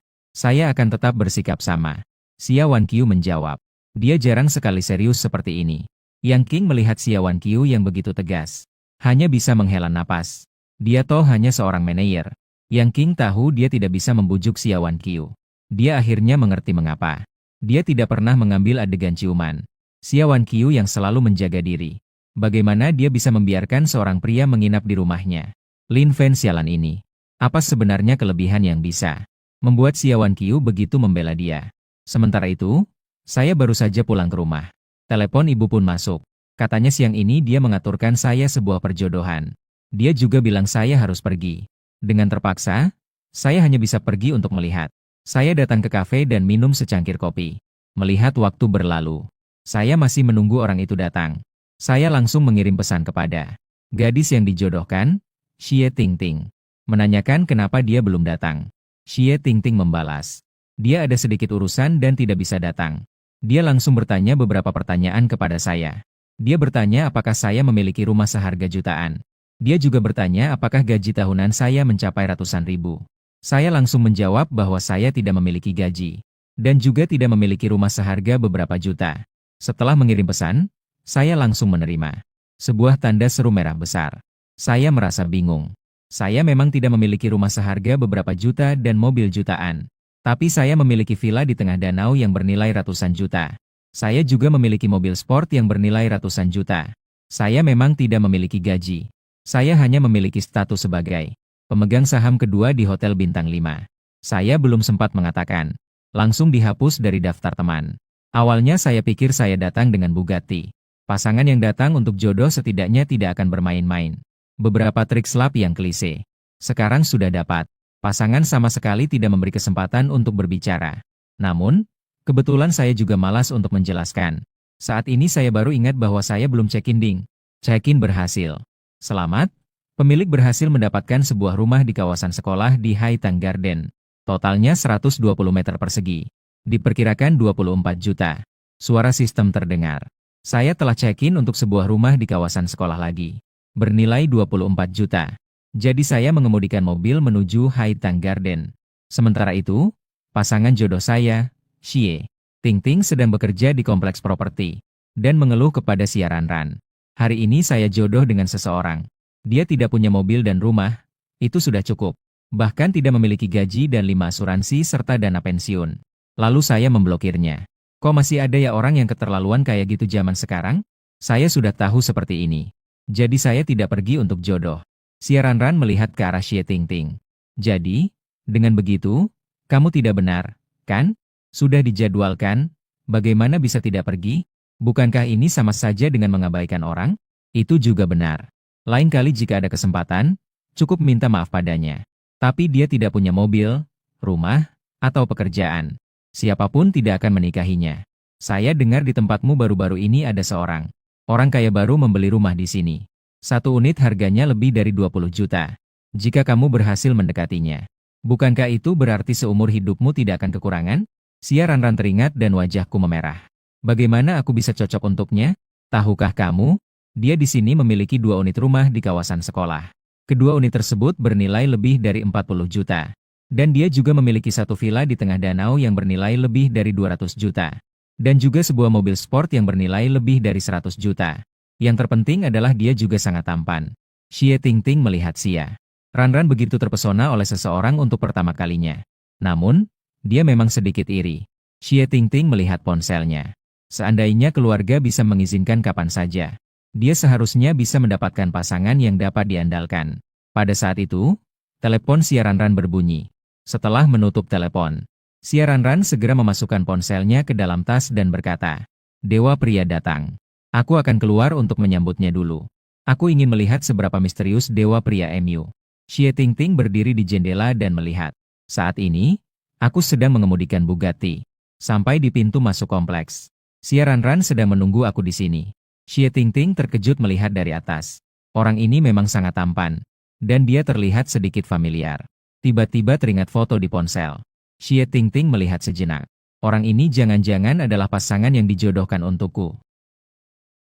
akan tetap bersikap sama. Xia Wanqiu menjawab. Dia jarang sekali serius seperti ini. Yang King melihat Xia Wanqiu yang begitu tegas. Hanya bisa menghela napas. Dia toh hanya seorang manajer. Yang King tahu dia tidak bisa membujuk Xia Wanqiu. Dia akhirnya mengerti mengapa. Dia tidak pernah mengambil adegan ciuman. Xia Wanqiu yang selalu menjaga diri. Bagaimana dia bisa membiarkan seorang pria menginap di rumahnya? Lin Fen sialan ini. Apa sebenarnya kelebihan yang bisa membuat Xia Wanqiu begitu membela dia? Sementara itu, saya baru saja pulang ke rumah. Telepon ibu pun masuk. Katanya siang ini dia mengaturkan saya sebuah perjodohan. Dia juga bilang saya harus pergi. Dengan terpaksa, saya hanya bisa pergi untuk melihat. Saya datang ke kafe dan minum secangkir kopi. Melihat waktu berlalu. Saya masih menunggu orang itu datang. Saya langsung mengirim pesan kepada gadis yang dijodohkan, Xie Tingting. Menanyakan kenapa dia belum datang. Xie Tingting membalas. Dia ada sedikit urusan dan tidak bisa datang. Dia langsung bertanya beberapa pertanyaan kepada saya. Dia bertanya apakah saya memiliki rumah seharga jutaan. Dia juga bertanya apakah gaji tahunan saya mencapai ratusan ribu. Saya langsung menjawab bahwa saya tidak memiliki gaji. Dan juga tidak memiliki rumah seharga beberapa juta. Setelah mengirim pesan, saya langsung menerima sebuah tanda seru merah besar. Saya merasa bingung. Saya memang tidak memiliki rumah seharga beberapa juta dan mobil jutaan. Tapi saya memiliki villa di tengah danau yang bernilai ratusan juta. Saya juga memiliki mobil sport yang bernilai ratusan juta. Saya memang tidak memiliki gaji. Saya hanya memiliki status sebagai pemegang saham kedua di Hotel Bintang 5. Saya belum sempat mengatakan. Langsung dihapus dari daftar teman. Awalnya saya pikir saya datang dengan Bugatti. Pasangan yang datang untuk jodoh setidaknya tidak akan bermain-main. Beberapa trik slap yang klise. Sekarang sudah dapat. Pasangan sama sekali tidak memberi kesempatan untuk berbicara. Namun, kebetulan saya juga malas untuk menjelaskan. Saat ini saya baru ingat bahwa saya belum check-in ding. Check-in berhasil. Selamat, pemilik berhasil mendapatkan sebuah rumah di kawasan sekolah di Haitang Garden. Totalnya 120 meter persegi. Diperkirakan 24 juta. Suara sistem terdengar. Saya telah check-in untuk sebuah rumah di kawasan sekolah lagi. Bernilai 24 juta. Jadi saya mengemudikan mobil menuju Haitang Garden. Sementara itu, pasangan jodoh saya, Xie Tingting sedang bekerja di kompleks properti. Dan mengeluh kepada Xia Ranran. Hari ini saya jodoh dengan seseorang. Dia tidak punya mobil dan rumah. Itu sudah cukup. Bahkan tidak memiliki gaji dan 5 asuransi serta dana pensiun. Lalu saya memblokirnya. Kok masih ada ya orang yang keterlaluan kayak gitu zaman sekarang? Saya sudah tahu seperti ini. Jadi saya tidak pergi untuk jodoh. Xia Ranran melihat ke arah Xie Tingting. Jadi, dengan begitu, kamu tidak benar, kan? Sudah dijadwalkan, bagaimana bisa tidak pergi? Bukankah ini sama saja dengan mengabaikan orang? Itu juga benar. Lain kali jika ada kesempatan, cukup minta maaf padanya. Tapi dia tidak punya mobil, rumah, atau pekerjaan. Siapapun tidak akan menikahinya. Saya dengar di tempatmu baru-baru ini ada seorang orang kaya baru membeli rumah di sini. 1 unit harganya lebih dari 20 juta. Jika kamu berhasil mendekatinya. Bukankah itu berarti seumur hidupmu tidak akan kekurangan? Xia Ranran teringat dan wajahku memerah. Bagaimana aku bisa cocok untuknya? Tahukah kamu? Dia di sini memiliki 2 unit rumah di kawasan sekolah. Kedua unit tersebut bernilai lebih dari 40 juta. Dan dia juga memiliki 1 villa di tengah danau yang bernilai lebih dari 200 juta. Dan juga sebuah mobil sport yang bernilai lebih dari 100 juta. Yang terpenting adalah dia juga sangat tampan. Xie Tingting melihat Xia Ranran begitu terpesona oleh seseorang untuk pertama kalinya. Namun, dia memang sedikit iri. Xie Tingting melihat ponselnya. Seandainya keluarga bisa mengizinkan kapan saja, dia seharusnya bisa mendapatkan pasangan yang dapat diandalkan. Pada saat itu, telepon Xia Ranran berbunyi. Setelah menutup telepon, Xia Ranran segera memasukkan ponselnya ke dalam tas dan berkata, Dewa pria datang. Aku akan keluar untuk menyambutnya dulu. Aku ingin melihat seberapa misterius dewa pria MU. Xie Tingting berdiri di jendela dan melihat. Saat ini, aku sedang mengemudikan Bugatti. Sampai di pintu masuk kompleks. Xie Ranran sedang menunggu aku di sini. Xie Tingting terkejut melihat dari atas. Orang ini memang sangat tampan. Dan dia terlihat sedikit familiar. Tiba-tiba teringat foto di ponsel. Xie Tingting melihat sejenak. Orang ini jangan-jangan adalah pasangan yang dijodohkan untukku.